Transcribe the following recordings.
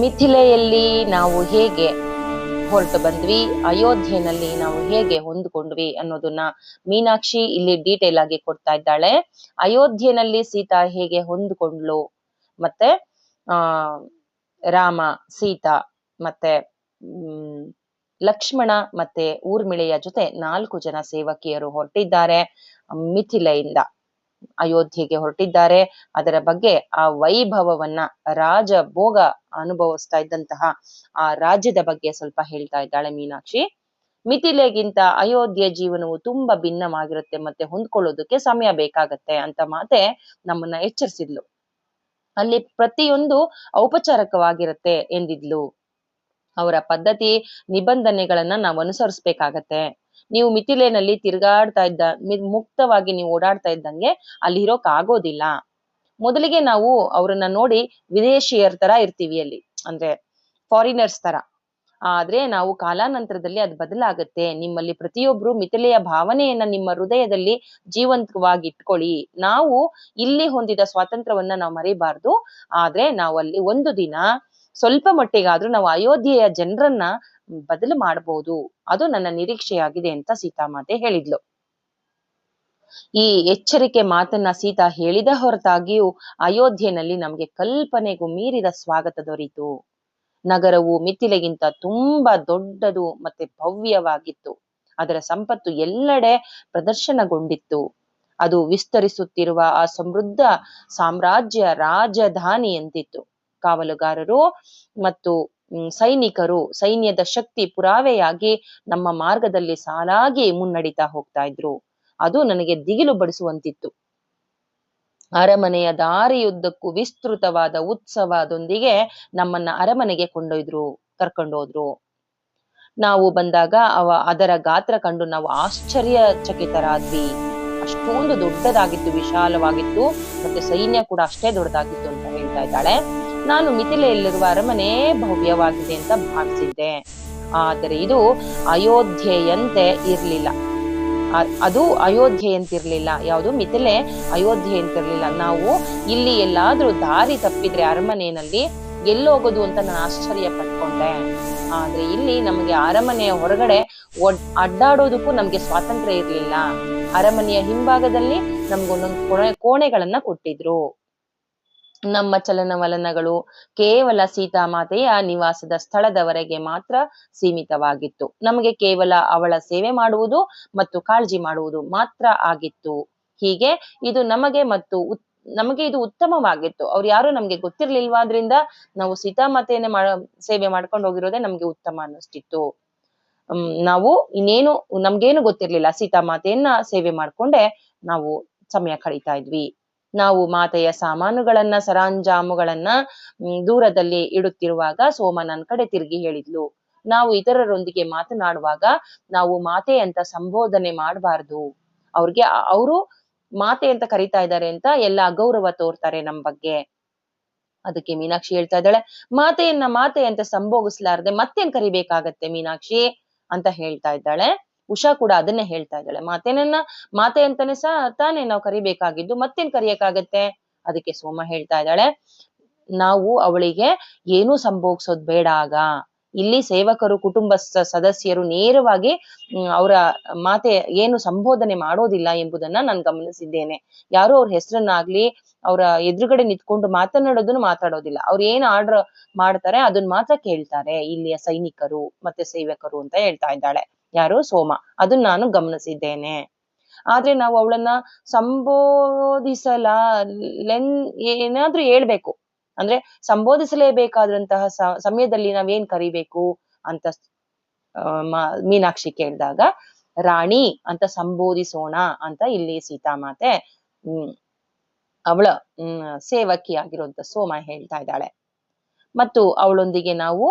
ಮಿಥಿಲೆಯಲ್ಲಿ ನಾವು ಹೇಗೆ ಹೊರಟು ಬಂದ್ವಿ, ಅಯೋಧ್ಯೆನಲ್ಲಿ ನಾವು ಹೇಗೆ ಹೊಂದ್ಕೊಂಡ್ವಿ ಅನ್ನೋದನ್ನ ಮೀನಾಕ್ಷಿ ಇಲ್ಲಿ ಡೀಟೇಲ್ ಆಗಿ ಕೊಡ್ತಾ ಇದ್ದಾಳೆ. ಅಯೋಧ್ಯೆನಲ್ಲಿ ಸೀತಾ ಹೇಗೆ ಹೊಂದ್ಕೊಂಡ್ಲು, ಮತ್ತೆ ಆ ರಾಮ, ಸೀತಾ ಮತ್ತೆ ಲಕ್ಷ್ಮಣ ಮತ್ತೆ ಊರ್ಮಿಳೆಯ ಜೊತೆ 4 ಜನ ಸೇವಕಿಯರು ಹೊರಟಿದ್ದಾರೆ. ಮಿಥಿಲೆಯಿಂದ ಅಯೋಧ್ಯೆಗೆ ಹೊರಟಿದ್ದಾರೆ. ಅದರ ಬಗ್ಗೆ ಆ ವೈಭವವನ್ನ, ರಾಜಭೋಗ ಅನುಭವಿಸ್ತಾ ಇದ್ದಂತಹ ಆ ರಾಜ್ಯದ ಬಗ್ಗೆ ಸ್ವಲ್ಪ ಹೇಳ್ತಾ ಇದ್ದಾಳೆ ಮೀನಾಕ್ಷಿ. ಮಿಥಿಲೆಗಿಂತ ಅಯೋಧ್ಯೆ ಜೀವನವು ತುಂಬಾ ಭಿನ್ನವಾಗಿರುತ್ತೆ, ಮತ್ತೆ ಹೊಂದ್ಕೊಳ್ಳೋದಕ್ಕೆ ಸಮಯ ಬೇಕಾಗತ್ತೆ ಅಂತ ಮಾತೆ ನಮ್ಮನ್ನ ಎಚ್ಚರಿಸಿದ್ಲು. ಅಲ್ಲಿ ಪ್ರತಿಯೊಂದು ಔಪಚಾರಿಕವಾಗಿರುತ್ತೆ ಎಂದಿದ್ಲು. ಅವರ ಪದ್ಧತಿ ನಿಬಂಧನೆಗಳನ್ನ ನಾವು ಅನುಸರಿಸ್ಬೇಕಾಗತ್ತೆ. ನೀವು ಮಿಥಿಲೆನಲ್ಲಿ ತಿರುಗಾಡ್ತಾ ಇದ್ದ ಮುಕ್ತವಾಗಿ ನೀವು ಓಡಾಡ್ತಾ ಇದ್ದಂಗೆ ಅಲ್ಲಿ ಇರೋಕ್ ಆಗೋದಿಲ್ಲ. ಮೊದಲಿಗೆ ನಾವು ಅವ್ರನ್ನ ನೋಡಿ ವಿದೇಶಿಯರ ತರ ಇರ್ತೀವಿ ಅಲ್ಲಿ, ಅಂದ್ರೆ ಫಾರಿನರ್ಸ್ ತರ. ಆದ್ರೆ ನಾವು ಕಾಲಾನಂತರದಲ್ಲಿ ಅದು ಬದಲಾಗತ್ತೆ. ನಿಮ್ಮಲ್ಲಿ ಪ್ರತಿಯೊಬ್ರು ಮಿಥಿಲೆಯ ಭಾವನೆಯನ್ನ ನಿಮ್ಮ ಹೃದಯದಲ್ಲಿ ಜೀವಂತವಾಗಿ ಇಟ್ಕೊಳ್ಳಿ. ನಾವು ಇಲ್ಲಿ ಹೊಂದಿದ ಸ್ವಾತಂತ್ರ್ಯವನ್ನ ನಾವು ಮರಿಬಾರ್ದು. ಆದ್ರೆ ನಾವು ಅಲ್ಲಿ ಒಂದು ದಿನ ಸ್ವಲ್ಪ ಮಟ್ಟಿಗಾದ್ರೂ ನಾವು ಅಯೋಧ್ಯೆಯ ಜನರನ್ನ ಬದಲು ಮಾಡಬಹುದು. ಅದು ನನ್ನ ನಿರೀಕ್ಷೆಯಾಗಿದೆ ಅಂತ ಸೀತಾಮಾತೆ ಹೇಳಿದ್ಲು. ಈ ಎಚ್ಚರಿಕೆ ಮಾತನ್ನ ಸೀತಾ ಹೇಳಿದ ಹೊರತಾಗಿಯೂ ಅಯೋಧ್ಯೆನಲ್ಲಿ ನಮ್ಗೆ ಕಲ್ಪನೆಗೂ ಮೀರಿದ ಸ್ವಾಗತ ದೊರೀತು. ನಗರವು ಮಿಥಿಲೆಗಿಂತ ತುಂಬಾ ದೊಡ್ಡದು ಮತ್ತೆ ಭವ್ಯವಾಗಿತ್ತು. ಅದರ ಸಂಪತ್ತು ಎಲ್ಲೆಡೆ ಪ್ರದರ್ಶನಗೊಂಡಿತ್ತು. ಅದು ವಿಸ್ತರಿಸುತ್ತಿರುವ ಆ ಸಮೃದ್ಧ ಸಾಮ್ರಾಜ್ಯ ರಾಜಧಾನಿ ಅಂತಿತ್ತು. ಕಾವಲುಗಾರರು ಮತ್ತು ಸೈನಿಕರು ಸೈನ್ಯದ ಶಕ್ತಿ ಪುರಾವೆಯಾಗಿ ನಮ್ಮ ಮಾರ್ಗದಲ್ಲಿ ಸಾಲಾಗಿ ಮುನ್ನಡಿತಾ ಹೋಗ್ತಾ ಇದ್ರು. ಅದು ನನಗೆ ದಿಗಿಲು ಬಡಿಸುವಂತಿತ್ತು. ಅರಮನೆಯ ದಾರಿಯುದ್ದಕ್ಕೂ ವಿಸ್ತೃತವಾದ ಉತ್ಸವದೊಂದಿಗೆ ನಮ್ಮನ್ನ ಅರಮನೆಗೆ ಕರ್ಕೊಂಡೋದ್ರು. ನಾವು ಬಂದಾಗ ಅದರ ಗಾತ್ರ ಕಂಡು ನಾವು ಆಶ್ಚರ್ಯಚಕಿತರಾದ್ವಿ. ಅಷ್ಟೊಂದು ದೊಡ್ಡದಾಗಿತ್ತು, ವಿಶಾಲವಾಗಿತ್ತು, ಮತ್ತೆ ಸೈನ್ಯ ಕೂಡ ಅಷ್ಟೇ ದೊಡ್ಡದಾಗಿತ್ತು ಅಂತ ಹೇಳ್ತಾ ಇದ್ದಾಳೆ. ನಾನು ಮಿಥಿಲೆಯಲ್ಲಿರುವ ಅರಮನೆ ಭವ್ಯವಾಗಿದೆ ಅಂತ ಭಾವಿಸಿದ್ದೆ, ಆದರೆ ಇದು ಅಯೋಧ್ಯೆಯಂತೆ ಇರ್ಲಿಲ್ಲ. ಅದು ಅಯೋಧ್ಯೆಯಂತಿರ್ಲಿಲ್ಲ. ಯಾವುದು ಮಿಥಿಲೆ ಅಯೋಧ್ಯೆಯಂತಿರ್ಲಿಲ್ಲ. ನಾವು ಇಲ್ಲಿ ಎಲ್ಲಾದ್ರೂ ದಾರಿ ತಪ್ಪಿದ್ರೆ ಅರಮನೆಯಲ್ಲಿ ಎಲ್ಲೋಗೋದು ಅಂತ ನಾನು ಆಶ್ಚರ್ಯ ಪಟ್ಕೊಂಡೆ. ಆದ್ರೆ ಇಲ್ಲಿ ನಮಗೆ ಅರಮನೆಯ ಹೊರಗಡೆ ಅಡ್ಡಾಡೋದಕ್ಕೂ ನಮ್ಗೆ ಸ್ವಾತಂತ್ರ್ಯ ಇರ್ಲಿಲ್ಲ. ಅರಮನೆಯ ಹಿಂಭಾಗದಲ್ಲಿ ನಮ್ಗೊಂದೊಂದು ಕೋಣೆಗಳನ್ನ ಕೊಟ್ಟಿದ್ರು. ನಮ್ಮ ಚಲನವಲನಗಳು ಕೇವಲ ಸೀತಾಮಾತೆಯ ನಿವಾಸದ ಸ್ಥಳದವರೆಗೆ ಮಾತ್ರ ಸೀಮಿತವಾಗಿತ್ತು. ನಮಗೆ ಕೇವಲ ಅವಳ ಸೇವೆ ಮಾಡುವುದು ಮತ್ತು ಕಾಳಜಿ ಮಾಡುವುದು ಮಾತ್ರ ಆಗಿತ್ತು. ಹೀಗೆ ಇದು ನಮಗೆ ಇದು ಉತ್ತಮವಾಗಿತ್ತು. ಅವ್ರು ಯಾರು ನಮ್ಗೆ ಗೊತ್ತಿರ್ಲಿಲ್ವಾದ್ರಿಂದ ನಾವು ಸೀತಾಮಾತೆಯನ್ನೇ ಸೇವೆ ಮಾಡ್ಕೊಂಡು ಹೋಗಿರೋದೇ ನಮ್ಗೆ ಉತ್ತಮ ಅನ್ನಿಸ್ತಿತ್ತು. ನಾವು ನಮ್ಗೇನು ಗೊತ್ತಿರ್ಲಿಲ್ಲ, ಸೀತಾಮಾತೆಯನ್ನ ಸೇವೆ ಮಾಡ್ಕೊಂಡೆ ನಾವು ಸಮಯ ಕಳೀತಾ ಇದ್ವಿ. ನಾವು ಮಾತೆಯ ಸಾಮಾನುಗಳನ್ನ, ಸರಂಜಾಮುಗಳನ್ನ ದೂರದಲ್ಲಿ ಇಡುತ್ತಿರುವಾಗ ಸೋಮ ನನ್ ಕಡೆ ತಿರುಗಿ ಹೇಳಿದ್ಲು, ನಾವು ಇತರರೊಂದಿಗೆ ಮಾತನಾಡುವಾಗ ನಾವು ಮಾತೆ ಅಂತ ಸಂಬೋಧನೆ ಮಾಡಬಾರ್ದು. ಅವರು ಮಾತೆ ಅಂತ ಕರಿತಾ ಇದ್ದಾರೆ ಅಂತ ಎಲ್ಲ ಅಗೌರವ ತೋರ್ತಾರೆ ನಮ್ ಬಗ್ಗೆ. ಅದಕ್ಕೆ ಮೀನಾಕ್ಷಿ ಹೇಳ್ತಾ ಇದ್ದಾಳೆ, ಮಾತೆಯನ್ನ ಮಾತೆ ಅಂತ ಸಂಬೋಗಿಸ್ಲಾರ್ದೆ ಮತ್ತೇನ್ ಕರಿಬೇಕಾಗತ್ತೆ ಮೀನಾಕ್ಷಿ ಅಂತ ಹೇಳ್ತಾ ಇದ್ದಾಳೆ. ಉಷಾ ಕೂಡ ಅದನ್ನೇ ಹೇಳ್ತಾ ಇದ್ದಾಳೆ, ಮಾತೆ ಅಂತಾನೆ ತಾನೇ ನಾವು ಕರಿಬೇಕಾಗಿದ್ದು, ಮತ್ತೇನ್ ಕರಿಯಕ್ಕಾಗತ್ತೆ. ಅದಕ್ಕೆ ಸೋಮ ಹೇಳ್ತಾ ಇದ್ದಾಳೆ, ನಾವು ಅವಳಿಗೆ ಏನೂ ಸಂಭೋಗಿಸೋದ್ ಬೇಡ. ಇಲ್ಲಿ ಸೇವಕರು, ಕುಟುಂಬ ಸದಸ್ಯರು ನೇರವಾಗಿ ಅವರ ಮಾತೆ ಏನು ಸಂಬೋಧನೆ ಮಾಡೋದಿಲ್ಲ ಎಂಬುದನ್ನ ನಾನು ಗಮನಿಸಿದ್ದೇನೆ. ಯಾರು ಅವ್ರ ಹೆಸರನ್ನಾಗ್ಲಿ ಅವರ ಎದುರುಗಡೆ ನಿಂತ್ಕೊಂಡು ಮಾತಾಡೋದಿಲ್ಲ. ಅವ್ರು ಏನ್ ಆರ್ಡರ್ ಮಾಡ್ತಾರೆ ಅದನ್ನ ಮಾತ್ರ ಕೇಳ್ತಾರೆ ಇಲ್ಲಿಯ ಸೈನಿಕರು ಮತ್ತೆ ಸೇವಕರು ಅಂತ ಹೇಳ್ತಾ ಇದ್ದಾಳೆ. ಯಾರು? ಸೋಮ. ಅದನ್ನ ನಾನು ಗಮನಿಸಿದ್ದೇನೆ. ಆದ್ರೆ ನಾವು ಅವಳನ್ನ ಏನಾದ್ರೂ ಹೇಳ್ಬೇಕು ಅಂದ್ರೆ ಸಂಬೋಧಿಸಲೇಬೇಕಾದಂತಹ ಸಮಯದಲ್ಲಿ ನಾವೇನ್ ಕರಿಬೇಕು ಅಂತ ಮೀನಾಕ್ಷಿ ಕೇಳಿದಾಗ, ರಾಣಿ ಅಂತ ಸಂಬೋಧಿಸೋಣ ಅಂತ ಇಲ್ಲಿ ಸೀತಾಮಾತೆ ಅವಳ ಸೇವಕಿಯಾಗಿರುವಂತ ಸೋಮ ಹೇಳ್ತಾ ಇದ್ದಾಳೆ. ಮತ್ತು ಅವಳೊಂದಿಗೆ ನಾವು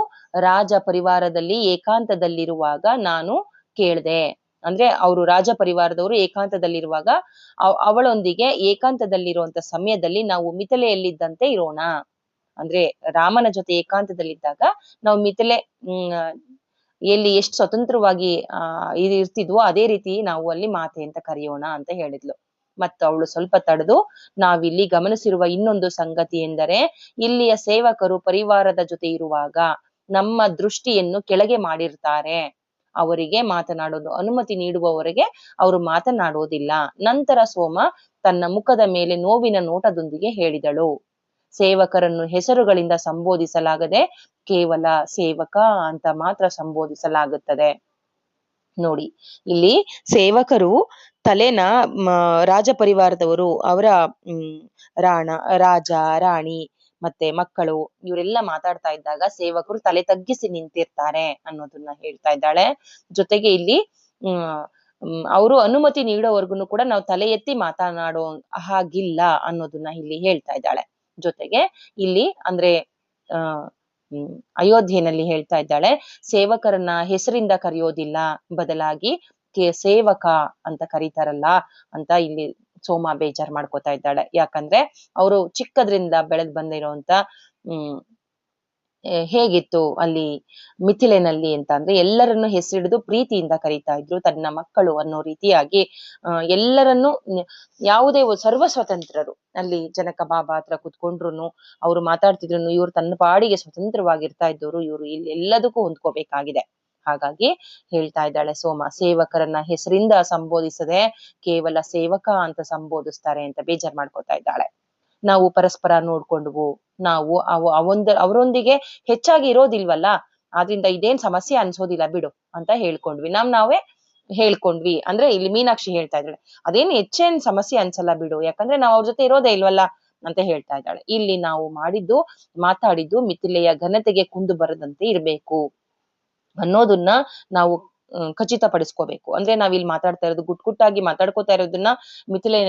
ರಾಜ ಪರಿವಾರದಲ್ಲಿ ಏಕಾಂತದಲ್ಲಿರುವಾಗ ನಾನು ಕೇಳ್ದೆ, ಅಂದ್ರೆ ಅವರು ರಾಜ ಪರಿವಾರದವರು ಏಕಾಂತದಲ್ಲಿರುವಾಗ ಅವಳೊಂದಿಗೆ ಏಕಾಂತದಲ್ಲಿರುವಂತ ಸಮಯದಲ್ಲಿ ನಾವು ಮಿಥಿಲೆಯಲ್ಲಿದ್ದಂತೆ ಇರೋಣ. ಅಂದ್ರೆ ರಾಮನ ಜೊತೆ ಏಕಾಂತದಲ್ಲಿದ್ದಾಗ ನಾವು ಮಿಥಿಲೆ ಎಲ್ಲಿ ಎಷ್ಟು ಸ್ವತಂತ್ರವಾಗಿ ಇರ್ತಿದ್ವೋ ಅದೇ ರೀತಿ ನಾವು ಅಲ್ಲಿ ಮಾತೆ ಅಂತ ಕರೆಯೋಣ ಅಂತ ಹೇಳಿದ್ಲು. ಮತ್ತು ಅವಳು ಸ್ವಲ್ಪ ತಡೆದು, ನಾವಿಲ್ಲಿ ಗಮನಿಸಿರುವ ಇನ್ನೊಂದು ಸಂಗತಿ ಎಂದರೆ, ಇಲ್ಲಿಯ ಸೇವಕರು ಪರಿವಾರದ ಜೊತೆ ಇರುವಾಗ ನಮ್ಮ ದೃಷ್ಟಿಯನ್ನು ಕೆಳಗೆ ಮಾಡಿರ್ತಾರೆ. ಅವರಿಗೆ ಮಾತನಾಡೋದು ಅನುಮತಿ ನೀಡುವವರೆಗೆ ಅವರು ಮಾತನಾಡುವುದಿಲ್ಲ. ನಂತರ ಸೋಮ ತನ್ನ ಮುಖದ ಮೇಲೆ ನೋವಿನ ನೋಟದೊಂದಿಗೆ ಹೇಳಿದಳು, ಸೇವಕರನ್ನು ಹೆಸರುಗಳಿಂದ ಸಂಬೋಧಿಸಲಾಗದೆ ಕೇವಲ ಸೇವಕ ಅಂತ ಮಾತ್ರ ಸಂಬೋಧಿಸಲಾಗುತ್ತದೆ. ನೋಡಿ, ಇಲ್ಲಿ ಸೇವಕರು ತಲೆನ ರಾಜ ಪರಿವಾರದವರು, ಅವರ ರಾಜ, ರಾಣಿ ಮತ್ತೆ ಮಕ್ಕಳು ಇವರೆಲ್ಲ ಮಾತಾಡ್ತಾ ಇದ್ದಾಗ ಸೇವಕರು ತಲೆ ತಗ್ಗಿಸಿ ನಿಂತಿರ್ತಾರೆ ಅನ್ನೋದನ್ನ ಹೇಳ್ತಾ ಇದ್ದಾಳೆ. ಜೊತೆಗೆ ಇಲ್ಲಿ ಅವರು ಅನುಮತಿ ನೀಡೋವರ್ಗುನು ಕೂಡ ನಾವು ತಲೆ ಎತ್ತಿ ಮಾತನಾಡೋ ಹಾಗಿಲ್ಲ ಅನ್ನೋದನ್ನ ಇಲ್ಲಿ ಹೇಳ್ತಾ ಇದ್ದಾಳೆ. ಜೊತೆಗೆ ಇಲ್ಲಿ ಅಂದ್ರೆ ಅಯೋಧ್ಯೆಯಲ್ಲಿ ಹೇಳ್ತಾ ಇದ್ದಾಳೆ, ಸೇವಕರನ್ನ ಹೆಸರಿಂದ ಕರೆಯೋದಿಲ್ಲ, ಬದಲಾಗಿ ಸೇವಕ ಅಂತ ಕರೀತಾರಲ್ಲ ಅಂತ ಇಲ್ಲಿ ಸೋಮ ಬೇಜಾರ್ ಮಾಡ್ಕೋತಾ ಇದ್ದಾಳೆ. ಯಾಕಂದ್ರೆ ಅವರು ಚಿಕ್ಕದ್ರಿಂದ ಬೆಳೆದ್ ಬಂದಿರೋಂತ ಹೇಗಿತ್ತು ಅಲ್ಲಿ ಮಿಥಿಲೆನಲ್ಲಿ ಅಂತ ಅಂದ್ರೆ ಎಲ್ಲರನ್ನು ಹೆಸರಿಡಿದು ಪ್ರೀತಿಯಿಂದ ಕರೀತಾ ಇದ್ರು, ತನ್ನ ಮಕ್ಕಳು ಅನ್ನೋ ರೀತಿಯಾಗಿ ಎಲ್ಲರನ್ನು ಯಾವುದೇ ಸರ್ವ ಸ್ವತಂತ್ರರು. ಅಲ್ಲಿ ಜನಕ ಬಾಬಾ ಹತ್ರ ಕುತ್ಕೊಂಡ್ರು, ಅವ್ರು ಮಾತಾಡ್ತಿದ್ರು, ಇವ್ರು ತನ್ನ ಪಾಡಿಗೆ ಸ್ವತಂತ್ರವಾಗಿರ್ತಾ ಇದ್ದವರು, ಇವ್ರು ಇಲ್ಲಿ ಎಲ್ಲದಕ್ಕೂ ಹೊಂದ್ಕೋಬೇಕಾಗಿದೆ. ಹಾಗಾಗಿ ಹೇಳ್ತಾ ಇದ್ದಾಳೆ ಸೋಮ, ಸೇವಕರನ್ನ ಹೆಸರಿಂದ ಸಂಬೋಧಿಸದೆ ಕೇವಲ ಸೇವಕ ಅಂತ ಸಂಬೋಧಿಸ್ತಾರೆ ಅಂತ ಬೇಜಾರ್ ಮಾಡ್ಕೋತಾ ಇದ್ದಾಳೆ. ನಾವು ಪರಸ್ಪರ ನೋಡ್ಕೊಂಡ್ವು, ನಾವು ಅವರೊಂದಿಗೆ ಹೆಚ್ಚಾಗಿ ಇರೋದಿಲ್ವಲ್ಲ, ಆದ್ರಿಂದ ಇದೇನ್ ಸಮಸ್ಯೆ ಅನ್ಸೋದಿಲ್ಲ ಬಿಡು ಅಂತ ಹೇಳ್ಕೊಂಡ್ವಿ, ನಾವೇ ಹೇಳ್ಕೊಂಡ್ವಿ ಅಂದ್ರೆ ಇಲ್ಲಿ ಮೀನಾಕ್ಷಿ ಹೇಳ್ತಾ ಇದ್ದಾಳೆ, ಅದೇನ್ ಹೆಚ್ಚೇನ್ ಸಮಸ್ಯೆ ಅನ್ಸಲ್ಲ ಬಿಡು, ಯಾಕಂದ್ರೆ ನಾವ್ ಅವ್ರ ಜೊತೆ ಇರೋದೇ ಇಲ್ವಲ್ಲ ಅಂತ ಹೇಳ್ತಾ ಇದ್ದಾಳೆ. ಇಲ್ಲಿ ನಾವು ಮಾತಾಡಿದ್ದು ಮಿಥಿಲೆಯ ಘನತೆಗೆ ಕುಂದು ಬರದಂತೆ ಇರ್ಬೇಕು ಅನ್ನೋದನ್ನ ನಾವು ಖಚಿತಪಡಿಸ್ಕೋಬೇಕು. ಅಂದ್ರೆ ನಾವಿಲ್ಲಿ ಮಾತಾಡ್ತಾ ಇರೋದು ಗುಟ್ಟಾಗಿ ಮಾತಾಡ್ಕೋತಾ ಇರೋದನ್ನ ಮಿಥಿಲೆ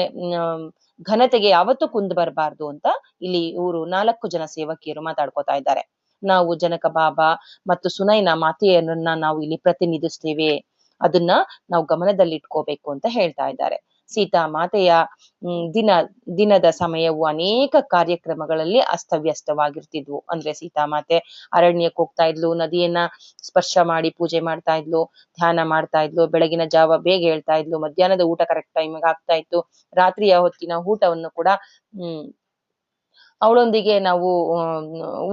ಘನತೆಗೆ ಯಾವತ್ತೂ ಕುಂದು ಬರಬಾರ್ದು ಅಂತ ಇಲ್ಲಿ ಇವರು 4 ಜನ ಸೇವಕಿಯರು ಮಾತಾಡ್ಕೋತಾ ಇದ್ದಾರೆ. ನಾವು ಜನಕ ಬಾಬಾ ಮತ್ತು ಸುನೈನ ಮಾತೆಯರನ್ನ ನಾವು ಇಲ್ಲಿ ಪ್ರತಿನಿಧಿಸ್ತೇವೆ, ಅದನ್ನ ನಾವು ಗಮನದಲ್ಲಿ ಇಟ್ಕೋಬೇಕು ಅಂತ ಹೇಳ್ತಾ ಇದ್ದಾರೆ. ಸೀತಾ ಮಾತೆಯ ದಿನದ ಸಮಯವು ಅನೇಕ ಕಾರ್ಯಕ್ರಮಗಳಲ್ಲಿ ಅಸ್ತವ್ಯಸ್ತವಾಗಿರ್ತಿದ್ವು. ಅಂದ್ರೆ ಸೀತಾಮಾತೆ ಅರಣ್ಯಕ್ಕೆ ಹೋಗ್ತಾ ಇದ್ಲು, ನದಿಯನ್ನ ಸ್ಪರ್ಶ ಮಾಡಿ ಪೂಜೆ ಮಾಡ್ತಾ ಇದ್ಲು, ಧ್ಯಾನ ಮಾಡ್ತಾ ಇದ್ಲು, ಬೆಳಗಿನ ಜಾವ ಬೇಗ ಹೇಳ್ತಾ ಇದ್ಲು, ಮಧ್ಯಾಹ್ನದ ಊಟ ಕರೆಕ್ಟ್ ಟೈಮಿಗೆ ಆಗ್ತಾ ಇತ್ತು, ರಾತ್ರಿಯ ಹೊತ್ತಿನ ಊಟವನ್ನು ಕೂಡ ಅವಳೊಂದಿಗೆ ನಾವು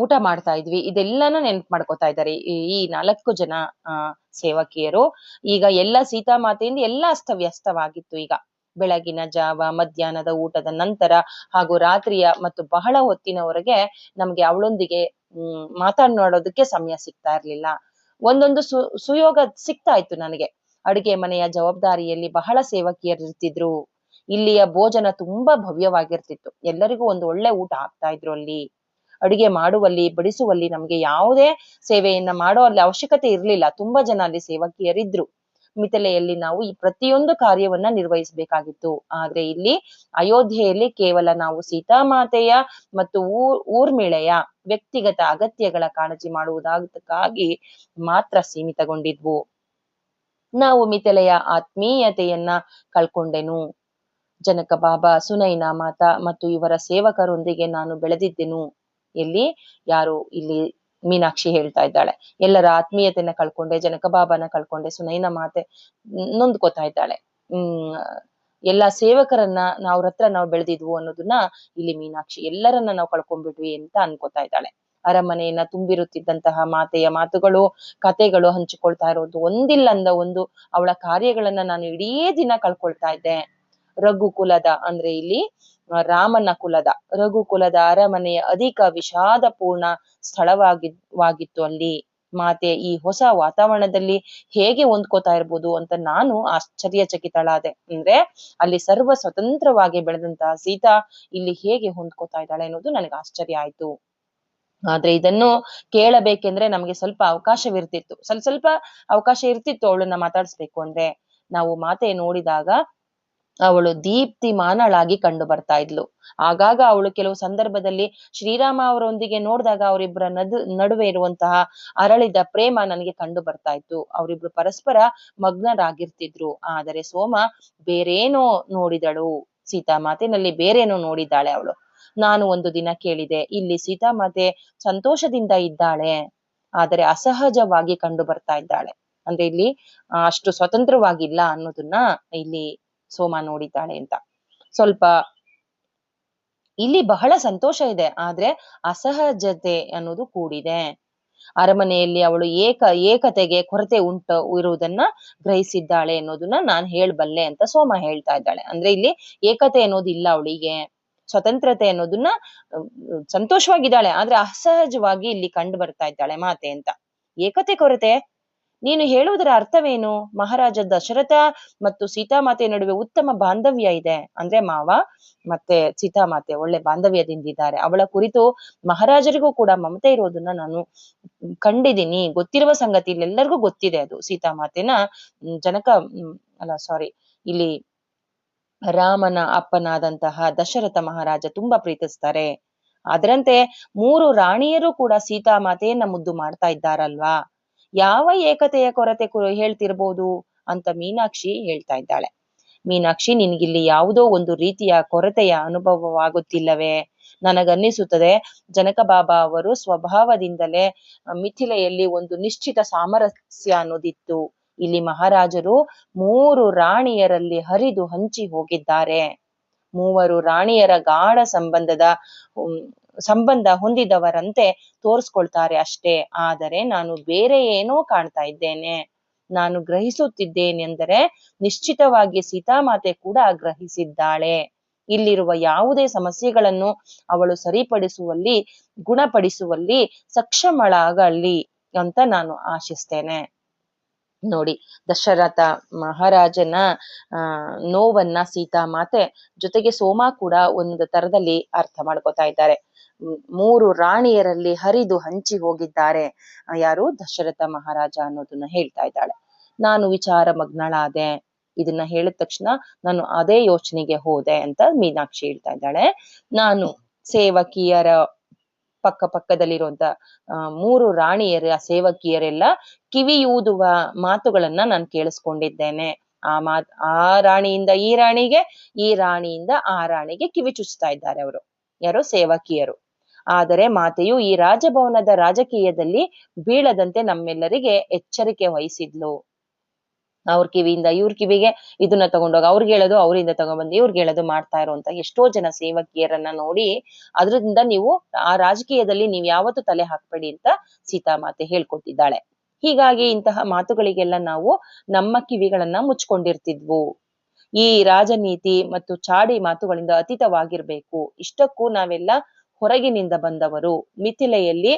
ಊಟ ಮಾಡ್ತಾ ಇದ್ವಿ. ಇದೆಲ್ಲಾನು ನೆನ್ಪು ಮಾಡ್ಕೋತಾ ಇದ್ದಾರೆ ಈ 4 ಜನ ಸೇವಕಿಯರು. ಈಗ ಎಲ್ಲ ಸೀತಾಮಾತೆಯಿಂದ ಎಲ್ಲ ಅಸ್ತವ್ಯಸ್ತವಾಗಿತ್ತು. ಈಗ ಬೆಳಗಿನ ಜಾವ, ಮಧ್ಯಾಹ್ನದ ಊಟದ ನಂತರ ಹಾಗೂ ರಾತ್ರಿಯ ಮತ್ತು ಬಹಳ ಹೊತ್ತಿನವರೆಗೆ ನಮ್ಗೆ ಅವಳೊಂದಿಗೆ ಮಾತನಾಡೋದಕ್ಕೆ ಸಮಯ ಸಿಗ್ತಾ ಇರ್ಲಿಲ್ಲ. ಒಂದೊಂದು ಸುಯೋಗ ಸಿಗ್ತಾ ಇತ್ತು ನನಗೆ. ಅಡುಗೆ ಮನೆಯ ಜವಾಬ್ದಾರಿಯಲ್ಲಿ ಬಹಳ ಸೇವಕಿಯರು ಇರ್ತಿದ್ರು. ಇಲ್ಲಿಯ ಭೋಜನ ತುಂಬಾ ಭವ್ಯವಾಗಿರ್ತಿತ್ತು, ಎಲ್ಲರಿಗೂ ಒಂದು ಒಳ್ಳೆ ಊಟ ಆಗ್ತಾ ಇದ್ರು. ಅಲ್ಲಿ ಅಡುಗೆ ಮಾಡುವಲ್ಲಿ, ಬಡಿಸುವಲ್ಲಿ ನಮ್ಗೆ ಯಾವುದೇ ಸೇವೆಯನ್ನ ಮಾಡೋ ಅಲ್ಲಿ ಅವಶ್ಯಕತೆ ಇರ್ಲಿಲ್ಲ. ತುಂಬಾ ಜನ ಅಲ್ಲಿ ಸೇವಕಿಯರಿದ್ರು. ಮಿಥಿಲೆಯಲ್ಲಿ ನಾವು ಈ ಪ್ರತಿಯೊಂದು ಕಾರ್ಯವನ್ನ ನಿರ್ವಹಿಸಬೇಕಾಗಿತ್ತು. ಆದ್ರೆ ಇಲ್ಲಿ ಅಯೋಧ್ಯೆಯಲ್ಲಿ ಕೇವಲ ನಾವು ಸೀತಾಮಾತೆಯ ಮತ್ತು ಊರ್ಮಿಳೆಯ ವ್ಯಕ್ತಿಗತ ಅಗತ್ಯಗಳ ಕಾಳಜಿ ಮಾಡುವುದಕ್ಕಾಗಿ ಮಾತ್ರ ಸೀಮಿತಗೊಂಡಿದ್ವು. ನಾವು ಮಿಥಿಲೆಯ ಆತ್ಮೀಯತೆಯನ್ನ ಕಳ್ಕೊಂಡೆನು. ಜನಕ ಬಾಬಾ, ಸುನೈನಾ ಮಾತಾ ಮತ್ತು ಇವರ ಸೇವಕರೊಂದಿಗೆ ನಾನು ಬೆಳೆದಿದ್ದೆನು. ಇಲ್ಲಿ ಮೀನಾಕ್ಷಿ ಹೇಳ್ತಾ ಇದ್ದಾಳೆ, ಎಲ್ಲರ ಆತ್ಮೀಯತೆಯನ್ನ ಕಳ್ಕೊಂಡೆ, ಜನಕ ಬಾಬಾನ ಕಳ್ಕೊಂಡೆ, ಸುನೈನಾ ಮಾತೆ ನೊಂದ್ಕೋತಾ ಇದ್ದಾಳೆ. ಎಲ್ಲಾ ಸೇವಕರನ್ನ ಅವ್ರ ಹತ್ರ ನಾವು ಬೆಳೆದಿದ್ವು ಅನ್ನೋದನ್ನ ಇಲ್ಲಿ ಮೀನಾಕ್ಷಿ ಎಲ್ಲರನ್ನ ನಾವು ಕಳ್ಕೊಂಡ್ಬಿಟ್ವಿ ಅಂತ ಅನ್ಕೋತಾ ಇದ್ದಾಳೆ. ಅರಮನೆಯನ್ನ ತುಂಬಿರುತ್ತಿದ್ದಂತಹ ಮಾತೆಯ ಮಾತುಗಳು, ಕತೆಗಳು ಹಂಚಿಕೊಳ್ತಾ ಇರೋದು ಒಂದಿಲ್ಲ ಅಂದ ಒಂದು ಅವಳ ಕಾರ್ಯಗಳನ್ನ ನಾನು ಇಡೀ ದಿನ ಕಳ್ಕೊಳ್ತಾ ಇದ್ದೆ. ರಘುಕುಲದ ಅಂದ್ರೆ ಇಲ್ಲಿ ರಾಮನ ಕುಲದ ರಘುಕುಲದ ಅರಮನೆಯ ಅಧಿಕ ವಿಷಾದ ಪೂರ್ಣ ಸ್ಥಳವಾಗಿತ್ತು. ಅಲ್ಲಿ ಮಾತೆ ಈ ಹೊಸ ವಾತಾವರಣದಲ್ಲಿ ಹೇಗೆ ಹೊಂದ್ಕೋತಾ ಇರ್ಬೋದು ಅಂತ ನಾನು ಆಶ್ಚರ್ಯಚಕಿತಳಾದೆ. ಅಂದ್ರೆ ಅಲ್ಲಿ ಸರ್ವ ಸ್ವತಂತ್ರವಾಗಿ ಬೆಳೆದಂತಹ ಸೀತಾ ಇಲ್ಲಿ ಹೇಗೆ ಹೊಂದ್ಕೋತಾ ಇದ್ದಾಳೆ ಅನ್ನೋದು ನನಗೆ ಆಶ್ಚರ್ಯ ಆಯ್ತು. ಆದ್ರೆ ಇದನ್ನು ಕೇಳಬೇಕೆಂದ್ರೆ ನಮ್ಗೆ ಸ್ವಲ್ಪ ಅವಕಾಶವಿರ್ತಿತ್ತು, ಸ್ವಲ್ಪ ಅವಕಾಶ ಇರ್ತಿತ್ತು ಅವಳನ್ನ ಮಾತಾಡಿಸ್ಬೇಕು ಅಂದ್ರೆ. ನಾವು ಮಾತೆ ನೋಡಿದಾಗ ಅವಳು ದೀಪ್ತಿಮಾನಳಾಗಿ ಕಂಡು ಬರ್ತಾ ಇದ್ಲು. ಆಗಾಗ ಅವಳು ಕೆಲವು ಸಂದರ್ಭದಲ್ಲಿ ಶ್ರೀರಾಮ ಅವರೊಂದಿಗೆ ನೋಡಿದಾಗ ಅವರಿಬ್ಬರ ನಡುವೆ ಇರುವಂತಹ ಅರಳಿದ ಪ್ರೇಮ ನನಗೆ ಕಂಡು ಬರ್ತಾ ಇತ್ತು. ಅವರಿಬ್ರು ಪರಸ್ಪರ ಮಗ್ನರಾಗಿರ್ತಿದ್ರು. ಆದರೆ ಸೋಮ ಬೇರೇನೋ ನೋಡಿದಳು, ಸೀತಾಮಾತೆನಲ್ಲಿ ಬೇರೇನೋ ನೋಡಿದ್ದಾಳೆ ಅವಳು. ನಾನು ಒಂದು ದಿನ ಕೇಳಿದೆ, ಇಲ್ಲಿ ಸೀತಾಮಾತೆ ಸಂತೋಷದಿಂದ ಇದ್ದಾಳೆ, ಆದರೆ ಅಸಹಜವಾಗಿ ಕಂಡು ಬರ್ತಾ ಇದ್ದಾಳೆ. ಅಂದ್ರೆ ಇಲ್ಲಿ ಅಷ್ಟು ಸ್ವತಂತ್ರವಾಗಿಲ್ಲ ಅನ್ನೋದನ್ನ ಇಲ್ಲಿ ಸೋಮ ನೋಡಿದ್ದಾಳೆ ಅಂತ. ಸ್ವಲ್ಪ ಇಲ್ಲಿ ಬಹಳ ಸಂತೋಷ ಇದೆ, ಆದ್ರೆ ಅಸಹಜತೆ ಅನ್ನೋದು ಕೂಡಿದೆ. ಅರಮನೆಯಲ್ಲಿ ಅವಳು ಏಕತೆಗೆ ಕೊರತೆ ಇರುವುದನ್ನ ಗ್ರಹಿಸಿದ್ದಾಳೆ ಅನ್ನೋದನ್ನ ನಾನ್ ಹೇಳ್ಬಲ್ಲೆ ಅಂತ ಸೋಮ ಹೇಳ್ತಾ ಇದ್ದಾಳೆ. ಅಂದ್ರೆ ಇಲ್ಲಿ ಏಕತೆ ಅನ್ನೋದು ಇಲ್ಲ ಅವಳಿಗೆ, ಸ್ವತಂತ್ರತೆ ಅನ್ನೋದನ್ನ ಸಂತೋಷವಾಗಿದ್ದಾಳೆ, ಆದ್ರೆ ಅಸಹಜವಾಗಿ ಇಲ್ಲಿ ಕಂಡು ಬರ್ತಾ ಇದ್ದಾಳೆ ಮಾತೆ ಅಂತ. ಏಕತೆ ಕೊರತೆ, ನೀನು ಹೇಳುವುದರ ಅರ್ಥವೇನು? ಮಹಾರಾಜ ದಶರಥ ಮತ್ತು ಸೀತಾಮಾತೆ ನಡುವೆ ಉತ್ತಮ ಬಾಂಧವ್ಯ ಇದೆ, ಅಂದ್ರೆ ಮಾವ ಮತ್ತೆ ಸೀತಾಮಾತೆ ಒಳ್ಳೆ ಬಾಂಧವ್ಯದಿಂದಿದ್ದಾರೆ. ಅವಳ ಕುರಿತು ಮಹಾರಾಜರಿಗೂ ಕೂಡ ಮಮತೆ ಇರೋದನ್ನ ನಾನು ಕಂಡಿದ್ದೀನಿ, ಗೊತ್ತಿರುವ ಸಂಗತಿ, ಇಲ್ಲೆಲ್ಲರಿಗೂ ಗೊತ್ತಿದೆ ಅದು. ಸೀತಾಮಾತೆನ ಜನಕ ಅಲ್ಲ ಸಾರಿ ಇಲ್ಲಿ ರಾಮನ ಅಪ್ಪನಾದಂತಹ ದಶರಥ ಮಹಾರಾಜ ತುಂಬಾ ಪ್ರೀತಿಸ್ತಾರೆ. ಅದರಂತೆ 3 ರಾಣಿಯರು ಕೂಡ ಸೀತಾಮಾತೆಯನ್ನ ಮುದ್ದು ಮಾಡ್ತಾ ಇದ್ದಾರಲ್ವಾ, ಯಾವ ಏಕತೆಯ ಕೊರತೆ ಹೇಳ್ತಿರ್ಬೋದು ಅಂತ ಮೀನಾಕ್ಷಿ ಹೇಳ್ತಾ ಇದ್ದಾಳೆ. ಮೀನಾಕ್ಷಿ, ನಿನಗಿಲ್ಲಿ ಯಾವುದೋ ಒಂದು ರೀತಿಯ ಕೊರತೆಯ ಅನುಭವವಾಗುತ್ತಿಲ್ಲವೇ? ನನಗನ್ನಿಸುತ್ತದೆ ಜನಕ ಬಾಬಾ ಅವರು ಸ್ವಭಾವದಿಂದಲೇ ಮಿಥಿಲೆಯಲ್ಲಿ ಒಂದು ನಿಶ್ಚಿತ ಸಾಮರಸ್ಯ ಅನ್ನೋದಿತ್ತು. ಇಲ್ಲಿ ಮಹಾರಾಜರು 3 ರಾಣಿಯರಲ್ಲಿ ಹರಿದು ಹಂಚಿ ಹೋಗಿದ್ದಾರೆ. 3 ರಾಣಿಯರ ಗಾಢ ಸಂಬಂಧ ಹೊಂದಿದವರಂತೆ ತೋರಿಸ್ಕೊಳ್ತಾರೆ ಅಷ್ಟೇ. ಆದರೆ ನಾನು ಬೇರೆ ಏನೋ ಕಾಣ್ತಾ ಇದ್ದೇನೆ. ನಾನು ಗ್ರಹಿಸುತ್ತಿದ್ದೇನೆಂದರೆ ನಿಶ್ಚಿತವಾಗಿ ಸೀತಾಮಾತೆ ಕೂಡ ಗ್ರಹಿಸಿದ್ದಾಳೆ. ಇಲ್ಲಿರುವ ಯಾವುದೇ ಸಮಸ್ಯೆಗಳನ್ನು ಅವಳು ಸರಿಪಡಿಸುವಲ್ಲಿ, ಗುಣಪಡಿಸುವಲ್ಲಿ ಸಕ್ಷಮಳಾಗಲಿ ಅಂತ ನಾನು ಆಶಿಸ್ತೇನೆ. ನೋಡಿ, ದಶರಥ ಮಹಾರಾಜನ ನೋವನ್ನ ಸೀತಾಮಾತೆ ಜೊತೆಗೆ ಸೋಮ ಕೂಡ ಒಂದು ತರದಲ್ಲಿ ಅರ್ಥ ಮಾಡ್ಕೊತಾ ಇದ್ದಾರೆ. 3 ರಾಣಿಯರಲ್ಲಿ ಹರಿದು ಹಂಚಿ ಹೋಗಿದ್ದಾರೆ ಯಾರು? ದಶರಥ ಮಹಾರಾಜ ಅನ್ನೋದನ್ನ ಹೇಳ್ತಾ ಇದ್ದಾಳೆ. ನಾನು ವಿಚಾರ ಮಗ್ನಳಾದೆ, ಇದನ್ನ ಹೇಳಿದ ತಕ್ಷಣ ನಾನು ಅದೇ ಯೋಚನೆಗೆ ಹೋದೆ ಅಂತ ಮೀನಾಕ್ಷಿ ಹೇಳ್ತಾ ಇದ್ದಾಳೆ. ನಾನು ಸೇವಕಿಯರ ಪಕ್ಕದಲ್ಲಿರುವಂತ 3 ರಾಣಿಯರ ಸೇವಕಿಯರೆಲ್ಲ ಕಿವಿಯೂದುವ ಮಾತುಗಳನ್ನ ನಾನು ಕೇಳಿಸ್ಕೊಂಡಿದ್ದೇನೆ. ಆ ರಾಣಿಯಿಂದ ಈ ರಾಣಿಗೆ, ಈ ರಾಣಿಯಿಂದ ಆ ರಾಣಿಗೆ ಕಿವಿ ಚುಚ್ತಾ ಇದ್ದಾರೆ ಅವರು, ಯಾರೋ ಸೇವಕಿಯರು. ಆದರೆ ಮಾತೆಯು ಈ ರಾಜಭವನದ ರಾಜಕೀಯದಲ್ಲಿ ಬೀಳದಂತೆ ನಮ್ಮೆಲ್ಲರಿಗೆ ಎಚ್ಚರಿಕೆ ವಹಿಸಿದ್ಲು. ಅವ್ರ ಕಿವಿಯಿಂದ ಇವ್ರ ಕಿವಿಗೆ ಇದನ್ನ ತಗೊಂಡೋಗ ಅವ್ರಿಗೆ ಹೇಳೋದು, ಅವರಿಂದ ತಗೊಂಡ್ಬಂದು ಇವ್ರಿಗೆ ಹೇಳೋದು ಮಾಡ್ತಾ ಇರುವಂತ ಎಷ್ಟೋ ಜನ ಸೇವಕಿಯರನ್ನ ನೋಡಿ, ಅದ್ರಿಂದ ನೀವು ಆ ರಾಜಕೀಯದಲ್ಲಿ ನೀವ್ ಯಾವತ್ತೂ ತಲೆ ಹಾಕ್ಬೇಡಿ ಅಂತ ಸೀತಾಮಾತೆ ಹೇಳ್ಕೊಟ್ಟಿದ್ದಾಳೆ. ಹೀಗಾಗಿ ಇಂತಹ ಮಾತುಗಳಿಗೆಲ್ಲ ನಾವು ನಮ್ಮ ಕಿವಿಗಳನ್ನ ಮುಚ್ಕೊಂಡಿರ್ತಿದ್ವು. ಈ ರಾಜನೀತಿ ಮತ್ತು ಚಾಡಿ ಮಾತುಗಳಿಂದ ಅತೀತವಾಗಿರ್ಬೇಕು. ಇಷ್ಟಕ್ಕೂ ನಾವೆಲ್ಲ ಹೊರಗಿನಿಂದ ಬಂದವರು, ಮಿಥಿಲೆಯಲ್ಲಿ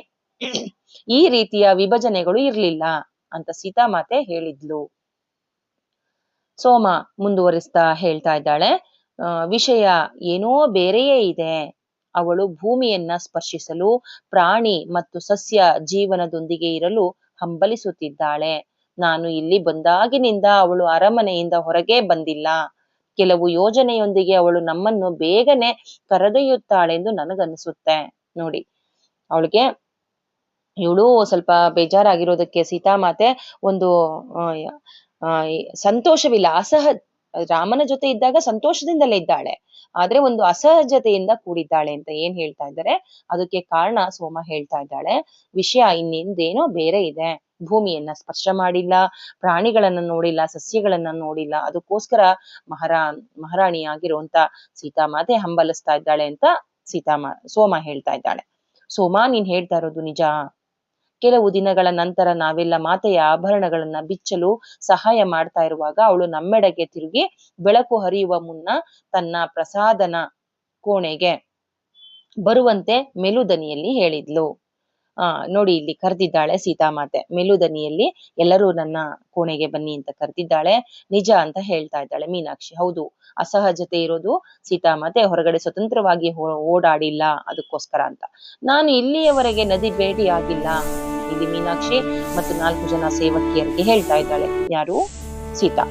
ಈ ರೀತಿಯ ವಿಭಜನೆಗಳು ಇರ್ಲಿಲ್ಲ ಅಂತ ಸೀತಾಮಾತೆ ಹೇಳಿದ್ಲು. ಸೋಮ ಮುಂದುವರಿಸ್ತಾ ಹೇಳ್ತಾ ಇದ್ದಾಳೆ, ವಿಷಯ ಏನೋ ಬೇರೆಯೇ ಇದೆ. ಅವಳು ಭೂಮಿಯನ್ನ ಸ್ಪರ್ಶಿಸಲು, ಪ್ರಾಣಿ ಮತ್ತು ಸಸ್ಯ ಜೀವನದೊಂದಿಗೆ ಇರಲು ಹಂಬಲಿಸುತ್ತಿದ್ದಾಳೆ. ನಾನು ಇಲ್ಲಿ ಬಂದಾಗಿನಿಂದ ಅವಳು ಅರಮನೆಯಿಂದ ಹೊರಗೆ ಬಂದಿಲ್ಲ. ಕೆಲವು ಯೋಜನೆಯೊಂದಿಗೆ ಅವಳು ನಮ್ಮನ್ನು ಬೇಗನೆ ಕರೆದೊಯ್ಯುತ್ತಾಳೆಂದು ನನಗನ್ನಿಸುತ್ತೆ. ನೋಡಿ, ಅವಳಿಗೆ ಇವಳು ಸ್ವಲ್ಪ ಬೇಜಾರಾಗಿರೋದಕ್ಕೆ ಸೀತಾಮಾತೆ ಒಂದು ಸಂತೋಷವಿಲ್ಲ, ರಾಮನ ಜೊತೆ ಇದ್ದಾಗ ಸಂತೋಷದಿಂದಲೇ ಇದ್ದಾಳೆ, ಆದ್ರೆ ಒಂದು ಅಸಹಜತೆಯಿಂದ ಕೂಡಿದ್ದಾಳೆ ಅಂತ ಏನ್ ಹೇಳ್ತಾ ಇದ್ದಾರೆ. ಅದಕ್ಕೆ ಕಾರಣ ಸೋಮ ಹೇಳ್ತಾ ಇದ್ದಾಳೆ, ವಿಷಯ ಇನ್ನಿಂದೇನೋ ಬೇರೆ ಇದೆ. ಭೂಮಿಯನ್ನ ಸ್ಪರ್ಶ ಮಾಡಿಲ್ಲ, ಪ್ರಾಣಿಗಳನ್ನ ನೋಡಿಲ್ಲ, ಸಸ್ಯಗಳನ್ನ ನೋಡಿಲ್ಲ, ಅದಕ್ಕೋಸ್ಕರ ಮಹಾರಾಣಿಯಾಗಿರುವಂತ ಸೀತಾಮಾತೆ ಹಂಬಲಿಸ್ತಾ ಇದ್ದಾಳೆ ಅಂತ ಸೋಮ ಹೇಳ್ತಾ ಇದ್ದಾಳೆ. ಸೋಮ, ನೀನ್ ಹೇಳ್ತಾ ಇರೋದು ನಿಜ. ಕೆಲವು ದಿನಗಳ ನಂತರ ನಾವೆಲ್ಲ ಮಾತೆಯ ಆಭರಣಗಳನ್ನ ಬಿಚ್ಚಲು ಸಹಾಯ ಮಾಡ್ತಾ ಇರುವಾಗ ಅವಳು ನಮ್ಮೆಡೆಗೆ ತಿರುಗಿ ಬೆಳಕು ಹರಿಯುವ ಮುನ್ನ ತನ್ನ ಪ್ರಸಾದನ ಕೋಣೆಗೆ ಬರುವಂತೆ ಮೆಲುದನಿಯಲ್ಲಿ ಹೇಳಿದ್ಲು. ನೋಡಿ, ಇಲ್ಲಿ ಕರೆದಿದ್ದಾಳೆ ಸೀತಾಮಾತೆ ಮೆಲುದನಿಯಲ್ಲಿ, ಎಲ್ಲರೂ ನನ್ನ ಕೋಣೆಗೆ ಬನ್ನಿ ಅಂತ ಕರೆದಿದ್ದಾಳೆ. ನಿಜ ಅಂತ ಹೇಳ್ತಾ ಇದ್ದಾಳೆ ಮೀನಾಕ್ಷಿ. ಹೌದು, ಅಸಹಜತೆ ಇರೋದು ಸೀತಾಮಾತೆ ಹೊರಗಡೆ ಸ್ವತಂತ್ರವಾಗಿ ಓಡಾಡಿಲ್ಲ, ಅದಕ್ಕೋಸ್ಕರ ಅಂತ. ನಾನು ಇಲ್ಲಿಯವರೆಗೆ ನದಿ ಭೇಟಿಯಾಗಿಲ್ಲ. ಇಲ್ಲಿ ಮೀನಾಕ್ಷಿ ಮತ್ತು 4 ಜನ ಸೇವಕಿಯರಿಗೆ ಹೇಳ್ತಾ ಇದ್ದಾಳೆ. ಯಾರು? ಸೀತಾ.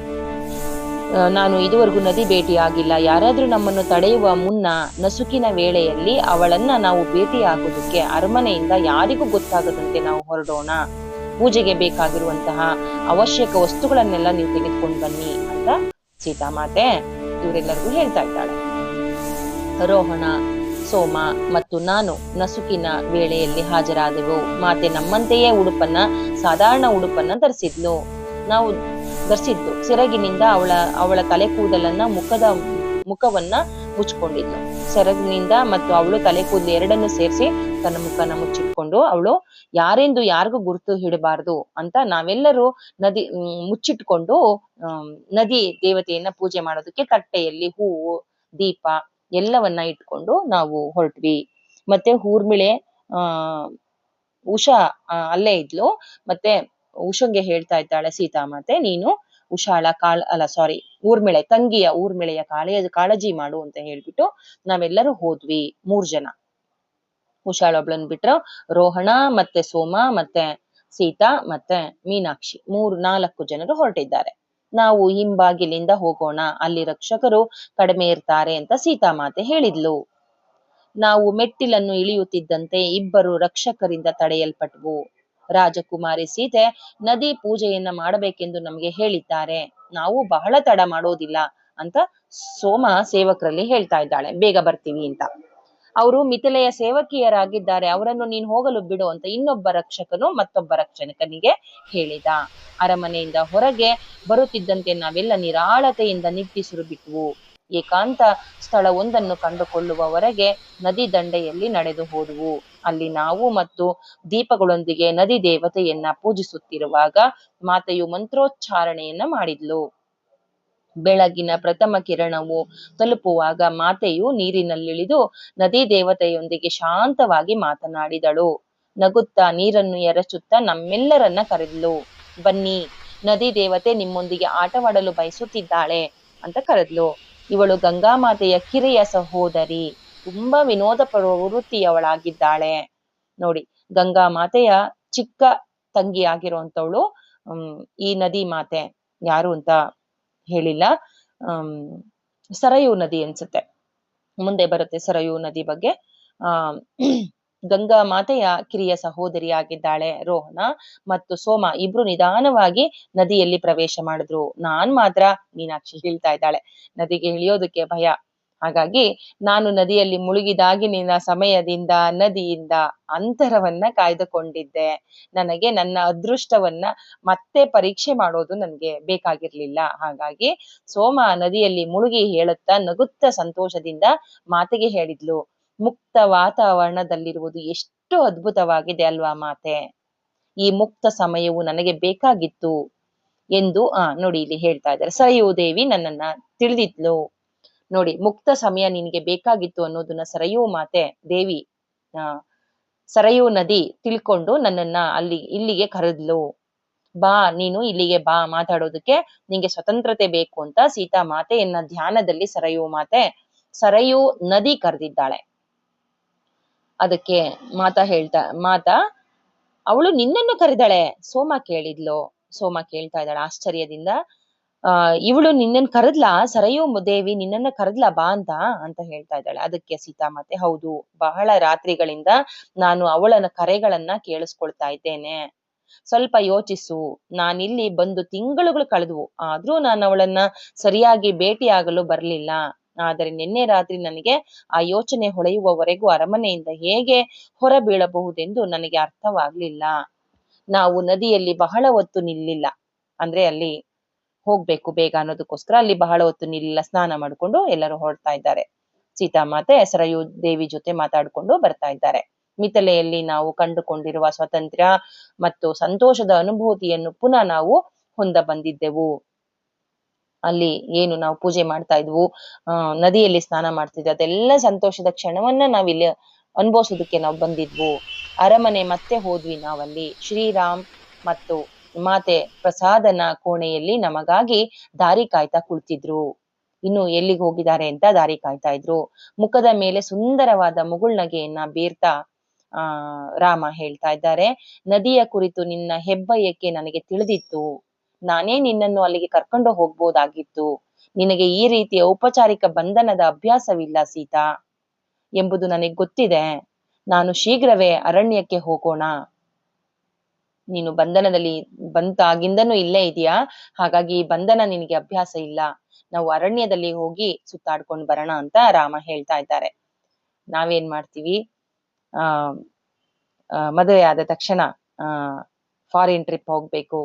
ನಾನು ಇದುವರೆಗೂ ನದಿ ಭೇಟಿಯಾಗಿಲ್ಲ. ಯಾರಾದ್ರೂ ನಮ್ಮನ್ನು ತಡೆಯುವ ಮುನ್ನ ನಸುಕಿನ ವೇಳೆಯಲ್ಲಿ ಅವಳನ್ನ ನಾವು ಭೇಟಿಯಾಗೋದಕ್ಕೆ ಅರಮನೆಯಿಂದ ಯಾರಿಗೂ ಗೊತ್ತಾಗದಂತೆ ನಾವು ಹೊರಡೋಣ. ಪೂಜೆಗೆ ಬೇಕಾಗಿರುವಂತಹ ಅವಶ್ಯಕ ವಸ್ತುಗಳನ್ನೆಲ್ಲ ನೀವು ತೆಗೆದುಕೊಂಡು ಬನ್ನಿ ಅಂತ ಸೀತಾಮಾತೆ ಇವರೆಲ್ಲರಿಗೂ ಹೇಳ್ತಾ ಇದ್ದಾಳೆ. ರೋಹಣ, ಸೋಮ ಮತ್ತು ನಾನು ನಸುಕಿನ ವೇಳೆಯಲ್ಲಿ ಹಾಜರಾದೆವು. ಮಾತೆ ನಮ್ಮಂತೆಯೇ ಸಾಧಾರಣ ಉಡುಪನ್ನ ಧರಿಸಿದ್ಲು. ಸಿರಗಿನಿಂದ ಅವಳ ತಲೆ ಕೂದಲನ್ನ ಮುಖದ ಮುಖವನ್ನ ಮುಚ್ಕೊಂಡಿದ್ಲು ಸೆರಗಿನಿಂದ, ಮತ್ತು ಅವಳು ತಲೆ ಕೂದಲು ಎರಡನ್ನು ಸೇರಿಸಿ ತನ್ನ ಮುಖನ ಮುಚ್ಚಿಟ್ಕೊಂಡು, ಅವಳು ಯಾರೆಂದು ಯಾರಿಗೂ ಗುರುತು ಹಿಡಬಾರ್ದು ಅಂತ ನಾವೆಲ್ಲರೂ ಮುಚ್ಚಿಟ್ಕೊಂಡು ನದಿ ದೇವತೆಯನ್ನ ಪೂಜೆ ಮಾಡೋದಕ್ಕೆ ತಟ್ಟೆಯಲ್ಲಿ ಹೂವು, ದೀಪ ಎಲ್ಲವನ್ನ ಇಟ್ಕೊಂಡು ನಾವು ಹೊರಟ್ವಿ. ಮತ್ತೆ ಊರ್ಮಿಳೆ ಉಷಾ ಅಲ್ಲೇ ಇದ್ಲು. ಮತ್ತೆ ಉಷಂಗೆ ಹೇಳ್ತಾ ಇದ್ದಾಳೆ ಸೀತಾಮಾತೆ, ನೀನು ಉಷಾಳ ಊರ್ಮಿಳೆಯ ಕಾಳಜಿ ಮಾಡು ಅಂತ ಹೇಳ್ಬಿಟ್ಟು ನಾವೆಲ್ಲರೂ ಹೋದ್ವಿ 3 ಜನ. ಉಷಾಳ ಒಬ್ಳನ್ ಬಿಟ್ರು, ರೋಹಣ ಮತ್ತೆ ಸೋಮ ಮತ್ತೆ ಸೀತಾ ಮತ್ತೆ ಮೀನಾಕ್ಷಿ 4 ಜನರು ಹೊರಟಿದ್ದಾರೆ. ನಾವು ಹಿಂಬಾಗಿಲಿಂದ ಹೋಗೋಣ, ಅಲ್ಲಿ ರಕ್ಷಕರು ಕಡಿಮೆ ಇರ್ತಾರೆ ಅಂತ ಸೀತಾಮಾತೆ ಹೇಳಿದ್ಲು. ನಾವು ಮೆಟ್ಟಿಲನ್ನು ಇಳಿಯುತ್ತಿದ್ದಂತೆ ಇಬ್ಬರು ರಕ್ಷಕರಿಂದ ತಡೆಯಲ್ಪಟ್ವು. ರಾಜಕುಮಾರಿ ಸೀತೆ ನದಿ ಪೂಜೆಯನ್ನ ಮಾಡಬೇಕೆಂದು ನಮಗೆ ಹೇಳಿದ್ದಾರೆ, ನಾವು ಬಹಳ ತಡ ಮಾಡೋದಿಲ್ಲ ಅಂತ ಸೋಮ ಸೇವಕರಲ್ಲಿ ಹೇಳ್ತಾ ಇದ್ದಾಳೆ, ಬೇಗ ಬರ್ತೀವಿ ಅಂತ. ಅವರು ಮಿಥಿಲೆಯ ಸೇವಕಿಯರಾಗಿದ್ದಾರೆ, ಅವರನ್ನು ನೀನು ಹೋಗಲು ಬಿಡು ಅಂತ ಇನ್ನೊಬ್ಬ ರಕ್ಷಕನು ಮತ್ತೊಬ್ಬ ರಕ್ಷಕನಿಗೆ ಹೇಳಿದ. ಅರಮನೆಯಿಂದ ಹೊರಗೆ ಬರುತ್ತಿದ್ದಂತೆ ನಾವೆಲ್ಲ ನಿರಾಳತೆಯಿಂದ ನಿಟ್ಟುಸಿರು ಬಿಟ್ವು. ಏಕಾಂತ ಸ್ಥಳವೊಂದನ್ನು ಕಂಡುಕೊಳ್ಳುವವರೆಗೆ ನದಿ ದಂಡೆಯಲ್ಲಿ ನಡೆದು ಹೋದವು. ಅಲ್ಲಿ ನಾವು ಮತ್ತು ದೀಪಗಳೊಂದಿಗೆ ನದಿ ದೇವತೆಯನ್ನ ಪೂಜಿಸುತ್ತಿರುವಾಗ ಮಾತೆಯು ಮಂತ್ರೋಚ್ಚಾರಣೆಯನ್ನ ಮಾಡಿದ್ಲು. ಬೆಳಗಿನ ಪ್ರಥಮ ಕಿರಣವು ತಲುಪುವಾಗ ಮಾತೆಯು ನೀರಿನಲ್ಲಿಳಿದು ನದಿ ದೇವತೆಯೊಂದಿಗೆ ಶಾಂತವಾಗಿ ಮಾತನಾಡಿದಳು. ನಗುತ್ತಾ ನೀರನ್ನು ಎರಚುತ್ತಾ ನಮ್ಮೆಲ್ಲರನ್ನ ಕರೆದ್ಲು. ಬನ್ನಿ, ನದಿ ದೇವತೆ ನಿಮ್ಮೊಂದಿಗೆ ಆಟವಾಡಲು ಬಯಸುತ್ತಿದ್ದಾಳೆ ಅಂತ ಕರೆದ್ಲು. ಇವಳು ಗಂಗಾಮಾತೆಯ ಕಿರಿಯ ಸಹೋದರಿ, ತುಂಬಾ ವಿನೋದ ಪ್ರವೃತ್ತಿಯವಳಾಗಿದ್ದಾಳೆ. ನೋಡಿ, ಗಂಗಾಮಾತೆಯ ಚಿಕ್ಕ ತಂಗಿ ಆಗಿರುವಂತವಳು ಈ ನದಿ ಮಾತೆ ಯಾರು ಅಂತ ಹೇಳಿಲ್ಲ. ಸರಯೂ ನದಿ ಅನ್ಸುತ್ತೆ, ಮುಂದೆ ಬರುತ್ತೆ ಸರಯೂ ನದಿ ಬಗ್ಗೆ. ಗಂಗಾ ಮಾತೆಯ ಕಿರಿಯ ಸಹೋದರಿ ಆಗಿದ್ದಾಳೆ ರೋಹಣ ಮತ್ತು ಸೋಮ. ಇಬ್ರು ನಿಧಾನವಾಗಿ ನದಿಯಲ್ಲಿ ಪ್ರವೇಶ ಮಾಡಿದ್ರು. ನಾನ್ ಮಾತ್ರ, ಮೀನಾಕ್ಷಿ ಹೇಳ್ತಾ ಇದ್ದಾಳೆ, ನದಿಗೆ ಇಳಿಯೋದಕ್ಕೆ ಭಯ. ಹಾಗಾಗಿ ನಾನು ನದಿಯಲ್ಲಿ ಮುಳುಗಿದಾಗಿನ ಸಮಯದಿಂದ ನದಿಯಿಂದ ಅಂತರವನ್ನ ಕಾಯ್ದುಕೊಂಡಿದ್ದೆ. ನನಗೆ ನನ್ನ ಅದೃಷ್ಟವನ್ನ ಮತ್ತೆ ಪರೀಕ್ಷೆ ಮಾಡೋದು ನನ್ಗೆ ಬೇಕಾಗಿರ್ಲಿಲ್ಲ. ಹಾಗಾಗಿ ಸೋಮ ನದಿಯಲ್ಲಿ ಮುಳುಗಿ ಹೇಳುತ್ತಾ ನಗುತ್ತಾ ಸಂತೋಷದಿಂದ ಮಾತೆಗೆ ಹೇಳಿದ್ಲು, ಮುಕ್ತ ವಾತಾವರಣದಲ್ಲಿರುವುದು ಎಷ್ಟು ಅದ್ಭುತವಾಗಿದೆ ಅಲ್ವಾ ಮಾತೆ, ಈ ಮುಕ್ತ ಸಮಯವು ನನಗೆ ಬೇಕಾಗಿತ್ತು ಎಂದು ನೋಡಿ ಇಲ್ಲಿ ಹೇಳ್ತಾ ಇದ್ದಾರೆ. ಸರಯೂ ದೇವಿ ನನ್ನನ್ನ ತಿಳಿದಿದ್ಲು. ನೋಡಿ, ಮುಕ್ತ ಸಮಯ ನಿನಗೆ ಬೇಕಾಗಿತ್ತು ಅನ್ನೋದನ್ನ ಸರಯೂ ಮಾತೆ ದೇವಿ ಸರಯೂ ನದಿ ತಿಳ್ಕೊಂಡು ನನ್ನನ್ನ ಇಲ್ಲಿಗೆ ಕರೆದ್ಲು. ಬಾ, ನೀನು ಇಲ್ಲಿಗೆ ಬಾ ಮಾತಾಡೋದಕ್ಕೆ, ನಿಂಗೆ ಸ್ವತಂತ್ರತೆ ಬೇಕು ಅಂತ ಸೀತಾ ಮಾತೆಯನ್ನ ಧ್ಯಾನದಲ್ಲಿ ಸರಯೂ ನದಿ ಕರೆದಿದ್ದಾಳೆ. ಅದಕ್ಕೆ ಮಾತಾ ಅವಳು ನಿನ್ನನ್ನು ಕರೆದಾಳೆ. ಸೋಮ ಕೇಳ್ತಾ ಇದ್ದಾಳೆ ಆಶ್ಚರ್ಯದಿಂದ, ಇವಳು ನಿನ್ನನ್ನು ಕರೆದ್ಲಾ, ಸರಯೂ ದೇವಿ ನಿನ್ನನ್ನು ಕರೆದ್ಲಾ ಬಾ ಅಂತ ಹೇಳ್ತಾ ಇದ್ದಾಳೆ. ಅದಕ್ಕೆ ಸೀತಾಮಾತೆ, ಹೌದು, ಬಹಳ ರಾತ್ರಿಗಳಿಂದ ನಾನು ಅವಳ ಕರೆಗಳನ್ನ ಕೇಳಿಸ್ಕೊಳ್ತಾ ಇದ್ದೇನೆ. ಸ್ವಲ್ಪ ಯೋಚಿಸು, ನಾನಿಲ್ಲಿ ಬಂದು ತಿಂಗಳುಗಳು ಕಳೆದ್ವು, ಆದ್ರೂ ನಾನು ಅವಳನ್ನ ಸರಿಯಾಗಿ ಭೇಟಿಯಾಗಲು ಬರ್ಲಿಲ್ಲ. ಆದರೆ ನಿನ್ನೆ ರಾತ್ರಿ ನನಗೆ ಆ ಯೋಚನೆ ಹೊಳೆಯುವವರೆಗೂ ಅರಮನೆಯಿಂದ ಹೇಗೆ ಹೊರ ಬೀಳಬಹುದೆಂದು ನನಗೆ ಅರ್ಥವಾಗ್ಲಿಲ್ಲ. ನಾವು ನದಿಯಲ್ಲಿ ಬಹಳ ಹೊತ್ತು ನಿಲ್ಲಿಲ್ಲ, ಅಂದ್ರೆ ಅಲ್ಲಿ ಹೋಗ್ಬೇಕು ಬೇಗ ಅನ್ನೋದಕ್ಕೋಸ್ಕರ ಅಲ್ಲಿ ಬಹಳ ಹೊತ್ತು ನಿಲ್ಲಿಲ್ಲ. ಸ್ನಾನ ಮಾಡ್ಕೊಂಡು ಎಲ್ಲರೂ ಹೊರಡ್ತಾ ಇದ್ದಾರೆ. ಸೀತಾಮಾತೆ ಸರಯೂ ದೇವಿ ಜೊತೆ ಮಾತಾಡ್ಕೊಂಡು ಬರ್ತಾ ಇದ್ದಾರೆ. ಮಿಥಿಲೆಯಲ್ಲಿ ನಾವು ಕಂಡುಕೊಂಡಿರುವ ಸ್ವಾತಂತ್ರ್ಯ ಮತ್ತು ಸಂತೋಷದ ಅನುಭೂತಿಯನ್ನು ಪುನಃ ನಾವು ಹೊಂದ ಬಂದಿದ್ದೆವು. ಅಲ್ಲಿ ಏನು ನಾವು ಪೂಜೆ ಮಾಡ್ತಾ ಇದ್ವು, ನದಿಯಲ್ಲಿ ಸ್ನಾನ ಮಾಡ್ತಿದ್ವಿ, ಅದೆಲ್ಲ ಸಂತೋಷದ ಕ್ಷಣವನ್ನ ನಾವಿಲ್ಲಿ ಅನುಭವಿಸೋದಕ್ಕೆ ನಾವು ಬಂದಿದ್ವು. ಅರಮನೆ ಮತ್ತೆ ಹೋದ್ವಿ. ನಾವಲ್ಲಿ ಶ್ರೀರಾಮ್ ಮತ್ತು ಮಾತೆ ಪ್ರಸಾದನ ಕೋಣೆಯಲ್ಲಿ ನಮಗಾಗಿ ದಾರಿ ಕಾಯ್ತಾ ಕುಳಿತಿದ್ರು. ಇನ್ನು ಎಲ್ಲಿಗೆ ಹೋಗಿದ್ದಾರೆ ಅಂತ ದಾರಿ ಕಾಯ್ತಾ ಇದ್ರು. ಮುಖದ ಮೇಲೆ ಸುಂದರವಾದ ಮುಗುಳ್ನಗೆಯನ್ನ ಬೀರ್ತಾ ರಾಮ ಹೇಳ್ತಾ ಇದ್ದಾರೆ, ನದಿಯ ಕುರಿತು ನಿನ್ನ ಹೆಬ್ಬಯಕ್ಕೆ ನನಗೆ ತಿಳಿದಿತ್ತು. ನಾನೇ ನಿನ್ನನ್ನು ಅಲ್ಲಿಗೆ ಕರ್ಕೊಂಡು ಹೋಗ್ಬೋದಾಗಿತ್ತು. ನಿನಗೆ ಈ ರೀತಿಯ ಔಪಚಾರಿಕ ಬಂಧನದ ಅಭ್ಯಾಸವಿಲ್ಲ ಸೀತಾ ಎಂಬುದು ನನಗೆ ಗೊತ್ತಿದೆ. ನಾನು ಶೀಘ್ರವೇ ಅರಣ್ಯಕ್ಕೆ ಹೋಗೋಣ. ನೀನು ಬಂಧನದಲ್ಲಿ ಬಂತಾಗಿಂದನೂ ಇಲ್ಲೇ ಇದೆಯಾ, ಹಾಗಾಗಿ ಈ ಬಂಧನ ನಿನಗೆ ಅಭ್ಯಾಸ ಇಲ್ಲ. ನಾವು ಅರಣ್ಯದಲ್ಲಿ ಹೋಗಿ ಸುತ್ತಾಡ್ಕೊಂಡು ಬರೋಣ ಅಂತ ರಾಮ ಹೇಳ್ತಾ ಇದ್ದಾರೆ. ನಾವೇನ್ ಮಾಡ್ತೀವಿ, ಮದುವೆ ಆದ ತಕ್ಷಣ ಫಾರಿನ್ ಟ್ರಿಪ್ ಹೋಗ್ಬೇಕು,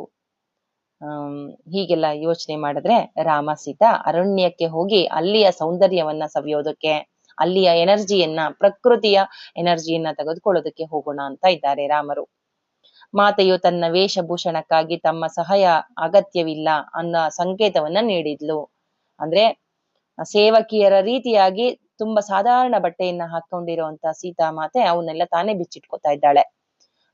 ಹೀಗೆಲ್ಲ ಯೋಚನೆ ಮಾಡಿದ್ರೆ ರಾಮ ಸೀತಾ ಅರಣ್ಯಕ್ಕೆ ಹೋಗಿ ಅಲ್ಲಿಯ ಸೌಂದರ್ಯವನ್ನ ಸವಿಯೋದಕ್ಕೆ, ಅಲ್ಲಿಯ ಎನರ್ಜಿಯನ್ನ, ಪ್ರಕೃತಿಯ ಎನರ್ಜಿಯನ್ನ ತೆಗೆದುಕೊಳ್ಳೋದಕ್ಕೆ ಹೋಗೋಣ ಅಂತ ಇದ್ದಾರೆ ರಾಮರು. ಮಾತೆಯು ತನ್ನ ವೇಷಭೂಷಣಕ್ಕಾಗಿ ತಮ್ಮ ಸಹಾಯ ಅಗತ್ಯವಿಲ್ಲ ಅನ್ನೋ ಸಂಕೇತವನ್ನ ನೀಡಿದ್ಲು. ಅಂದ್ರೆ ಸೇವಕಿಯರ ರೀತಿಯಾಗಿ ತುಂಬಾ ಸಾಧಾರಣ ಬಟ್ಟೆಯನ್ನ ಹಾಕೊಂಡಿರುವಂತ ಸೀತಾಮಾತೆ ಅವನ್ನೆಲ್ಲ ತಾನೇ ಬಿಚ್ಚಿಟ್ಕೊತಾ ಇದ್ದಾಳೆ.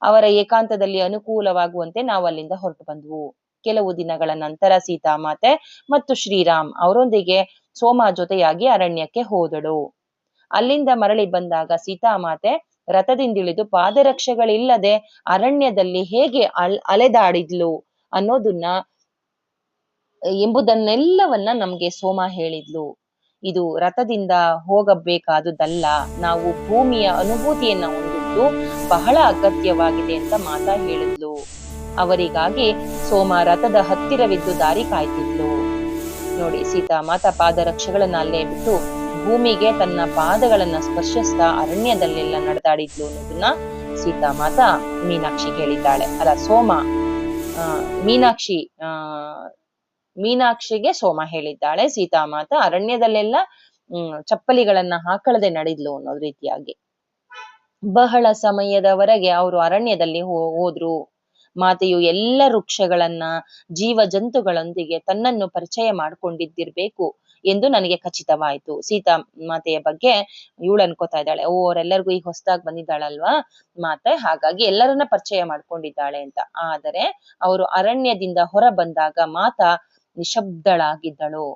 ಅವರ ಏಕಾಂತದಲ್ಲಿ ಅನುಕೂಲವಾಗುವಂತೆ ನಾವು ಅಲ್ಲಿಂದ ಹೊರಟು ಬಂದ್ವು. ಕೆಲವು ದಿನಗಳ ನಂತರ ಸೀತಾಮಾತೆ ಮತ್ತು ಶ್ರೀರಾಮ್ ಅವರೊಂದಿಗೆ ಸೋಮ ಜೊತೆಯಾಗಿ ಅರಣ್ಯಕ್ಕೆ ಹೋದಳು. ಅಲ್ಲಿಂದ ಮರಳಿ ಬಂದಾಗ ಸೀತಾಮಾತೆ ರಥದಿಂದಿಳಿದು ಪಾದರಕ್ಷೆಗಳಿಲ್ಲದೆ ಅರಣ್ಯದಲ್ಲಿ ಹೇಗೆ ಅಲೆದಾಡಿದ್ಲು ಅನ್ನೋದನ್ನ ಎಂಬುದನ್ನೆಲ್ಲವನ್ನ ನಮ್ಗೆ ಸೋಮ ಹೇಳಿದ್ಲು. ಇದು ರಥದಿಂದ ಹೋಗಬೇಕಾದುದಲ್ಲ, ನಾವು ಭೂಮಿಯ ಅನುಭೂತಿಯನ್ನ ಹೊಂದುವುದು ಬಹಳ ಅಗತ್ಯವಾಗಿದೆ ಅಂತ ಮಾತಾ ಹೇಳಿದ್ಲು. ಅವರಿಗಾಗಿ ಸೋಮ ರಥದ ಹತ್ತಿರವಿದ್ದು ದಾರಿ ಕಾಯ್ತಿದ್ಲು. ನೋಡಿ, ಸೀತಾ ಮಾತಾ ಪಾದರಕ್ಷೆಗಳನ್ನ ಅಲ್ಲೇ ಬಿಟ್ಟು ಭೂಮಿಗೆ ತನ್ನ ಪಾದಗಳನ್ನ ಸ್ಪರ್ಶಿಸ್ತಾ ಅರಣ್ಯದಲ್ಲೆಲ್ಲ ನಡೆದಾಡಿದ್ಲು ಅನ್ನೋದನ್ನ ಸೀತಾ ಮಾತಾ ಮೀನಾಕ್ಷಿ ಹೇಳಿದ್ದಾಳೆ. ಅಲ್ಲ, ಸೋಮ ಮೀನಾಕ್ಷಿಗೆ ಸೋಮ ಹೇಳಿದ್ದಾಳೆ. ಸೀತಾಮಾತ ಅರಣ್ಯದಲ್ಲೆಲ್ಲ ಚಪ್ಪಲಿಗಳನ್ನ ಹಾಕಳದೆ ನಡೆದ್ಲು ಅನ್ನೋದ್ ರೀತಿಯಾಗಿ. ಬಹಳ ಸಮಯದವರೆಗೆ ಅವರು ಅರಣ್ಯದಲ್ಲಿ ಹೋದ್ರು. ಮಾತೆಯು ಎಲ್ಲ ವೃಕ್ಷಗಳನ್ನ, ಜೀವ ಜಂತುಗಳೊಂದಿಗೆ ತನ್ನನ್ನು ಪರಿಚಯ ಮಾಡ್ಕೊಂಡಿದ್ದಿರ್ಬೇಕು ಎಂದು ನನಗೆ ಖಚಿತವಾಯ್ತು. ಸೀತಾ ಮಾತೆಯ ಬಗ್ಗೆ ಇವಳು ಅನ್ಕೋತಾ ಇದ್ದಾಳೆ, ಅವರೆಲ್ಲರಿಗೂ ಈಗ ಹೊಸದಾಗಿ ಬಂದಿದ್ದಾಳಲ್ವಾ ಮಾತೆ, ಹಾಗಾಗಿ ಎಲ್ಲರನ್ನ ಪರಿಚಯ ಮಾಡ್ಕೊಂಡಿದ್ದಾಳೆ ಅಂತ. ಆದರೆ ಅವರು ಅರಣ್ಯದಿಂದ ಹೊರ ಬಂದಾಗ ಮಾತಾ ನಿಶಬ್ದಳಾಗಿದ್ದಳು.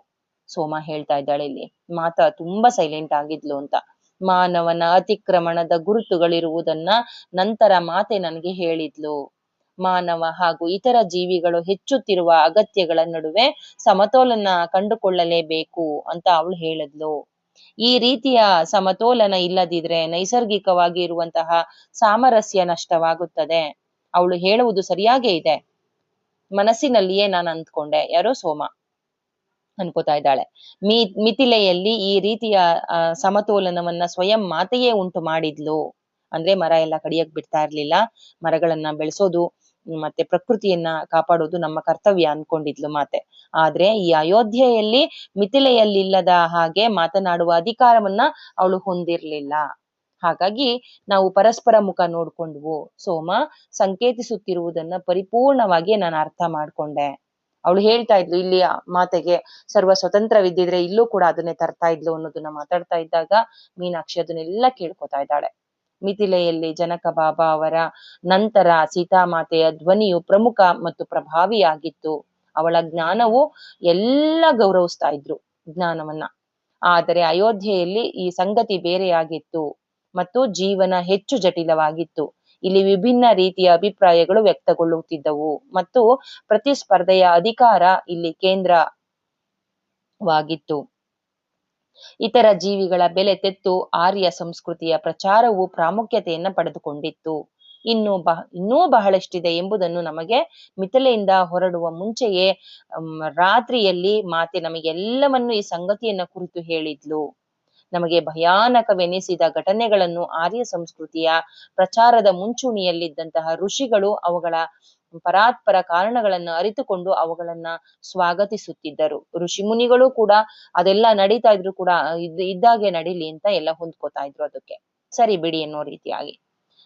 ಸೋಮ ಹೇಳ್ತಾ ಇದ್ದಾಳೆ ಇಲ್ಲಿ, ಮಾತಾ ತುಂಬಾ ಸೈಲೆಂಟ್ ಆಗಿದ್ಲು ಅಂತ. ಮಾನವನ ಅತಿಕ್ರಮಣದ ಗುರುತುಗಳಿರುವುದನ್ನ ನಂತರ ಮಾತೆ ನನಗೆ ಹೇಳಿದ್ಲು. ಮಾನವ ಹಾಗೂ ಇತರ ಜೀವಿಗಳು ಹೆಚ್ಚುತ್ತಿರುವ ಅಗತ್ಯಗಳ ನಡುವೆ ಸಮತೋಲನ ಕಂಡುಕೊಳ್ಳಲೇಬೇಕು ಅಂತ ಅವಳು ಹೇಳಿದ್ಲು. ಈ ರೀತಿಯ ಸಮತೋಲನ ಇಲ್ಲದಿದ್ರೆ ನೈಸರ್ಗಿಕವಾಗಿ ಇರುವಂತಹ ಸಾಮರಸ್ಯ ನಷ್ಟವಾಗುತ್ತದೆ. ಅವಳು ಹೇಳುವುದು ಸರಿಯಾಗೇ ಇದೆ. ಮನಸ್ಸಿನಲ್ಲಿಯೇ ನಾನು ಅಂದ್ಕೊಂಡೆ, ಯಾರೋ ಸೋಮ ಅನ್ಕೋತಾ ಇದ್ದಾಳೆ. ಮಿಥಿಲೆಯಲ್ಲಿ ಈ ರೀತಿಯ ಸಮತೋಲನವನ್ನ ಸ್ವಯಂ ಮಾತೆಯೇ ಉಂಟು ಮಾಡಿದ್ಲು. ಅಂದ್ರೆ ಮರ ಎಲ್ಲ ಕಡಿಯಕ್ ಬಿಡ್ತಾ ಇರ್ಲಿಲ್ಲ, ಮರಗಳನ್ನ ಬೆಳೆಸೋದು ಮತ್ತೆ ಪ್ರಕೃತಿಯನ್ನ ಕಾಪಾಡೋದು ನಮ್ಮ ಕರ್ತವ್ಯ ಅನ್ಕೊಂಡಿದ್ಲು ಮಾತೆ. ಆದ್ರೆ ಈ ಅಯೋಧ್ಯೆಯಲ್ಲಿ ಮಿಥಿಲೆಯಲ್ಲಿಲ್ಲದ ಹಾಗೆ ಮಾತನಾಡುವ ಅಧಿಕಾರವನ್ನ ಅವಳು ಹೊಂದಿರ್ಲಿಲ್ಲ. ಹಾಗಾಗಿ ನಾವು ಪರಸ್ಪರ ಮುಖ ನೋಡ್ಕೊಂಡ್ವು. ಸೋಮ ಸಂಕೇತಿಸುತ್ತಿರುವುದನ್ನ ಪರಿಪೂರ್ಣವಾಗಿ ನಾನು ಅರ್ಥ ಮಾಡ್ಕೊಂಡೆ. ಅವಳು ಹೇಳ್ತಾ ಇದ್ಲು, ಇಲ್ಲಿಯ ಮಾತೆಗೆ ಸರ್ವ ಸ್ವತಂತ್ರವಿದ್ದಿದ್ರೆ ಇಲ್ಲೂ ಕೂಡ ಅದನ್ನೇ ತರ್ತಾ ಇದ್ಲು ಅನ್ನೋದನ್ನ ಮಾತಾಡ್ತಾ ಇದ್ದಾಗ ಮೀನಾಕ್ಷಿ ಅದನ್ನೆಲ್ಲ ಕೇಳ್ಕೊತಾ ಇದ್ದಾಳೆ. ಮಿಥಿಲೆಯಲ್ಲಿ ಜನಕ ಬಾಬಾ ಅವರ ನಂತರ ಸೀತಾಮಾತೆಯ ಧ್ವನಿಯು ಪ್ರಮುಖ ಮತ್ತು ಪ್ರಭಾವಿಯಾಗಿತ್ತು. ಅವಳ ಜ್ಞಾನವು ಎಲ್ಲ ಗೌರವಿಸ್ತಾ ಇದ್ರು ಜ್ಞಾನವನ್ನ. ಆದರೆ ಅಯೋಧ್ಯೆಯಲ್ಲಿ ಈ ಸಂಗತಿ ಬೇರೆಯಾಗಿತ್ತು ಮತ್ತು ಜೀವನ ಹೆಚ್ಚು ಜಟಿಲವಾಗಿತ್ತು. ಇಲ್ಲಿ ವಿಭಿನ್ನ ರೀತಿಯ ಅಭಿಪ್ರಾಯಗಳು ವ್ಯಕ್ತಗೊಳ್ಳುತ್ತಿದ್ದವು ಮತ್ತು ಪ್ರತಿಸ್ಪರ್ಧೆಯ ಅಧಿಕಾರ ಇಲ್ಲಿ ಕೇಂದ್ರವಾಗಿತ್ತು. ಇತರ ಜೀವಿಗಳ ಬೆಲೆ ತೆತ್ತು ಆರ್ಯ ಸಂಸ್ಕೃತಿಯ ಪ್ರಚಾರವು ಪ್ರಾಮುಖ್ಯತೆಯನ್ನ ಪಡೆದುಕೊಂಡಿತ್ತು. ಇನ್ನೂ ಬಹಳಷ್ಟಿದೆ ಎಂಬುದನ್ನು ನಮಗೆ ಮಿಥಿಲೆಯಿಂದ ಹೊರಡುವ ಮುಂಚೆಯೇ ರಾತ್ರಿಯಲ್ಲಿ ಮಾತೆ ನಮಗೆಲ್ಲವನ್ನು ಈ ಸಂಗತಿಯನ್ನ ಕುರಿತು ಹೇಳಿದ್ಲು. ನಮಗೆ ಭಯಾನಕವೆನಿಸಿದ ಘಟನೆಗಳನ್ನು ಆರ್ಯ ಸಂಸ್ಕೃತಿಯ ಪ್ರಚಾರದ ಮುಂಚೂಣಿಯಲ್ಲಿದ್ದಂತಹ ಋಷಿಗಳು ಅವುಗಳ ಪರಾತ್ಪರ ಕಾರಣಗಳನ್ನ ಅರಿತುಕೊಂಡು ಅವುಗಳನ್ನ ಸ್ವಾಗತಿಸುತ್ತಿದ್ದರು. ಋಷಿ ಮುನಿಗಳು ಕೂಡ ಅದೆಲ್ಲ ನಡೀತಾ ಇದ್ರು ಕೂಡ ಇದ್ದಾಗೆ ನಡೀಲಿ ಅಂತ ಎಲ್ಲ ಹೊಂದ್ಕೋತಾ ಇದ್ರು. ಅದಕ್ಕೆ ಸರಿ ಬಿಡಿ ಅನ್ನೋ ರೀತಿಯಾಗಿ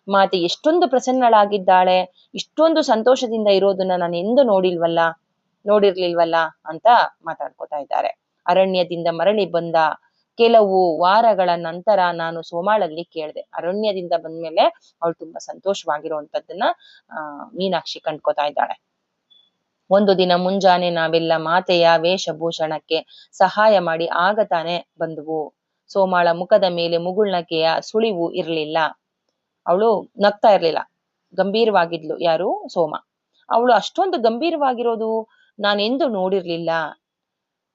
ಮಾತೆ ಎಷ್ಟೊಂದು ಪ್ರಸನ್ನಳಾಗಿದ್ದಾಳೆ, ಇಷ್ಟೊಂದು ಸಂತೋಷದಿಂದ ಇರೋದನ್ನ ನಾನು ಎಂದು ನೋಡಿರ್ಲಿಲ್ವಲ್ಲ ಅಂತ ಮಾತಾಡ್ಕೋತಾ ಇದ್ದಾರೆ. ಅರಣ್ಯದಿಂದ ಮರಳಿ ಬಂದ ಕೆಲವು ವಾರಗಳ ನಂತರ ನಾನು ಸೋಮಾಳಲ್ಲಿ ಕೇಳಿದೆ. ಅರಣ್ಯದಿಂದ ಬಂದ್ಮೇಲೆ ಅವಳು ತುಂಬಾ ಸಂತೋಷವಾಗಿರುವಂತದ್ದನ್ನ ಮೀನಾಕ್ಷಿ ಕಂಡ್ಕೋತಾ ಇದ್ದಾಳೆ. ಒಂದು ದಿನ ಮುಂಜಾನೆ ನಾವೆಲ್ಲ ಮಾತೆಯ ವೇಷಭೂಷಣಕ್ಕೆ ಸಹಾಯ ಮಾಡಿ ಆಗ ತಾನೇ ಬಂದ್ವು. ಸೋಮಾಳ ಮುಖದ ಮೇಲೆ ಮುಗುಳ್ನಗೆಯ ಸುಳಿವು ಇರ್ಲಿಲ್ಲ. ಅವಳು ನಗ್ತಾ ಇರ್ಲಿಲ್ಲ, ಗಂಭೀರವಾಗಿದ್ಲು. ಯಾರು? ಸೋಮ. ಅವಳು ಅಷ್ಟೊಂದು ಗಂಭೀರವಾಗಿರೋದು ನಾನೆಂದು ನೋಡಿರ್ಲಿಲ್ಲ.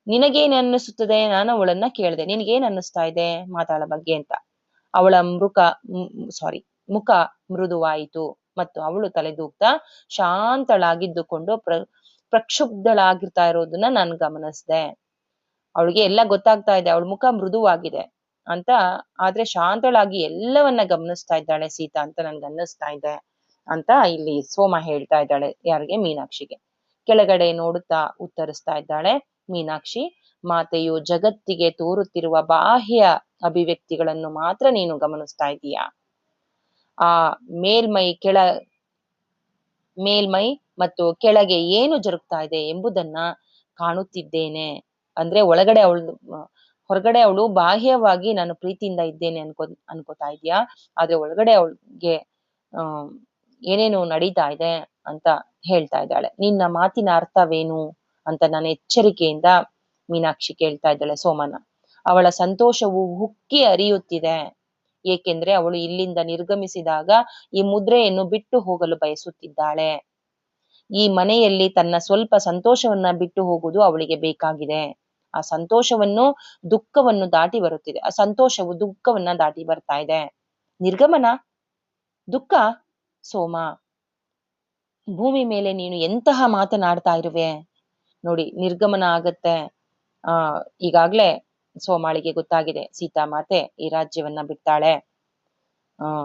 ನಿನಗೇನ್ ಅನ್ನಿಸುತ್ತದೆ? ನಾನು ಅವಳನ್ನ ಕೇಳಿದೆ, ನಿನಗೇನ್ ಅನ್ನಿಸ್ತಾ ಇದೆ ಮಾತಾಳ ಬಗ್ಗೆ ಅಂತ. ಅವಳ ಮುಖ ಮೃದುವಾಯಿತು ಮತ್ತು ಅವಳು ತಲೆದೂಗ್ತಾ ಶಾಂತಳಾಗಿದ್ದುಕೊಂಡು ಪ್ರಕ್ಷುಬ್ಧಳಾಗಿರ್ತಾ ಇರೋದನ್ನ ನಾನು ಗಮನಿಸ್ದೆ. ಅವಳಿಗೆ ಎಲ್ಲ ಗೊತ್ತಾಗ್ತಾ ಇದೆ, ಅವಳ ಮುಖ ಮೃದುವಾಗಿದೆ ಅಂತ, ಆದ್ರೆ ಶಾಂತಳಾಗಿ ಎಲ್ಲವನ್ನ ಗಮನಿಸ್ತಾ ಇದ್ದಾಳೆ ಸೀತಾ ಅಂತ ನನ್ಗೆ ಅನ್ನಿಸ್ತಾ ಇದೆ ಅಂತ ಇಲ್ಲಿ ಸೋಮ ಹೇಳ್ತಾ ಇದ್ದಾಳೆ. ಯಾರಿಗೆ? ಮೀನಾಕ್ಷಿಗೆ. ಕೆಳಗಡೆ ನೋಡುತ್ತಾ ಉತ್ತರಿಸ್ತಾ ಇದ್ದಾಳೆ ಮೀನಾಕ್ಷಿ. ಮಾತೆಯು ಜಗತ್ತಿಗೆ ತೋರುತ್ತಿರುವ ಬಾಹ್ಯ ಅಭಿವ್ಯಕ್ತಿಗಳನ್ನು ಮಾತ್ರ ನೀನು ಗಮನಿಸ್ತಾ ಇದೀಯಾ. ಆ ಮೇಲ್ಮೈ ಮತ್ತು ಕೆಳಗೆ ಏನು ಜರುಗ್ತಾ ಇದೆ ಎಂಬುದನ್ನ ಕಾಣುತ್ತಿದ್ದೇನೆ. ಅಂದ್ರೆ ಹೊರಗಡೆ ಅವಳು ಬಾಹ್ಯವಾಗಿ ನಾನು ಪ್ರೀತಿಯಿಂದ ಇದ್ದೇನೆ ಅನ್ಕೋತಾ ಇದೀಯಾ, ಆದ್ರೆ ಒಳಗಡೆ ಅವಳಿಗೆ ಏನೇನು ನಡೀತಾ ಇದೆ ಅಂತ ಹೇಳ್ತಾ ಇದ್ದಾಳೆ. ನಿನ್ನ ಮಾತಿನ ಅರ್ಥವೇನು ಅಂತ ನಾನು ಎಚ್ಚರಿಕೆಯಿಂದ ಮೀನಾಕ್ಷಿ ಕೇಳ್ತಾ ಇದ್ದಾಳೆ ಸೋಮನ. ಅವಳ ಸಂತೋಷವು ಉಕ್ಕಿ ಹರಿಯುತ್ತಿದೆ, ಏಕೆಂದ್ರೆ ಅವಳು ಇಲ್ಲಿಂದ ನಿರ್ಗಮಿಸಿದಾಗ ಈ ಮುದ್ರೆಯನ್ನು ಬಿಟ್ಟು ಹೋಗಲು ಬಯಸುತ್ತಿದ್ದಾಳೆ. ಈ ಮನೆಯಲ್ಲಿ ತನ್ನ ಸ್ವಲ್ಪ ಸಂತೋಷವನ್ನ ಬಿಟ್ಟು ಹೋಗುವುದು ಅವಳಿಗೆ ಬೇಕಾಗಿದೆ. ಆ ಸಂತೋಷವನ್ನು ದುಃಖವನ್ನು ದಾಟಿ ಬರುತ್ತಿದೆ, ಆ ಸಂತೋಷವು ದುಃಖವನ್ನ ದಾಟಿ ಬರ್ತಾ ಇದೆ. ನಿರ್ಗಮನ, ದುಃಖ? ಸೋಮ, ಭೂಮಿ ಮೇಲೆ ನೀನು ಎಂತಹ ಮಾತನಾಡ್ತಾ ಇರುವೆ ನೋಡಿ. ನಿರ್ಗಮನ ಆಗತ್ತೆ. ಈಗಾಗ್ಲೇ ಸೋಮಾಳಿಗೆ ಗೊತ್ತಾಗಿದೆ, ಸೀತಾಮಾತೆ ಈ ರಾಜ್ಯವನ್ನ ಬಿಡ್ತಾಳೆ,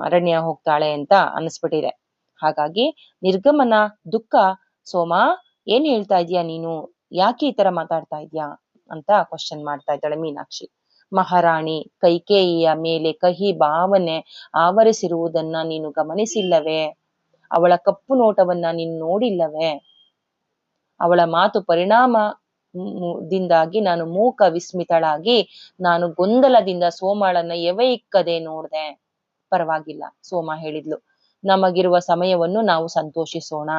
ಅರಣ್ಯ ಹೋಗ್ತಾಳೆ ಅಂತ ಅನಿಸ್ಬಿಟ್ಟಿದೆ. ಹಾಗಾಗಿ ನಿರ್ಗಮನ, ದುಃಖ. ಸೋಮ, ಏನ್ ಹೇಳ್ತಾ ಇದೀಯಾ ನೀನು? ಯಾಕೆ ಈ ತರ ಮಾತಾಡ್ತಾ ಇದ್ಯಾ ಅಂತ ಕ್ವಶನ್ ಮಾಡ್ತಾ ಇದ್ದಾಳೆ ಮೀನಾಕ್ಷಿ. ಮಹಾರಾಣಿ ಕೈಕೇಯಿಯ ಮೇಲೆ ಕಹಿ ಭಾವನೆ ಆವರಿಸಿರುವುದನ್ನ ನೀನು ಗಮನಿಸಿಲ್ಲವೇ? ಅವಳ ಕಪ್ಪು ನೋಟವನ್ನ ನೀನು ನೋಡಿಲ್ಲವೇ? ಅವಳ ಮಾತು ಪರಿಣಾಮದಿಂದಾಗಿ ನಾನು ಮೂಕ ವಿಸ್ಮಿತಳಾಗಿ ನಾನು ಗೊಂದಲದಿಂದ ಸೋಮಾಳನ್ನ ಎವೆಯಿಕ್ಕದೆ ನೋಡ್ದೆ. ಪರವಾಗಿಲ್ಲ, ಸೋಮ ಹೇಳಿದ್ಲು, ನಮಗಿರುವ ಸಮಯವನ್ನು ನಾವು ಸಂತೋಷಿಸೋಣ.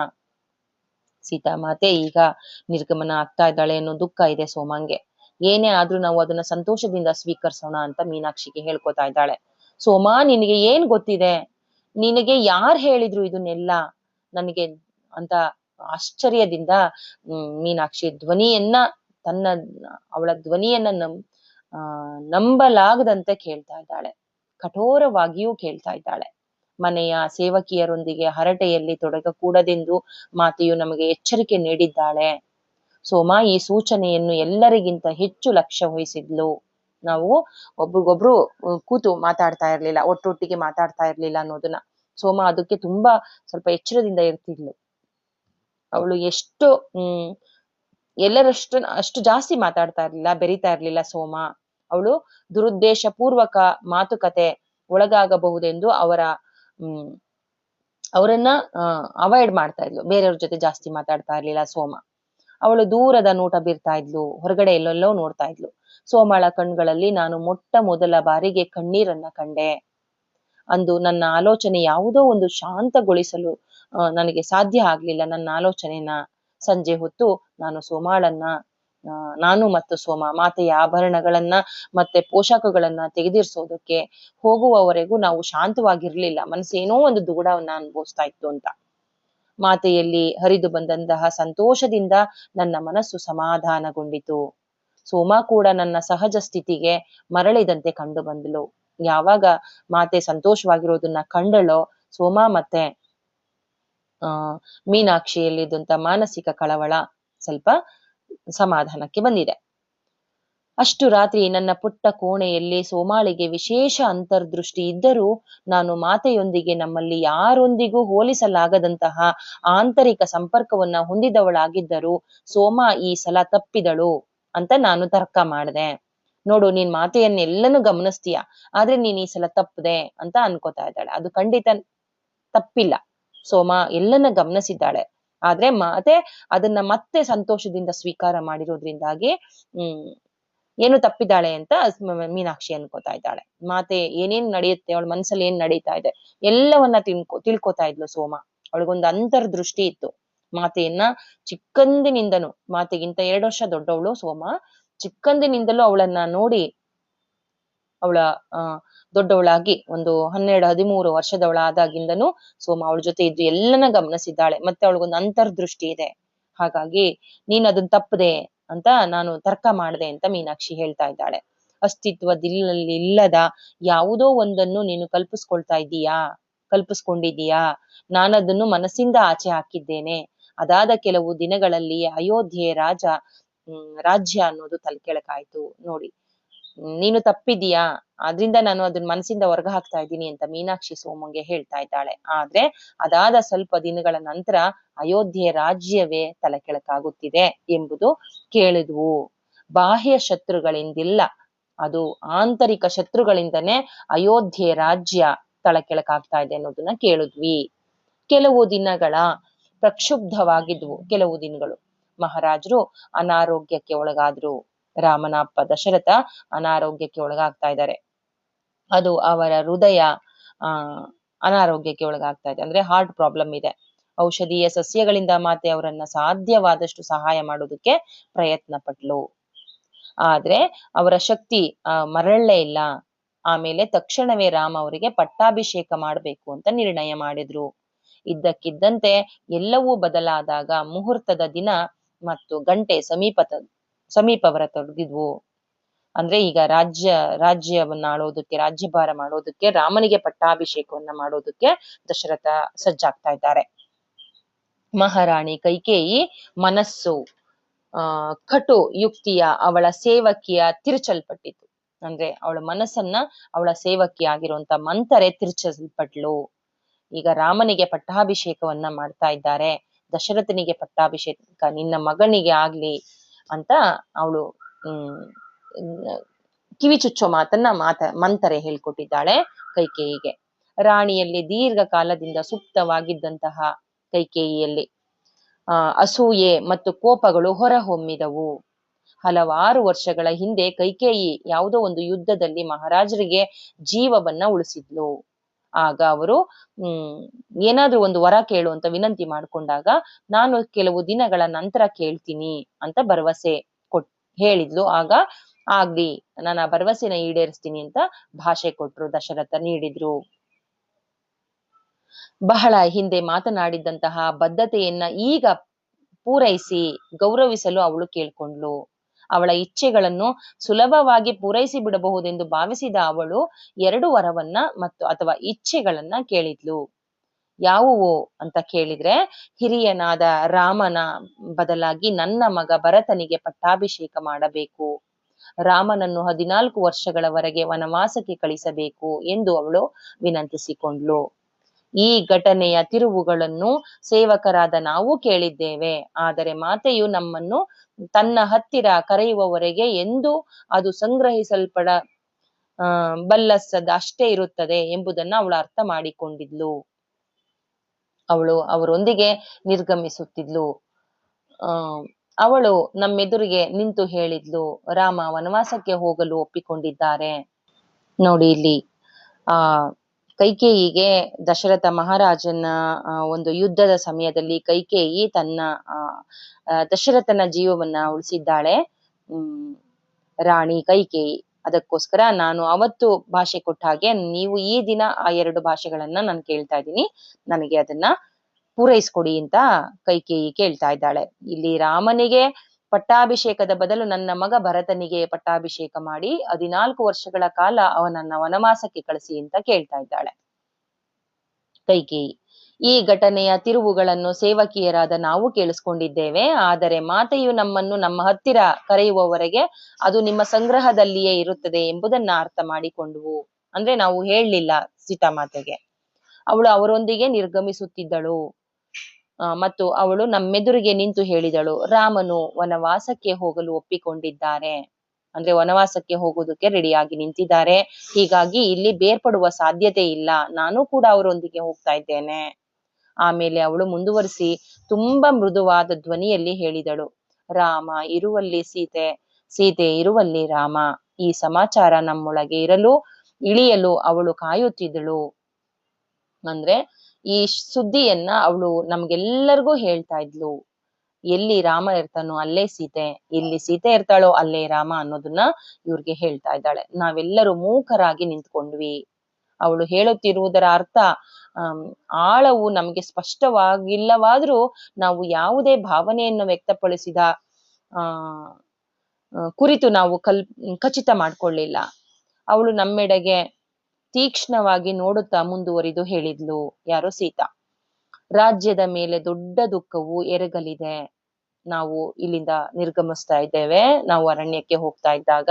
ಸೀತಾಮಾತೆ ಈಗ ನಿರ್ಗಮನ ಆಗ್ತಾ ಇದ್ದಾಳೆ ಅನ್ನೋ ದುಃಖ ಇದೆ ಸೋಮಂಗೆ. ಏನೇ ಆದ್ರೂ ನಾವು ಅದನ್ನ ಸಂತೋಷದಿಂದ ಸ್ವೀಕರಿಸೋಣ ಅಂತ ಮೀನಾಕ್ಷಿಗೆ ಹೇಳ್ಕೊತಾ ಇದ್ದಾಳೆ. ಸೋಮ, ನಿನಗೆ ಏನ್ ಗೊತ್ತಿದೆ? ನಿನಗೆ ಯಾರ್ ಹೇಳಿದ್ರು ಇದನ್ನೆಲ್ಲ ನನಗೆ ಅಂತ ಆಶ್ಚರ್ಯದಿಂದ ಮೀನಾಕ್ಷಿ ಧ್ವನಿಯನ್ನ ಅವಳ ಧ್ವನಿಯನ್ನ ನಂಬಲಾಗದಂತೆ ಕೇಳ್ತಾ ಇದ್ದಾಳೆ, ಕಠೋರವಾಗಿಯೂ ಕೇಳ್ತಾ ಇದ್ದಾಳೆ. ಮನೆಯ ಸೇವಕಿಯರೊಂದಿಗೆ ಹರಟೆಯಲ್ಲಿ ತೊಡಗಕೂಡದೆಂದು ಮಾತೆಯು ನಮಗೆ ಎಚ್ಚರಿಕೆ ನೀಡಿದ್ದಾಳೆ. ಸೋಮ ಈ ಸೂಚನೆಯನ್ನು ಎಲ್ಲರಿಗಿಂತ ಹೆಚ್ಚು ಲಕ್ಷ್ಯ ವಹಿಸಿದ್ಲು. ನಾವು ಒಬ್ರಿಗೊಬ್ರು ಕೂತು ಮಾತಾಡ್ತಾ ಇರ್ಲಿಲ್ಲ, ಒಟ್ಟೊಟ್ಟಿಗೆ ಮಾತಾಡ್ತಾ ಇರ್ಲಿಲ್ಲ ಅನ್ನೋದನ್ನ. ಸೋಮ ಅದಕ್ಕೆ ತುಂಬಾ ಸ್ವಲ್ಪ ಎಚ್ಚರದಿಂದ ಇರ್ತಿದ್ಲು. ಅವಳು ಎಷ್ಟು ಅಷ್ಟು ಜಾಸ್ತಿ ಮಾತಾಡ್ತಾ ಇರ್ಲಿಲ್ಲ, ಬೆರಿತಾ ಇರ್ಲಿಲ್ಲ ಸೋಮ. ಅವಳು ದುರುದ್ದೇಶ ಪೂರ್ವಕ ಮಾತುಕತೆ ಒಳಗಾಗಬಹುದೆಂದು ಅವರನ್ನ ಅವಾಯ್ಡ್ ಮಾಡ್ತಾ ಇದ್ಲು. ಬೇರೆಯವ್ರ ಜೊತೆ ಜಾಸ್ತಿ ಮಾತಾಡ್ತಾ ಇರ್ಲಿಲ್ಲ ಸೋಮ. ಅವಳು ದೂರದ ನೋಟ ಬೀರ್ತಾ ಇದ್ಲು, ಹೊರಗಡೆ ಎಲ್ಲೆಲ್ಲೋ ನೋಡ್ತಾ ಇದ್ಲು. ಸೋಮಳ ಕಣ್ಗಳಲ್ಲಿ ನಾನು ಮೊಟ್ಟ ಮೊದಲ ಬಾರಿಗೆ ಕಣ್ಣೀರನ್ನ ಕಂಡೆ. ಅಂದು ನನ್ನ ಆಲೋಚನೆ ಯಾವುದೋ ಒಂದು ಶಾಂತಗೊಳಿಸಲು ನನಗೆ ಸಾಧ್ಯ ಆಗ್ಲಿಲ್ಲ. ನನ್ನ ಆಲೋಚನೆನ ಸಂಜೆ ಹೊತ್ತು ನಾನು ಮತ್ತು ಸೋಮ ಮಾತೆಯ ಆಭರಣಗಳನ್ನ ಮತ್ತೆ ಪೋಷಾಕಗಳನ್ನ ತೆಗೆದಿರಿಸೋದಕ್ಕೆ ಹೋಗುವವರೆಗೂ ನಾವು ಶಾಂತವಾಗಿರ್ಲಿಲ್ಲ. ಮನಸ್ಸೇನೋ ಒಂದು ದುಗುಡವನ್ನ ಅನುಭವಿಸ್ತಾ ಇತ್ತು ಅಂತ. ಮಾತೆಯಲ್ಲಿ ಹರಿದು ಬಂದಂತಹ ಸಂತೋಷದಿಂದ ನನ್ನ ಮನಸ್ಸು ಸಮಾಧಾನಗೊಂಡಿತು. ಸೋಮ ಕೂಡ ನನ್ನ ಸಹಜ ಸ್ಥಿತಿಗೆ ಮರಳಿದಂತೆ ಕಂಡು ಬಂದಳು. ಯಾವಾಗ ಮಾತೆ ಸಂತೋಷವಾಗಿರೋದನ್ನ ಕಂಡಳೋ ಸೋಮ ಮತ್ತೆ ಮೀನಾಕ್ಷಿಯಲ್ಲಿದ್ದಂತ ಮಾನಸಿಕ ಕಳವಳ ಸ್ವಲ್ಪ ಸಮಾಧಾನಕ್ಕೆ ಬಂದಿದೆ. ಅಷ್ಟು ರಾತ್ರಿ ನನ್ನ ಪುಟ್ಟ ಕೋಣೆಯಲ್ಲಿ ಸೋಮಾಳಿಗೆ ವಿಶೇಷ ಅಂತರ್ದೃಷ್ಟಿ ಇದ್ದರೂ ನಾನು ಮಾತೆಯೊಂದಿಗೆ ನಮ್ಮಲ್ಲಿ ಯಾರೊಂದಿಗೂ ಹೋಲಿಸಲಾಗದಂತಹ ಆಂತರಿಕ ಸಂಪರ್ಕವನ್ನ ಹೊಂದಿದವಳಾಗಿದ್ದರೂ ಸೋಮ ಈ ಸಲ ತಪ್ಪಿದಳು ಅಂತ ನಾನು ತರ್ಕ ಮಾಡಿದೆ. ನೋಡು, ನೀನ್ ಮಾತೆಯನ್ನೆಲ್ಲನೂ ಗಮನಿಸ್ತೀಯ, ಆದ್ರೆ ನೀನ್ ಈ ಸಲ ತಪ್ಪದೆ ಅಂತ ಅನ್ಕೋತಾ ಇದ್ದಾಳೆ. ಅದು ಖಂಡಿತ ತಪ್ಪಿಲ್ಲ. ಸೋಮ ಎಲ್ಲನ್ನ ಗಮನಿಸಿದ್ದಾಳೆ, ಆದ್ರೆ ಮಾತೆ ಅದನ್ನ ಮತ್ತೆ ಸಂತೋಷದಿಂದ ಸ್ವೀಕಾರ ಮಾಡಿರೋದ್ರಿಂದಾಗಿ ಏನು ತಪ್ಪಿದ್ದಾಳೆ ಅಂತ ಮೀನಾಕ್ಷಿ ಅನ್ಕೋತಾ ಇದ್ದಾಳೆ. ಮಾತೆ ಏನೇನ್ ನಡೆಯುತ್ತೆ, ಅವಳ ಮನ್ಸಲ್ಲಿ ಏನ್ ನಡೀತಾ ಇದೆ ಎಲ್ಲವನ್ನ ತಿಳ್ಕೊತಾ ಇದ್ಲು ಸೋಮ. ಅವಳಿಗೊಂದು ಅಂತರ್ದೃಷ್ಟಿ ಇತ್ತು. ಮಾತೆಯನ್ನ ಚಿಕ್ಕಂದಿನಿಂದನು, ಮಾತೆಗಿಂತ 2 ವರ್ಷ ದೊಡ್ಡವಳು ಸೋಮ, ಚಿಕ್ಕಂದಿನಿಂದಲೂ ಅವಳನ್ನ ನೋಡಿ ಅವಳ ದೊಡ್ಡವಳಾಗಿ ಒಂದು 12-13 ವರ್ಷದವಳಾದಾಗಿಂದನೂ ಸೋಮ ಅವಳ ಜೊತೆ ಇದ್ದು ಎಲ್ಲನ ಗಮನಿಸಿದ್ದಾಳೆ. ಮತ್ತೆ ಅವಳಿಗೊಂದು ಅಂತರ್ದೃಷ್ಟಿ ಇದೆ. ಹಾಗಾಗಿ ನೀನ್ ಅದನ್ನ ತಪ್ಪದೆ ಅಂತ ನಾನು ತರ್ಕ ಮಾಡಿದೆ ಅಂತ ಮೀನಾಕ್ಷಿ ಹೇಳ್ತಾ ಇದ್ದಾಳೆ. ಅಸ್ತಿತ್ವದಿಲ್ಲದ ಯಾವುದೋ ಒಂದನ್ನು ನೀನು ಕಲ್ಪಿಸ್ಕೊಂಡಿದೀಯಾ? ನಾನದನ್ನು ಮನಸ್ಸಿಂದ ಆಚೆ ಹಾಕಿದ್ದೇನೆ. ಅದಾದ ಕೆಲವು ದಿನಗಳಲ್ಲಿ ಅಯೋಧ್ಯೆ ರಾಜ್ಯ ಅನ್ನೋದು ತಲೆಕೆಳಕಾಯ್ತು. ನೋಡಿ, ನೀನು ತಪ್ಪಿದೀಯಾ, ಆದ್ರಿಂದ ನಾನು ಅದನ್ನ ಮನಸ್ಸಿಂದ ಹೊರಗೆ ಹಾಕ್ತಾ ಇದ್ದೀನಿ ಅಂತ ಮೀನಾಕ್ಷಿ ಸೋಮಂಗೆ ಹೇಳ್ತಾ ಇದ್ದಾಳೆ. ಆದ್ರೆ ಅದಾದ ಸ್ವಲ್ಪ ದಿನಗಳ ನಂತರ ಅಯೋಧ್ಯೆ ರಾಜ್ಯವೇ ತಲೆ ಕೆಳಕಾಗುತ್ತಿದೆ ಎಂಬುದು ಕೇಳಿದ್ವು. ಬಾಹ್ಯ ಶತ್ರುಗಳಿಂದಿಲ್ಲ, ಅದು ಆಂತರಿಕ ಶತ್ರುಗಳಿಂದನೇ ಅಯೋಧ್ಯೆ ರಾಜ್ಯ ತಳಕೆಳಕಾಗ್ತಾ ಇದೆ ಅನ್ನೋದನ್ನ ಕೇಳಿದ್ವಿ. ಕೆಲವು ದಿನಗಳ ಪ್ರಕ್ಷುಬ್ಧವಾಗಿದ್ವು. ಕೆಲವು ದಿನಗಳು ಮಹಾರಾಜರು ಅನಾರೋಗ್ಯಕ್ಕೆ ಒಳಗಾದ್ರು. ರಾಮನ ಅಪ್ಪ ದಶರಥ ಅನಾರೋಗ್ಯಕ್ಕೆ ಒಳಗಾಗ್ತಾ ಇದ್ದಾರೆ. ಅದು ಅವರ ಹೃದಯ ಆ ಅನಾರೋಗ್ಯಕ್ಕೆ ಒಳಗಾಗ್ತಾ ಇದೆ, ಅಂದ್ರೆ ಹಾರ್ಟ್ ಪ್ರಾಬ್ಲಮ್ ಇದೆ. ಔಷಧೀಯ ಸಸ್ಯಗಳಿಂದ ಮಾತೆ ಅವರನ್ನ ಸಾಧ್ಯವಾದಷ್ಟು ಸಹಾಯ ಮಾಡೋದಕ್ಕೆ ಪ್ರಯತ್ನ ಪಟ್ಲು. ಆದ್ರೆ ಅವರ ಶಕ್ತಿ ಮರಳಲೇ ಇಲ್ಲ. ಆಮೇಲೆ ತಕ್ಷಣವೇ ರಾಮ ಅವರಿಗೆ ಪಟ್ಟಾಭಿಷೇಕ ಮಾಡ್ಬೇಕು ಅಂತ ನಿರ್ಣಯ ಮಾಡಿದ್ರು. ಇದ್ದಕ್ಕಿದ್ದಂತೆ ಎಲ್ಲವೂ ಬದಲಾದಾಗ ಮುಹೂರ್ತದ ದಿನ ಮತ್ತು ಗಂಟೆ ಸಮೀಪವರ ತೊಡಗಿದ್ವು. ಅಂದ್ರೆ ಈಗ ರಾಜ್ಯವನ್ನ ಆಳೋದಕ್ಕೆ, ರಾಜ್ಯಭಾರ ಮಾಡೋದಕ್ಕೆ, ರಾಮನಿಗೆ ಪಟ್ಟಾಭಿಷೇಕವನ್ನ ಮಾಡೋದಕ್ಕೆ ದಶರಥ ಸಜ್ಜಾಗ್ತಾ ಇದ್ದಾರೆ. ಮಹಾರಾಣಿ ಕೈಕೇಯಿ ಮನಸ್ಸು ಕಟು ಯುಕ್ತಿಯ ಅವಳ ಸೇವಕಿಯ ತಿರುಚಲ್ಪಟ್ಟಿತು. ಅಂದ್ರೆ ಅವಳ ಮನಸ್ಸನ್ನ ಅವಳ ಸೇವಕಿ ಆಗಿರುವಂತ ಮಂಥರೆ ತಿರುಚಲ್ಪಟ್ಲು. ಈಗ ರಾಮನಿಗೆ ಪಟ್ಟಾಭಿಷೇಕವನ್ನ ಮಾಡ್ತಾ ಇದ್ದಾರೆ. ದಶರಥನಿಗೆ ಪಟ್ಟಾಭಿಷೇಕ ನಿನ್ನ ಮಗನಿಗೆ ಆಗ್ಲಿ ಅಂತ ಅವಳು ಕಿವಿ ಚುಚ್ಚೋ ಮಾತನ್ನ ಮಂಥರೆ ಹೇಳ್ಕೊಟ್ಟಿದ್ದಾಳೆ ಕೈಕೇಯಿಗೆ. ರಾಣಿಯಲ್ಲಿ ದೀರ್ಘ ಕಾಲದಿಂದ ಸುಪ್ತವಾಗಿದ್ದಂತಹ ಕೈಕೇಯಿಯಲ್ಲಿ ಅಸೂಯೆ ಮತ್ತು ಕೋಪಗಳು ಹೊರಹೊಮ್ಮಿದವು. ಹಲವಾರು ವರ್ಷಗಳ ಹಿಂದೆ ಕೈಕೇಯಿ ಯಾವುದೋ ಒಂದು ಯುದ್ಧದಲ್ಲಿ ಮಹಾರಾಜರಿಗೆ ಜೀವವನ್ನ ಉಳಿಸಿದ್ಲು. ಆಗ ಅವರು ಏನಾದ್ರೂ ಒಂದು ವರ ಕೇಳು ಅಂತ ವಿನಂತಿ ಮಾಡ್ಕೊಂಡಾಗ, ನಾನು ಕೆಲವು ದಿನಗಳ ನಂತರ ಕೇಳ್ತೀನಿ ಅಂತ ಭರವಸೆ ಹೇಳಿದ್ಲು. ಆಗ ಆಗ್ಲಿ, ನಾನು ಆ ಭರವಸೆನ ಈಡೇರಿಸ್ತೀನಿ ಅಂತ ಭಾಷೆ ಕೊಟ್ರು, ದಶರಥ ನೀಡಿದ್ರು. ಬಹಳ ಹಿಂದೆ ಮಾತನಾಡಿದಂತಹ ಬದ್ಧತೆಯನ್ನ ಈಗ ಪೂರೈಸಿ ಗೌರವಿಸಲು ಅವಳು ಕೇಳ್ಕೊಂಡ್ಲು. ಅವಳ ಇಚ್ಛೆಗಳನ್ನು ಸುಲಭವಾಗಿ ಪೂರೈಸಿ ಬಿಡಬಹುದೆಂದು ಭಾವಿಸಿದ ಅವಳು 2 ವರವನ್ನ ಅಥವಾ ಇಚ್ಛೆಗಳನ್ನ ಕೇಳಿದ್ಲು. ಯಾವುವು ಅಂತ ಕೇಳಿದ್ರೆ, ಹಿರಿಯನಾದ ರಾಮನ ಬದಲಾಗಿ ನನ್ನ ಮಗ ಭರತನಿಗೆ ಪಟ್ಟಾಭಿಷೇಕ ಮಾಡಬೇಕು, ರಾಮನನ್ನು 14 ವರ್ಷಗಳವರೆಗೆ ವನವಾಸಕ್ಕೆ ಕಳಿಸಬೇಕು ಎಂದು ಅವಳು ವಿನಂತಿಸಿಕೊಂಡ್ಲು. ಈ ಘಟನೆಯ ತಿರುವುಗಳನ್ನು ಸೇವಕರಾದ ನಾವು ಕೇಳಿದ್ದೇವೆ. ಆದರೆ ಮಾತೆಯು ನಮ್ಮನ್ನು ತನ್ನ ಹತ್ತಿರ ಕರೆಯುವವರೆಗೆ ಎಂದು ಅದು ಸಂಗ್ರಹಿಸಲ್ಪಡ ಬಲ್ಲಸದ ಅಷ್ಟೇ ಇರುತ್ತದೆ ಎಂಬುದನ್ನ ಅವಳು ಅರ್ಥ ಮಾಡಿಕೊಂಡಿದ್ಲು. ಅವಳು ಅವರೊಂದಿಗೆ ನಿರ್ಗಮಿಸುತ್ತಿದ್ಲು. ಅವಳು ನಮ್ಮೆದುರಿಗೆ ನಿಂತು ಹೇಳಿದ್ಲು, ರಾಮ ವನವಾಸಕ್ಕೆ ಹೋಗಲು ಒಪ್ಪಿಕೊಂಡಿದ್ದಾರೆ. ನೋಡಿ ಇಲ್ಲಿ ಕೈಕೇಯಿಗೆ ದಶರಥ ಮಹಾರಾಜನ ಒಂದು ಯುದ್ಧದ ಸಮಯದಲ್ಲಿ ಕೈಕೇಯಿ ತನ್ನ ದಶರಥನ ಜೀವವನ್ನ ಉಳಿಸಿದ್ದಾಳೆ, ರಾಣಿ ಕೈಕೇಯಿ. ಅದಕ್ಕೋಸ್ಕರ ನಾನು ಅವತ್ತು ಭಾಷೆ ಕೊಟ್ಟ ಹಾಗೆ ನೀವು ಈ ದಿನ ಆ 2 ಭಾಷೆಗಳನ್ನ ನಾನು ಕೇಳ್ತಾ ಇದ್ದೀನಿ, ನನಗೆ ಅದನ್ನ ಪೂರೈಸ್ಕೊಡಿ ಅಂತ ಕೈಕೇಯಿ ಕೇಳ್ತಾ ಇದ್ದಾಳೆ. ಇಲ್ಲಿ ರಾಮನಿಗೆ ಪಟ್ಟಾಭಿಷೇಕದ ಬದಲು ನನ್ನ ಮಗ ಭರತನಿಗೆ ಪಟ್ಟಾಭಿಷೇಕ ಮಾಡಿ 14 ವರ್ಷಗಳ ಕಾಲ ಅವನನ್ನ ವನವಾಸಕ್ಕೆ ಕಳಿಸಿ ಅಂತ ಕೇಳ್ತಾ ಇದ್ದಾಳೆ ಕೈಕೇಯಿ. ಈ ಘಟನೆಯ ತಿರುವುಗಳನ್ನು ಸೇವಕಿಯರಾದ ನಾವು ಕೇಳಿಸ್ಕೊಂಡಿದ್ದೇವೆ. ಆದರೆ ಮಾತೆಯು ನಮ್ಮನ್ನು ನಮ್ಮ ಹತ್ತಿರ ಕರೆಯುವವರೆಗೆ ಅದು ನಿಮ್ಮ ಸಂಗ್ರಹದಲ್ಲಿಯೇ ಇರುತ್ತದೆ ಎಂಬುದನ್ನ ಅರ್ಥ ಮಾಡಿಕೊಂಡುವು. ಅಂದ್ರೆ ನಾವು ಹೇಳಲಿಲ್ಲ ಸೀತಾಮಾತೆಗೆ. ಅವಳು ಅವರೊಂದಿಗೆ ನಿರ್ಗಮಿಸುತ್ತಿದ್ದಳು ಮತ್ತು ಅವಳು ನಮ್ಮೆದುರಿಗೆ ನಿಂತು ಹೇಳಿದಳು, ರಾಮನು ವನವಾಸಕ್ಕೆ ಹೋಗಲು ಒಪ್ಪಿಕೊಂಡಿದ್ದಾರೆ, ಅಂದ್ರೆ ವನವಾಸಕ್ಕೆ ಹೋಗೋದಕ್ಕೆ ರೆಡಿಯಾಗಿ ನಿಂತಿದ್ದಾರೆ. ಹೀಗಾಗಿ ಇಲ್ಲಿ ಬೇರ್ಪಡುವ ಸಾಧ್ಯತೆ ಇಲ್ಲ, ನಾನು ಕೂಡ ಅವರೊಂದಿಗೆ ಹೋಗ್ತಾ ಇದ್ದೇನೆ. ಆಮೇಲೆ ಅವಳು ಮುಂದುವರಿಸಿ ತುಂಬಾ ಮೃದುವಾದ ಧ್ವನಿಯಲ್ಲಿ ಹೇಳಿದಳು, ರಾಮ ಇರುವಲ್ಲಿ ಸೀತೆ, ಸೀತೆ ಇರುವಲ್ಲಿ ರಾಮ. ಈ ಸಮಾಚಾರ ನಮ್ಮೊಳಗೆ ಇಳಿಯಲು ಅವಳು ಕಾಯುತ್ತಿದ್ದಳು. ಅಂದ್ರೆ ಈ ಸುದ್ದಿಯನ್ನ ಅವಳು ನಮ್ಗೆಲ್ಲರಿಗೂ ಹೇಳ್ತಾ ಇದ್ಲು. ಎಲ್ಲಿ ರಾಮ ಇರ್ತಾನೋ ಅಲ್ಲೇ ಸೀತೆ, ಎಲ್ಲಿ ಸೀತೆ ಇರ್ತಾಳೋ ಅಲ್ಲೇ ರಾಮ ಅನ್ನೋದನ್ನ ಇವ್ರಿಗೆ ಹೇಳ್ತಾ ಇದ್ದಾಳೆ. ನಾವೆಲ್ಲರೂ ಮೂಕರಾಗಿ ನಿಂತ್ಕೊಂಡ್ವಿ. ಅವಳು ಹೇಳುತ್ತಿರುವುದರ ಅರ್ಥ ಆಳವು ನಮ್ಗೆ ಸ್ಪಷ್ಟವಾಗಿಲ್ಲವಾದ್ರೂ ನಾವು ಯಾವುದೇ ಭಾವನೆಯನ್ನು ವ್ಯಕ್ತಪಡಿಸಿದ ಕುರಿತು ನಾವು ಖಚಿತ ಮಾಡ್ಕೊಳ್ಳಿಲ್ಲ. ಅವಳು ನಮ್ಮೆಡೆಗೆ ತೀಕ್ಷ್ಣವಾಗಿ ನೋಡುತ್ತಾ ಮುಂದುವರಿದು ಹೇಳಿದ್ಲು, ಯಾರೋ ಸೀತಾ, ರಾಜ್ಯದ ಮೇಲೆ ದೊಡ್ಡ ದುಃಖವು ಎರಗಲಿದೆ. ನಾವು ಇಲ್ಲಿಂದ ನಿರ್ಗಮಿಸ್ತಾ ಇದ್ದೇವೆ. ನಾವು ಅರಣ್ಯಕ್ಕೆ ಹೋಗ್ತಾ ಇದ್ದಾಗ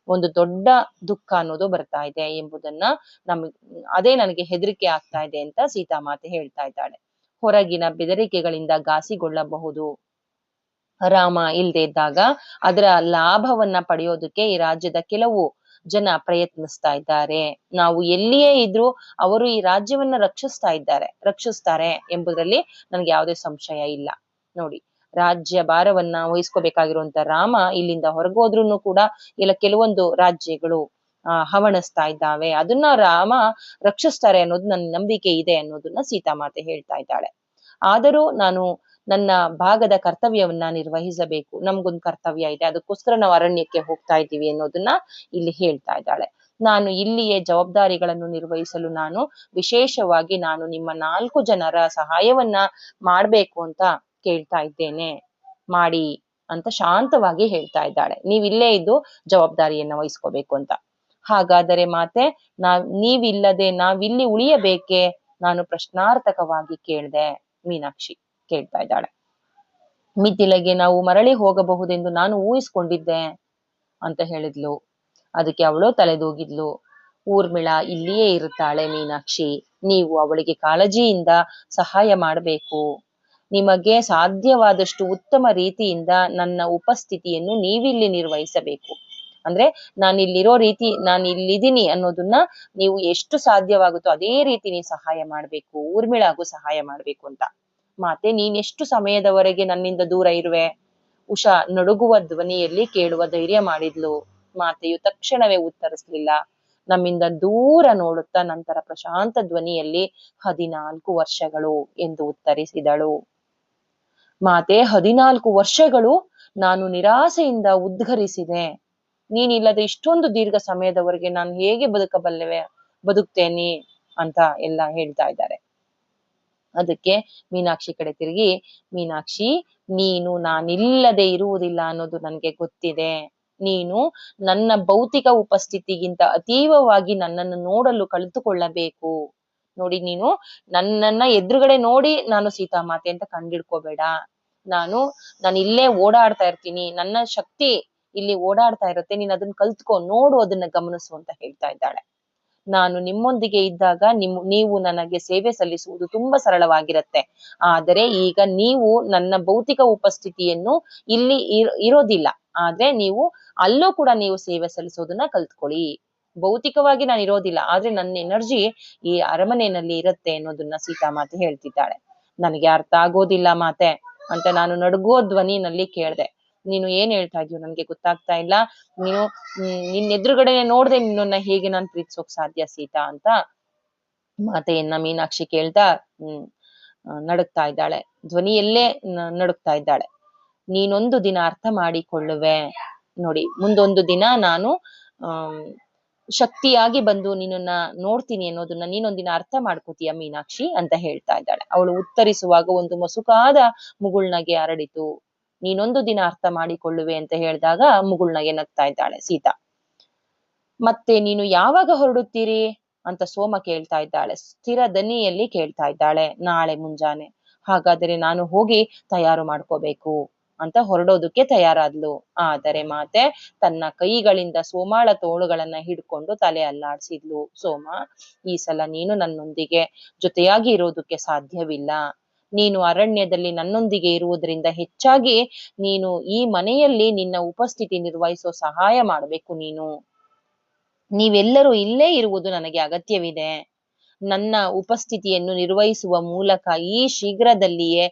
ಒಂದು ದೊಡ್ಡ ದುಃಖ ಅನ್ನೋದು ಬರ್ತಾ ಇದೆ ಎಂಬುದನ್ನ ಅದೇ ನನಗೆ ಹೆದರಿಕೆ ಆಗ್ತಾ ಇದೆ ಅಂತ ಸೀತಾಮಾತೆ ಹೇಳ್ತಾ ಇದ್ದಾಳೆ. ಹೊರಗಿನ ಬೆದರಿಕೆಗಳಿಂದ ಘಾಸಿಗೊಳ್ಳಬಹುದು. ರಾಮ ಇಲ್ದೇ ಇದ್ದಾಗ ಅದರ ಲಾಭವನ್ನ ಪಡೆಯೋದಕ್ಕೆ ಈ ರಾಜ್ಯದ ಕೆಲವು ಜನ ಪ್ರಯತ್ನಿಸ್ತಾ ಇದ್ದಾರೆ. ನಾವು ಎಲ್ಲಿಯೇ ಇದ್ರೂ ಅವರು ಈ ರಾಜ್ಯವನ್ನ ರಕ್ಷಿಸ್ತಾರೆ ಎಂಬುದರಲ್ಲಿ ನನ್ಗೆ ಯಾವುದೇ ಸಂಶಯ ಇಲ್ಲ. ನೋಡಿ, ರಾಜ್ಯ ಭಾರವನ್ನ ವಹಿಸ್ಕೋಬೇಕಾಗಿರುವಂತ ರಾಮ ಇಲ್ಲಿಂದ ಹೊರಗೋದ್ರುನು ಕೂಡ ಇಲ್ಲ ಕೆಲವೊಂದು ರಾಜ್ಯಗಳು ಹವಣಿಸ್ತಾ ಇದ್ದಾವೆ. ಅದನ್ನ ರಾಮ ರಕ್ಷಿಸ್ತಾರೆ ಅನ್ನೋದು ನನ್ನ ನಂಬಿಕೆ ಇದೆ ಅನ್ನೋದನ್ನ ಸೀತಾಮಾತೆ ಹೇಳ್ತಾ ಇದ್ದಾಳೆ. ಆದರೂ ನಾನು ನನ್ನ ಭಾಗದ ಕರ್ತವ್ಯವನ್ನ ನಿರ್ವಹಿಸಬೇಕು. ನಮ್ಗೊಂದು ಕರ್ತವ್ಯ ಇದೆ, ಅದಕ್ಕೋಸ್ಕರ ನಾವು ಅರಣ್ಯಕ್ಕೆ ಹೋಗ್ತಾ ಇದ್ದೀವಿ ಅನ್ನೋದನ್ನ ಇಲ್ಲಿ ಹೇಳ್ತಾ ಇದ್ದಾಳೆ. ನಾನು ಇಲ್ಲಿಯೇ ಜವಾಬ್ದಾರಿಗಳನ್ನು ನಿರ್ವಹಿಸಲು ವಿಶೇಷವಾಗಿ ನಾನು ನಿಮ್ಮ 4 ಜನರ ಸಹಾಯವನ್ನ ಮಾಡ್ಬೇಕು ಅಂತ ಕೇಳ್ತಾ ಇದ್ದೇನೆ, ಮಾಡಿ ಅಂತ ಶಾಂತವಾಗಿ ಹೇಳ್ತಾ ಇದ್ದಾಳೆ. ನೀವಿಲ್ಲೇ ಇದ್ದು ಜವಾಬ್ದಾರಿಯನ್ನ ವಹಿಸ್ಕೋಬೇಕು ಅಂತ. ಹಾಗಾದರೆ ಮಾತೆ, ನೀವಿಲ್ಲದೆ ನಾವಿಲ್ಲಿ ಉಳಿಯಬೇಕೆ? ನಾನು ಪ್ರಶ್ನಾರ್ಥಕವಾಗಿ ಕೇಳ್ದೆ. ಮೀನಾಕ್ಷಿ ಕೇಳ್ತಾ ಇದ್ದಾಳೆ. ಮಿಥಿಲೆಗೆ ನಾವು ಮರಳಿ ಹೋಗಬಹುದೆಂದು ನಾನು ಊಹಿಸ್ಕೊಂಡಿದ್ದೆ ಅಂತ ಹೇಳಿದ್ಲು. ಅದಕ್ಕೆ ಅವಳು ತಲೆದೂಗಿದ್ಲು. ಊರ್ಮಿಳಾ ಇಲ್ಲಿಯೇ ಇರುತ್ತಾಳೆ ಮೀನಾಕ್ಷಿ, ನೀವು ಅವಳಿಗೆ ಕಾಳಜಿಯಿಂದ ಸಹಾಯ ಮಾಡಬೇಕು. ನಿಮಗೆ ಸಾಧ್ಯವಾದಷ್ಟು ಉತ್ತಮ ರೀತಿಯಿಂದ ನನ್ನ ಉಪಸ್ಥಿತಿಯನ್ನು ನೀವಿಲ್ಲಿ ನಿರ್ವಹಿಸಬೇಕು. ಅಂದ್ರೆ ನಾನು ಇಲ್ಲಿದ್ದೀನಿ ಅನ್ನೋದನ್ನ ನೀವು ಎಷ್ಟು ಸಾಧ್ಯವಾಗುತ್ತೋ ಅದೇ ರೀತಿ ನೀವು ಸಹಾಯ ಮಾಡ್ಬೇಕು, ಊರ್ಮಿಳಾಗೂ ಸಹಾಯ ಮಾಡ್ಬೇಕು ಅಂತ. ಮಾತೆ, ನೀನೆಷ್ಟು ಸಮಯದವರೆಗೆ ನನ್ನಿಂದ ದೂರ ಇರುವೆ? ಉಷಾ ನಡುಗುವ ಧ್ವನಿಯಲ್ಲಿ ಕೇಳುವ ಧೈರ್ಯ ಮಾಡಿದ್ಲು. ಮಾತೆಯು ತಕ್ಷಣವೇ ಉತ್ತರಿಸ್ಲಿಲ್ಲ. ನಮ್ಮಿಂದ ದೂರ ನೋಡುತ್ತಾ ನಂತರ ಪ್ರಶಾಂತ ಧ್ವನಿಯಲ್ಲಿ 14 ವರ್ಷಗಳು ಎಂದು ಉತ್ತರಿಸಿದಳು. ಮಾತೆ, 14 ವರ್ಷಗಳು? ನಾನು ನಿರಾಸೆಯಿಂದ ಉದ್ಗರಿಸಿದೆ. ನೀನಿಲ್ಲದೆ ಇಷ್ಟೊಂದು ದೀರ್ಘ ಸಮಯದವರೆಗೆ ನಾನು ಹೇಗೆ ಬದುಕ್ತೇನೆ ಅಂತ ಎಲ್ಲ ಹೇಳ್ತಾ ಇದ್ದಾರೆ. ಅದಕ್ಕೆ ಮೀನಾಕ್ಷಿ ಕಡೆ ತಿರುಗಿ, ಮೀನಾಕ್ಷಿ, ನೀನು ನಾನಿಲ್ಲದೆ ಇರುವುದಿಲ್ಲ ಅನ್ನೋದು ನನ್ಗೆ ಗೊತ್ತಿದೆ. ನೀನು ನನ್ನ ಭೌತಿಕ ಉಪಸ್ಥಿತಿಗಿಂತ ಅತೀವವಾಗಿ ನನ್ನನ್ನು ನೋಡಲು ಕಲಿತುಕೊಳ್ಳಬೇಕು. ನೋಡಿ, ನೀನು ನನ್ನನ್ನ ಎದುರುಗಡೆ ನೋಡಿ ನಾನು ಸೀತಾಮಾತೆ ಅಂತ ಕಂಡಿಡ್ಕೋಬೇಡ. ನಾನು ಇಲ್ಲೇ ಓಡಾಡ್ತಾ ಇರ್ತೀನಿ, ನನ್ನ ಶಕ್ತಿ ಇಲ್ಲಿ ಓಡಾಡ್ತಾ ಇರುತ್ತೆ, ನೀನ್ ಅದನ್ನ ಕಲ್ತ್ಕೊ, ನೋಡು, ಅದನ್ನ ಗಮನಿಸು ಅಂತ ಹೇಳ್ತಾ ಇದ್ದಾಳೆ. ನಾನು ನಿಮ್ಮೊಂದಿಗೆ ಇದ್ದಾಗ ನೀವು ನನಗೆ ಸೇವೆ ಸಲ್ಲಿಸುವುದು ತುಂಬಾ ಸರಳವಾಗಿರತ್ತೆ. ಆದರೆ ಈಗ ನೀವು ನನ್ನ ಭೌತಿಕ ಉಪಸ್ಥಿತಿಯನ್ನು ಇಲ್ಲಿ ಇರೋದಿಲ್ಲ, ಆದ್ರೆ ನೀವು ಅಲ್ಲೂ ಕೂಡ ನೀವು ಸೇವೆ ಸಲ್ಲಿಸೋದನ್ನ ಕಲ್ತ್ಕೊಳ್ಳಿ. ಭೌತಿಕವಾಗಿ ನಾನು ಇರೋದಿಲ್ಲ, ಆದ್ರೆ ನನ್ನ ಎನರ್ಜಿ ಈ ಅರಮನೆಯಲ್ಲಿ ಇರುತ್ತೆ ಅನ್ನೋದನ್ನ ಸೀತಾಮಾತೆ ಹೇಳ್ತಿದ್ದಾಳೆ. ನನಗೆ ಅರ್ಥ ಆಗೋದಿಲ್ಲ ಮಾತೆ ಅಂತ ನಾನು ನಡುಗುವ ಧ್ವನಿನಲ್ಲಿ ಕೇಳ್ದೆ. ನೀನು ಏನ್ ಹೇಳ್ತಾ ಇದೀಯ ನನ್ಗೆ ಗೊತ್ತಾಗ್ತಾ ಇಲ್ಲ. ನಿನ್ನ ಎದುರುಗಡೆ ನೋಡ್ದೆ ನಿನ್ನನ್ನ ಹೇಗೆ ನಾನು ಪ್ರೀತಿಸೋಕ್ ಸಾಧ್ಯ ಸೀತಾ ಅಂತ ಮಾತೆಯನ್ನ ಮೀನಾಕ್ಷಿ ಕೇಳ್ತಾ ನಡುಗ್ತಾ ಇದ್ದಾಳೆ. ಧ್ವನಿಯಲ್ಲೇ ನಡುಗ್ತಾ ಇದ್ದಾಳೆ. ನೀನೊಂದು ದಿನ ಅರ್ಥ ಮಾಡಿಕೊಳ್ಳುವೆ. ನೋಡಿ, ಮುಂದೊಂದು ದಿನ ನಾನು ಶಕ್ತಿಯಾಗಿ ಬಂದು ನಿನ್ನನ್ನ ನೋಡ್ತೀನಿ ಅನ್ನೋದನ್ನ ನೀನೊಂದಿನ ಅರ್ಥ ಮಾಡ್ಕೋತೀಯ ಮೀನಾಕ್ಷಿ ಅಂತ ಹೇಳ್ತಾ ಇದ್ದಾಳೆ. ಅವಳು ಉತ್ತರಿಸುವಾಗ ಒಂದು ಮಸುಕಾದ ಮುಗುಳ್ನಗೆ ಹರಡಿತು. ನೀನೊಂದು ದಿನ ಅರ್ಥ ಮಾಡಿಕೊಳ್ಳುವೆ ಅಂತ ಹೇಳಿದಾಗ ಮುಗುಳ್ನಗೆ ನಗ್ತಾ ಇದ್ದಾಳೆ ಸೀತಾ. ಮತ್ತೆ ನೀನು ಯಾವಾಗ ಹೊರಡುತ್ತೀರಿ ಅಂತ ಸೋಮ ಕೇಳ್ತಾ ಇದ್ದಾಳೆ. ಸ್ಥಿರ ದನಿಯಲ್ಲಿ ಕೇಳ್ತಾ ಇದ್ದಾಳೆ. ನಾಳೆ ಮುಂಜಾನೆ. ಹಾಗಾದರೆ ನಾನು ಹೋಗಿ ತಯಾರು ಮಾಡ್ಕೋಬೇಕು ಅಂತ ಹೊರಡೋದಕ್ಕೆ ತಯಾರಾದ್ಲು. ಆದರೆ ಮಾತೆ ತನ್ನ ಕೈಗಳಿಂದ ಸೋಮಾಳ ತೋಳುಗಳನ್ನ ಹಿಡ್ಕೊಂಡು ತಲೆ ಅಲ್ಲಾಡ್ಸಿದ್ಲು. ಸೋಮ, ಈ ಸಲ ನೀನು ನನ್ನೊಂದಿಗೆ ಜೊತೆಯಾಗಿ ಇರೋದಕ್ಕೆ ಸಾಧ್ಯವಿಲ್ಲ. ನೀನು ಅರಣ್ಯದಲ್ಲಿ ನನ್ನೊಂದಿಗೆ ಇರುವುದರಿಂದ ಹೆಚ್ಚಾಗಿ ನೀನು ಈ ಮನೆಯಲ್ಲಿ ನಿನ್ನ ಉಪಸ್ಥಿತಿ ನಿರ್ವಹಿಸೋ ಸಹಾಯ ಮಾಡ್ಬೇಕು. ನೀವೆಲ್ಲರೂ ಇಲ್ಲೇ ಇರುವುದು ನನಗೆ ಅಗತ್ಯವಿದೆ. ನನ್ನ ಉಪಸ್ಥಿತಿಯನ್ನು ನಿರ್ವಹಿಸುವ ಮೂಲಕ ಈ ಶೀಘ್ರದಲ್ಲಿಯೇ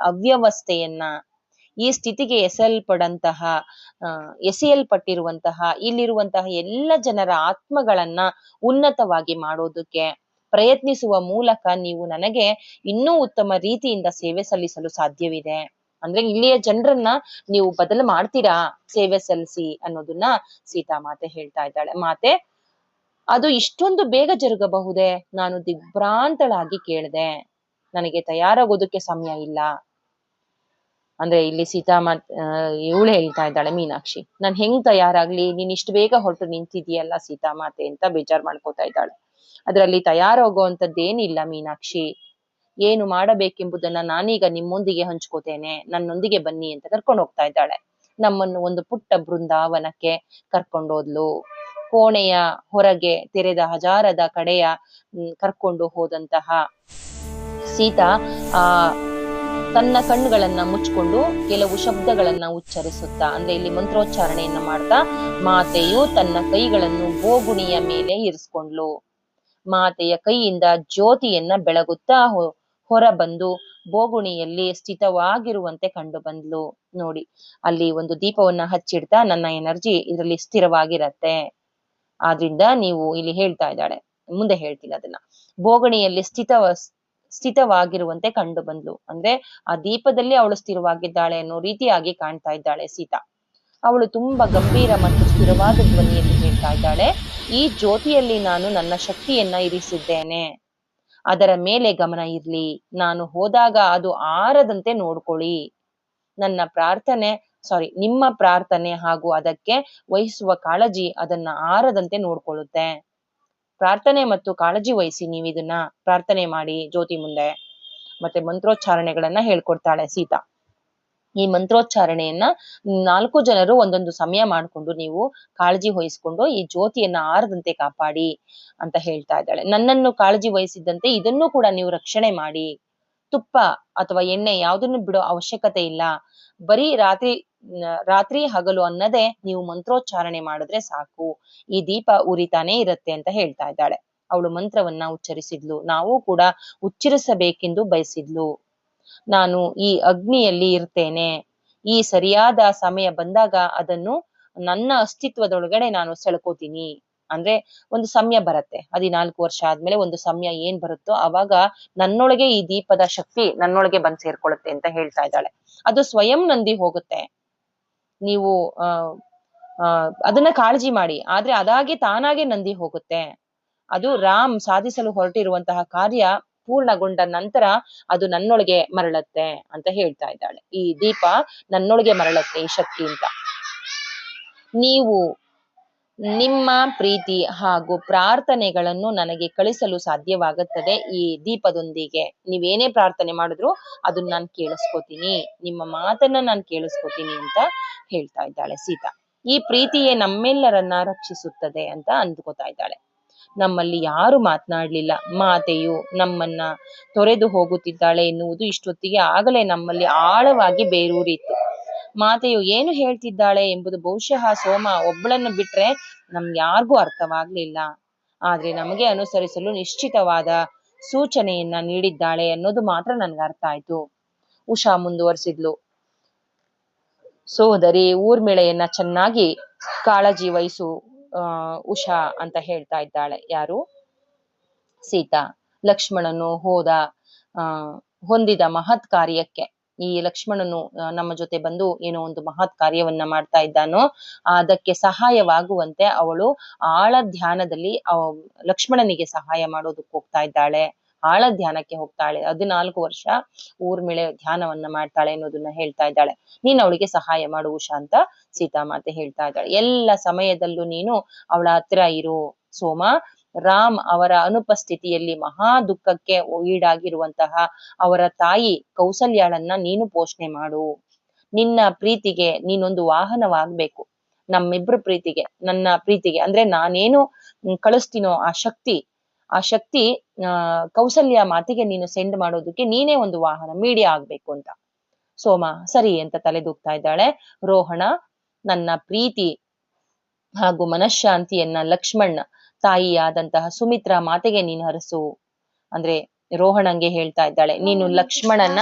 ಅವ್ಯವಸ್ಥೆಯನ್ನ, ಈ ಸ್ಥಿತಿಗೆ ಎಸೆಯಲ್ಪಟ್ಟಿರುವಂತಹ ಇಲ್ಲಿರುವಂತಹ ಎಲ್ಲ ಜನರ ಆತ್ಮಗಳನ್ನ ಉನ್ನತವಾಗಿ ಮಾಡೋದಕ್ಕೆ ಪ್ರಯತ್ನಿಸುವ ಮೂಲಕ ನೀವು ನನಗೆ ಇನ್ನೂ ಉತ್ತಮ ರೀತಿಯಿಂದ ಸೇವೆ ಸಲ್ಲಿಸಲು ಸಾಧ್ಯವಿದೆ. ಅಂದ್ರೆ ಇಲ್ಲಿಯ ಜನರನ್ನ ನೀವು ಬದಲು ಮಾಡ್ತೀರಾ ಸೇವೆ ಸಲ್ಲಿಸಿ ಅನ್ನೋದನ್ನ ಸೀತಾಮಾತೆ ಹೇಳ್ತಾ ಇದ್ದಾಳೆ. ಮಾತೆ, ಅದು ಇಷ್ಟೊಂದು ಬೇಗ ಜರುಗಬಹುದೇ? ನಾನು ದಿಗ್ಭ್ರಾಂತಳಾಗಿ ಕೇಳಿದೆ. ನನಗೆ ತಯಾರಾಗೋದಕ್ಕೆ ಸಮಯ ಇಲ್ಲ ಅಂದ್ರೆ ಇಲ್ಲಿ ಇವಳು ಹೇಳ್ತಾ ಇದ್ದಾಳೆ ಮೀನಾಕ್ಷಿ, ನಾನ್ ಹೆಂಗ್ ತಯಾರಾಗ್ಲಿ? ನೀನ್ ಇಷ್ಟು ಬೇಗ ಹೊರಟು ನಿಂತಿದೀಯಲ್ಲ ಸೀತಾಮಾತೆ ಅಂತ ಬೇಜಾರ್ ಮಾಡ್ಕೋತಾ ಇದ್ದಾಳೆ. ಅದ್ರಲ್ಲಿ ತಯಾರಾಗುವಂತದ್ದೇನಿಲ್ಲ ಮೀನಾಕ್ಷಿ. ಏನು ಮಾಡಬೇಕೆಂಬುದನ್ನ ನಾನೀಗ ನಿಮ್ಮೊಂದಿಗೆ ಹಂಚ್ಕೋತೇನೆ, ನನ್ನೊಂದಿಗೆ ಬನ್ನಿ ಅಂತ ಕರ್ಕೊಂಡು ಹೋಗ್ತಾ ಇದ್ದಾಳೆ. ನಮ್ಮನ್ನು ಒಂದು ಪುಟ್ಟ ಬೃಂದಾವನಕ್ಕೆ ಕರ್ಕೊಂಡೋದ್ಲು. ಕೋಣೆಯ ಹೊರಗೆ ತೆರೆದ ಹಜಾರದ ಕಡೆಯ ಕರ್ಕೊಂಡು ಹೋದಂತಹ ಸೀತಾ ಆ ತನ್ನ ಕಣ್ಣುಗಳನ್ನ ಮುಚ್ಕೊಂಡು ಕೆಲವು ಶಬ್ದಗಳನ್ನ ಉಚ್ಚರಿಸುತ್ತಾ, ಅಂದ್ರೆ ಇಲ್ಲಿ ಮಂತ್ರೋಚ್ಚಾರಣೆಯನ್ನ ಮಾಡ್ತಾ, ಮಾತೆಯು ತನ್ನ ಕೈಗಳನ್ನು ಬೋಗುಣಿಯ ಮೇಲೆ ಇರಿಸ್ಕೊಂಡ್ಲು. ಮಾತೆಯ ಕೈಯಿಂದ ಜ್ಯೋತಿಯನ್ನ ಬೆಳಗುತ್ತಾ ಹೊರ ಬಂದು ಬೋಗುಣಿಯಲ್ಲಿ ಸ್ಥಿತವಾಗಿರುವಂತೆ ಕಂಡು ಬಂದ್ಲು. ನೋಡಿ, ಅಲ್ಲಿ ಒಂದು ದೀಪವನ್ನ ಹಚ್ಚಿಡ್ತಾ, ನನ್ನ ಎನರ್ಜಿ ಇದರಲ್ಲಿ ಸ್ಥಿರವಾಗಿರತ್ತೆ, ಆದ್ರಿಂದ ನೀವು ಇಲ್ಲಿ ಹೇಳ್ತಾ ಇದ್ದಾಳೆ, ಮುಂದೆ ಹೇಳ್ತೀನಿ ಅದನ್ನ. ಬೋಗಣಿಯಲ್ಲಿ ಸ್ಥಿತವಾಗಿರುವಂತೆ ಕಂಡು ಬಂದ್ಲು, ಅಂದ್ರೆ ಆ ದೀಪದಲ್ಲಿ ಅವಳು ಸ್ಥಿರವಾಗಿದ್ದಾಳೆ ಅನ್ನೋ ರೀತಿಯಾಗಿ ಕಾಣ್ತಾ ಇದ್ದಾಳೆ ಸೀತಾ. ಅವಳು ತುಂಬಾ ಗಂಭೀರ ಮತ್ತು ಸ್ಥಿರವಾದ ಧ್ವನಿಯಲ್ಲಿ ಹೇಳ್ತಾ ಇದ್ದಾಳೆ, ಈ ಜ್ಯೋತಿಯಲ್ಲಿ ನಾನು ನನ್ನ ಶಕ್ತಿಯನ್ನ ಇರಿಸಿದ್ದೇನೆ, ಅದರ ಮೇಲೆ ಗಮನ ಇರ್ಲಿ, ನಾನು ಹೋದಾಗ ಅದು ಆರದಂತೆ ನೋಡ್ಕೊಳ್ಳಿ. ನಿಮ್ಮ ಪ್ರಾರ್ಥನೆ ಹಾಗೂ ಅದಕ್ಕೆ ವಹಿಸುವ ಕಾಳಜಿ ಅದನ್ನ ಆರದಂತೆ ನೋಡ್ಕೊಳ್ಳುತ್ತೆ. ಪ್ರಾರ್ಥನೆ ಮತ್ತು ಕಾಳಜಿ ವಹಿಸಿ ನೀವು ಇದನ್ನ ಪ್ರಾರ್ಥನೆ ಮಾಡಿ ಜ್ಯೋತಿ ಮುಂದೆ. ಮತ್ತೆ ಮಂತ್ರೋಚ್ಚಾರಣೆಗಳನ್ನ ಹೇಳ್ಕೊಡ್ತಾಳೆ ಸೀತಾ. ಈ ಮಂತ್ರೋಚ್ಚಾರಣೆಯನ್ನ 4 ಜನರು ಒಂದೊಂದು ಸಮಯ ಮಾಡ್ಕೊಂಡು ನೀವು ಕಾಳಜಿ ವಹಿಸ್ಕೊಂಡು ಈ ಜ್ಯೋತಿಯನ್ನ ಆರದಂತೆ ಕಾಪಾಡಿ ಅಂತ ಹೇಳ್ತಾ ಇದ್ದಾಳೆ. ನನ್ನನ್ನು ಕಾಳಜಿ ವಹಿಸಿದ್ದಂತೆ ಇದನ್ನು ಕೂಡ ನೀವು ರಕ್ಷಣೆ ಮಾಡಿ. ತುಪ್ಪ ಅಥವಾ ಎಣ್ಣೆ ಯಾವುದನ್ನು ಬಿಡೋ ಅವಶ್ಯಕತೆ ಇಲ್ಲ. ಬರೀ ರಾತ್ರಿ ಹಗಲು ಅನ್ನದೇ ನೀವು ಮಂತ್ರೋಚ್ಚಾರಣೆ ಮಾಡಿದ್ರೆ ಸಾಕು, ಈ ದೀಪ ಉರಿತಾನೆ ಇರತ್ತೆ ಅಂತ ಹೇಳ್ತಾ ಇದ್ದಾಳೆ. ಅವಳು ಮಂತ್ರವನ್ನ ಉಚ್ಚರಿಸಿದ್ಲು, ನಾವು ಕೂಡ ಉಚ್ಚರಿಸಬೇಕೆಂದು ಬಯಸಿದ್ಲು. ನಾನು ಈ ಅಗ್ನಿಯಲ್ಲಿ ಇರ್ತೇನೆ, ಈ ಸರಿಯಾದ ಸಮಯ ಬಂದಾಗ ಅದನ್ನು ನನ್ನ ಅಸ್ತಿತ್ವದೊಳಗಡೆ ನಾನು ಸೆಳ್ಕೋತೀನಿ. ಅಂದ್ರೆ ಒಂದು ಸಮಯ ಬರತ್ತೆ, 14 ವರ್ಷ ಆದ್ಮೇಲೆ ಒಂದು ಸಮಯ ಏನ್ ಬರುತ್ತೋ ಅವಾಗ ನನ್ನೊಳಗೆ ಈ ದೀಪದ ಶಕ್ತಿ ನನ್ನೊಳಗೆ ಬಂದ್ ಸೇರ್ಕೊಳ್ಳುತ್ತೆ ಅಂತ ಹೇಳ್ತಾ ಇದ್ದಾಳೆ. ಅದು ಸ್ವಯಂ ನಂದಿ ಹೋಗುತ್ತೆ, ನೀವು ಅದನ್ನ ಕಾಳಜಿ ಮಾಡಿ, ಆದ್ರೆ ಅದಾಗೆ ತಾನಾಗೆ ನಂದಿ ಹೋಗುತ್ತೆ. ಅದು ರಾಮ್ ಸಾಧಿಸಲು ಹೊರಟಿರುವಂತಹ ಕಾರ್ಯ ಪೂರ್ಣಗೊಂಡ ನಂತರ ಅದು ನನ್ನೊಳಗೆ ಮರಳತ್ತೆ ಅಂತ ಹೇಳ್ತಾ ಇದ್ದಾಳೆ. ಈ ದೀಪ ನನ್ನೊಳಗೆ ಮರಳತ್ತೆ ಈ ಶಕ್ತಿ ಅಂತ. ನೀವು ನಿಮ್ಮ ಪ್ರೀತಿ ಹಾಗೂ ಪ್ರಾರ್ಥನೆಗಳನ್ನು ನನಗೆ ಕಳಿಸಲು ಸಾಧ್ಯವಾಗುತ್ತದೆ ಈ ದೀಪದೊಂದಿಗೆ. ನೀವೇನೇ ಪ್ರಾರ್ಥನೆ ಮಾಡಿದ್ರು ಅದನ್ನ ನಾನು ಕೇಳಿಸ್ಕೊತೀನಿ, ನಿಮ್ಮ ಮಾತನ್ನ ನಾನು ಕೇಳಿಸ್ಕೊತೀನಿ ಅಂತ ಹೇಳ್ತಾ ಇದ್ದಾಳೆ ಸೀತಾ. ಈ ಪ್ರೀತಿಯೇ ನಮ್ಮೆಲ್ಲರನ್ನ ರಕ್ಷಿಸುತ್ತದೆ ಅಂತ ಅಂದ್ಕೋತಾ ಇದ್ದಾಳೆ. ನಮ್ಮಲ್ಲಿ ಯಾರು ಮಾತನಾಡ್ಲಿಲ್ಲ, ಮಾತೆಯು ನಮ್ಮನ್ನ ತೊರೆದು ಹೋಗುತ್ತಿದ್ದಾಳೆ ಎನ್ನುವುದು ಇಷ್ಟೊತ್ತಿಗೆ ಆಗಲೇ ನಮ್ಮಲ್ಲಿ ಆಳವಾಗಿ ಬೇರೂರಿತ್ತು. ಮಾತೆಯು ಏನು ಹೇಳ್ತಿದ್ದಾಳೆ ಎಂಬುದು ಬಹುಶಃ ಸೋಮ ಒಬ್ಬಳನ್ನು ಬಿಟ್ರೆ ಯಾರಿಗೂ ಅರ್ಥವಾಗ್ಲಿಲ್ಲ. ಆದ್ರೆ ನಮಗೆ ಅನುಸರಿಸಲು ನಿಶ್ಚಿತವಾದ ಸೂಚನೆಯನ್ನ ನೀಡಿದ್ದಾಳೆ ಅನ್ನೋದು ಮಾತ್ರ ನನ್ಗೆ ಅರ್ಥ ಆಯ್ತು. ಉಷಾ ಮುಂದುವರಿಸಿದ್ಲು, ಸೋದರಿ ಊರ್ಮಿಳೆಯನ್ನ ಚೆನ್ನಾಗಿ ಕಾಳಜಿ ವಹಿಸು ಉಷಾ ಅಂತ ಹೇಳ್ತಾ ಇದ್ದಾಳೆ. ಯಾರು? ಸೀತಾ. ಲಕ್ಷ್ಮಣನು ಹೊಂದಿದ ಮಹತ್ ಕಾರ್ಯಕ್ಕೆ, ಈ ಲಕ್ಷ್ಮಣನು ನಮ್ಮ ಜೊತೆ ಬಂದು ಏನೋ ಒಂದು ಮಹತ್ ಕಾರ್ಯವನ್ನ ಮಾಡ್ತಾ ಇದ್ದಾನೋ ಅದಕ್ಕೆ ಸಹಾಯವಾಗುವಂತೆ ಅವಳು ಆಳ ಧ್ಯಾನದಲ್ಲಿ ಲಕ್ಷ್ಮಣನಿಗೆ ಸಹಾಯ ಮಾಡೋದಕ್ಕೆ ಹೋಗ್ತಾ ಇದ್ದಾಳೆ, ಆಳ ಧ್ಯಾನಕ್ಕೆ ಹೋಗ್ತಾಳೆ. 14 ವರ್ಷ ಊರ್ಮಿಳೆ ಧ್ಯಾನವನ್ನ ಮಾಡ್ತಾಳೆ ಅನ್ನೋದನ್ನ ಹೇಳ್ತಾ ಇದ್ದಾಳೆ. ನೀನ್ ಅವಳಿಗೆ ಸಹಾಯ ಮಾಡು ಉಷಾ ಅಂತ ಸೀತಾಮಾತೆ ಹೇಳ್ತಾ ಇದ್ದಾಳೆ. ಎಲ್ಲ ಸಮಯದಲ್ಲೂ ನೀನು ಅವಳ ಹತ್ರ ಇರು ಸೋಮ. ರಾಮ್ ಅವರ ಅನುಪಸ್ಥಿತಿಯಲ್ಲಿ ಮಹಾ ದುಃಖಕ್ಕೆ ಈಡಾಗಿರುವಂತಹ ಅವರ ತಾಯಿ ಕೌಸಲ್ಯಾಳನ್ನ ನೀನು ಪೋಷಣೆ ಮಾಡು. ನಿನ್ನ ಪ್ರೀತಿಗೆ ನೀನೊಂದು ವಾಹನವಾಗ್ಬೇಕು, ನಮ್ಮಿಬ್ರು ಪ್ರೀತಿಗೆ, ನನ್ನ ಪ್ರೀತಿಗೆ, ಅಂದ್ರೆ ನಾನೇನು ಕಳಿಸ್ತೀನೋ ಆ ಶಕ್ತಿ ಕೌಸಲ್ಯ ಮಾತಿಗೆ ನೀನು ಸೆಂಡ್ ಮಾಡೋದಕ್ಕೆ ನೀನೇ ಒಂದು ವಾಹನ, ಮೀಡಿಯಾ ಆಗ್ಬೇಕು ಅಂತ. ಸೋಮ ಸರಿ ಅಂತ ತಲೆದೂಗ್ತಾ ಇದ್ದಾಳೆ. ರೋಹಣ, ನನ್ನ ಪ್ರೀತಿ ಹಾಗೂ ಮನಃಶಾಂತಿಯನ್ನ ಲಕ್ಷ್ಮಣ್ ತಾಯಿಯಾದಂತಹ ಸುಮಿತ್ರಾ ಮಾತೆಗೆ ನೀನು ಹರಸು. ಅಂದ್ರೆ ರೋಹಣಂಗೆ ಹೇಳ್ತಾ ಇದ್ದಾಳೆ, ನೀನು ಲಕ್ಷ್ಮಣನ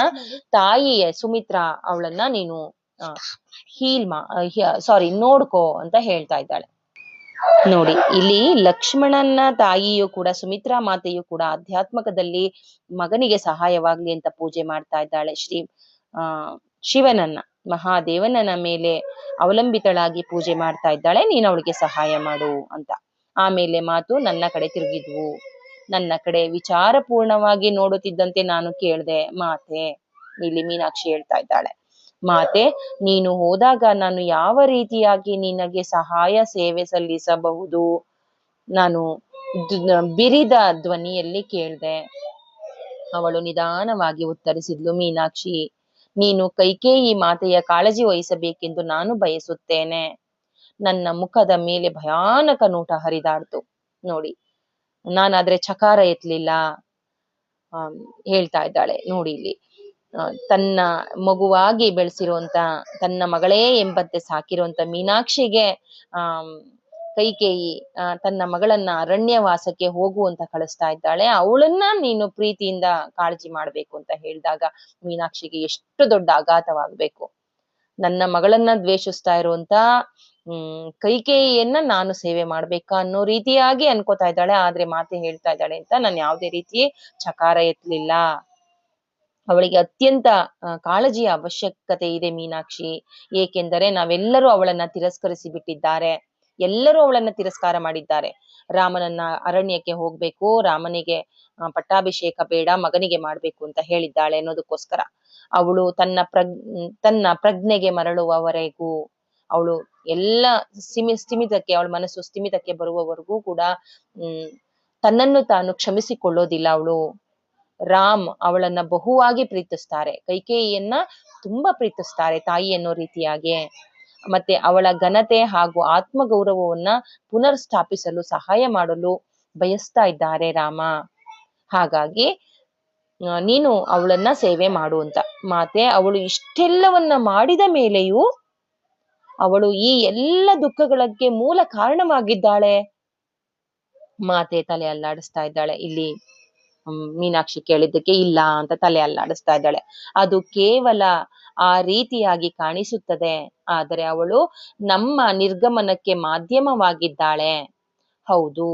ತಾಯಿಯ ಸುಮಿತ್ರಾ ಅವಳನ್ನ ನೀನು ನೋಡ್ಕೋ ಅಂತ ಹೇಳ್ತಾ ಇದ್ದಾಳೆ. ನೋಡಿ, ಇಲ್ಲಿ ಲಕ್ಷ್ಮಣನ ತಾಯಿಯು ಕೂಡ, ಸುಮಿತ್ರಾ ಮಾತೆಯು ಕೂಡ ಆಧ್ಯಾತ್ಮಕದಲ್ಲಿ ಮಗನಿಗೆ ಸಹಾಯವಾಗ್ಲಿ ಅಂತ ಪೂಜೆ ಮಾಡ್ತಾ ಇದ್ದಾಳೆ. ಶಿವನನ್ನ, ಮಹಾದೇವನನ ಮೇಲೆ ಅವಲಂಬಿತಳಾಗಿ ಪೂಜೆ ಮಾಡ್ತಾ ಇದ್ದಾಳೆ. ನೀನು ಅವಳಿಗೆ ಸಹಾಯ ಮಾಡು ಅಂತ. ಆಮೇಲೆ ಮಾತು ನನ್ನ ಕಡೆ ತಿರುಗಿದ್ವು. ನನ್ನ ಕಡೆ ವಿಚಾರಪೂರ್ಣವಾಗಿ ನೋಡುತ್ತಿದ್ದಂತೆ ನಾನು ಕೇಳ್ದೆ, ಮಾತೆ, ಇಲ್ಲಿ ಮೀನಾಕ್ಷಿ ಹೇಳ್ತಾ ಇದ್ದಾಳೆ, ಮಾತೆ, ನೀನು ಹೋದಾಗ ನಾನು ಯಾವ ರೀತಿಯಾಗಿ ನಿನಗೆ ಸಹಾಯ ಸೇವೆ ಸಲ್ಲಿಸಬಹುದು? ನಾನು ಬಿರಿದ ಧ್ವನಿಯಲ್ಲಿ ಕೇಳ್ದೆ. ಅವಳು ನಿಧಾನವಾಗಿ ಉತ್ತರಿಸಿದ್ಲು, ಮೀನಾಕ್ಷಿ, ನೀನು ಕೈಕೇಯಿ ಮಾತೆಯ ಕಾಳಜಿ ವಹಿಸಬೇಕೆಂದು ನಾನು ಬಯಸುತ್ತೇನೆ. ನನ್ನ ಮುಖದ ಮೇಲೆ ಭಯಾನಕ ನೋಟ ಹರಿದಾಡ್ತು. ನೋಡಿ, ನಾನಾದ್ರೆ ಚಕಾರ ಎತ್ಲಿಲ್ಲ. ಹೇಳ್ತಾ ಇದ್ದಾಳೆ ನೋಡಿ ಇಲ್ಲಿ, ತನ್ನ ಮಗುವಾಗಿ ಬೆಳೆಸಿರುವಂತ, ತನ್ನ ಮಗಳೇ ಎಂಬಂತೆ ಸಾಕಿರುವಂತ ಮೀನಾಕ್ಷಿಗೆ ಕೈಕೇಯಿ ತನ್ನ ಮಗಳನ್ನ ಅರಣ್ಯವಾಸಕ್ಕೆ ಹೋಗುವಂತ ಕಳಿಸ್ತಾ ಇದ್ದಾಳೆ. ಅವಳನ್ನ ನೀನು ಪ್ರೀತಿಯಿಂದ ಕಾಳಜಿ ಮಾಡ್ಬೇಕು ಅಂತ ಹೇಳಿದಾಗ ಮೀನಾಕ್ಷಿಗೆ ಎಷ್ಟು ದೊಡ್ಡ ಆಘಾತವಾಗ್ಬೇಕು. ನನ್ನ ಮಗಳನ್ನ ದ್ವೇಷಿಸ್ತಾ ಇರುವಂತ ಕೈಕೇಯಿಯನ್ನ ನಾನು ಸೇವೆ ಮಾಡ್ಬೇಕಾ ಅನ್ನೋ ರೀತಿಯಾಗಿ ಅನ್ಕೋತಾ ಇದ್ದಾಳೆ. ಆದ್ರೆ ಮಾತೆ ಹೇಳ್ತಾ ಇದ್ದಾಳೆ ಅಂತ ನಾನು ಯಾವುದೇ ರೀತಿ ಚಕಾರ ಎತ್ತಲಿಲ್ಲ. ಅವಳಿಗೆ ಅತ್ಯಂತ ಕಾಳಜಿಯ ಅವಶ್ಯಕತೆ ಇದೆ ಮೀನಾಕ್ಷಿ, ಏಕೆಂದರೆ ನಾವೆಲ್ಲರೂ ಅವಳನ್ನ ತಿರಸ್ಕರಿಸಿ ಬಿಟ್ಟಿದ್ದಾರೆ. ಎಲ್ಲರೂ ಅವಳನ್ನ ತಿರಸ್ಕಾರ ಮಾಡಿದ್ದಾರೆ. ರಾಮನನ್ನ ಅರಣ್ಯಕ್ಕೆ ಹೋಗ್ಬೇಕು, ರಾಮನಿಗೆ ಪಟ್ಟಾಭಿಷೇಕ ಬೇಡ, ಮಗನಿಗೆ ಮಾಡ್ಬೇಕು ಅಂತ ಹೇಳಿದ್ದಾಳೆ ಅನ್ನೋದಕ್ಕೋಸ್ಕರ ಅವಳು ತನ್ನ ಪ್ರಜ್ಞೆಗೆ ಮರಳುವವರೆಗೂ, ಅವಳು ಎಲ್ಲ ಸ್ಥಿಮಿತಕ್ಕೆ, ಅವಳ ಮನಸ್ಸು ಸ್ಥಿಮಿತಕ್ಕೆ ಬರುವವರೆಗೂ ಕೂಡ ತನ್ನನ್ನು ತಾನು ಕ್ಷಮಿಸಿಕೊಳ್ಳೋದಿಲ್ಲ ಅವಳು. ರಾಮ್ ಅವಳನ್ನ ಬಹುವಾಗಿ ಪ್ರೀತಿಸ್ತಾರೆ, ಕೈಕೇಯಿಯನ್ನ ತುಂಬಾ ಪ್ರೀತಿಸ್ತಾರೆ ತಾಯಿ ಅನ್ನೋ ರೀತಿಯಾಗಿ. ಮತ್ತೆ ಅವಳ ಘನತೆ ಹಾಗೂ ಆತ್ಮಗೌರವವನ್ನ ಪುನರ್ ಸ್ಥಾಪಿಸಲು ಸಹಾಯ ಮಾಡಲು ಬಯಸ್ತಾ ಇದ್ದಾರೆ ರಾಮ. ಹಾಗಾಗಿ ನೀನು ಅವಳನ್ನ ಸೇವೆ ಮಾಡು ಅಂತ. ಮಾತೆ, ಅವಳು ಇಷ್ಟೆಲ್ಲವನ್ನ ಮಾಡಿದ ಮೇಲೆಯೂ ಅವಳು ಈ ಎಲ್ಲ ದುಃಖಗಳಿಗೆ ಮೂಲ ಕಾರಣವಾಗಿದ್ದಾಳೆ. ಮಾತೆ ತಲೆ ಅಲ್ಲಾಡಿಸ್ತಾ ಇದ್ದಾಳೆ. ಇಲ್ಲಿ ಮೀನಾಕ್ಷಿ ಕೇಳಿದ್ದಕ್ಕೆ ಇಲ್ಲ ಅಂತ ತಲೆ ಅಲ್ಲಾಡಿಸ್ತಾ ಇದ್ದಾಳೆ. ಅದು ಕೇವಲ ಆ ರೀತಿಯಾಗಿ ಕಾಣಿಸುತ್ತದೆ, ಆದರೆ ಅವಳು ನಮ್ಮ ನಿರ್ಗಮನಕ್ಕೆ ಮಾಧ್ಯಮವಾಗಿದ್ದಾಳೆ. ಹೌದು,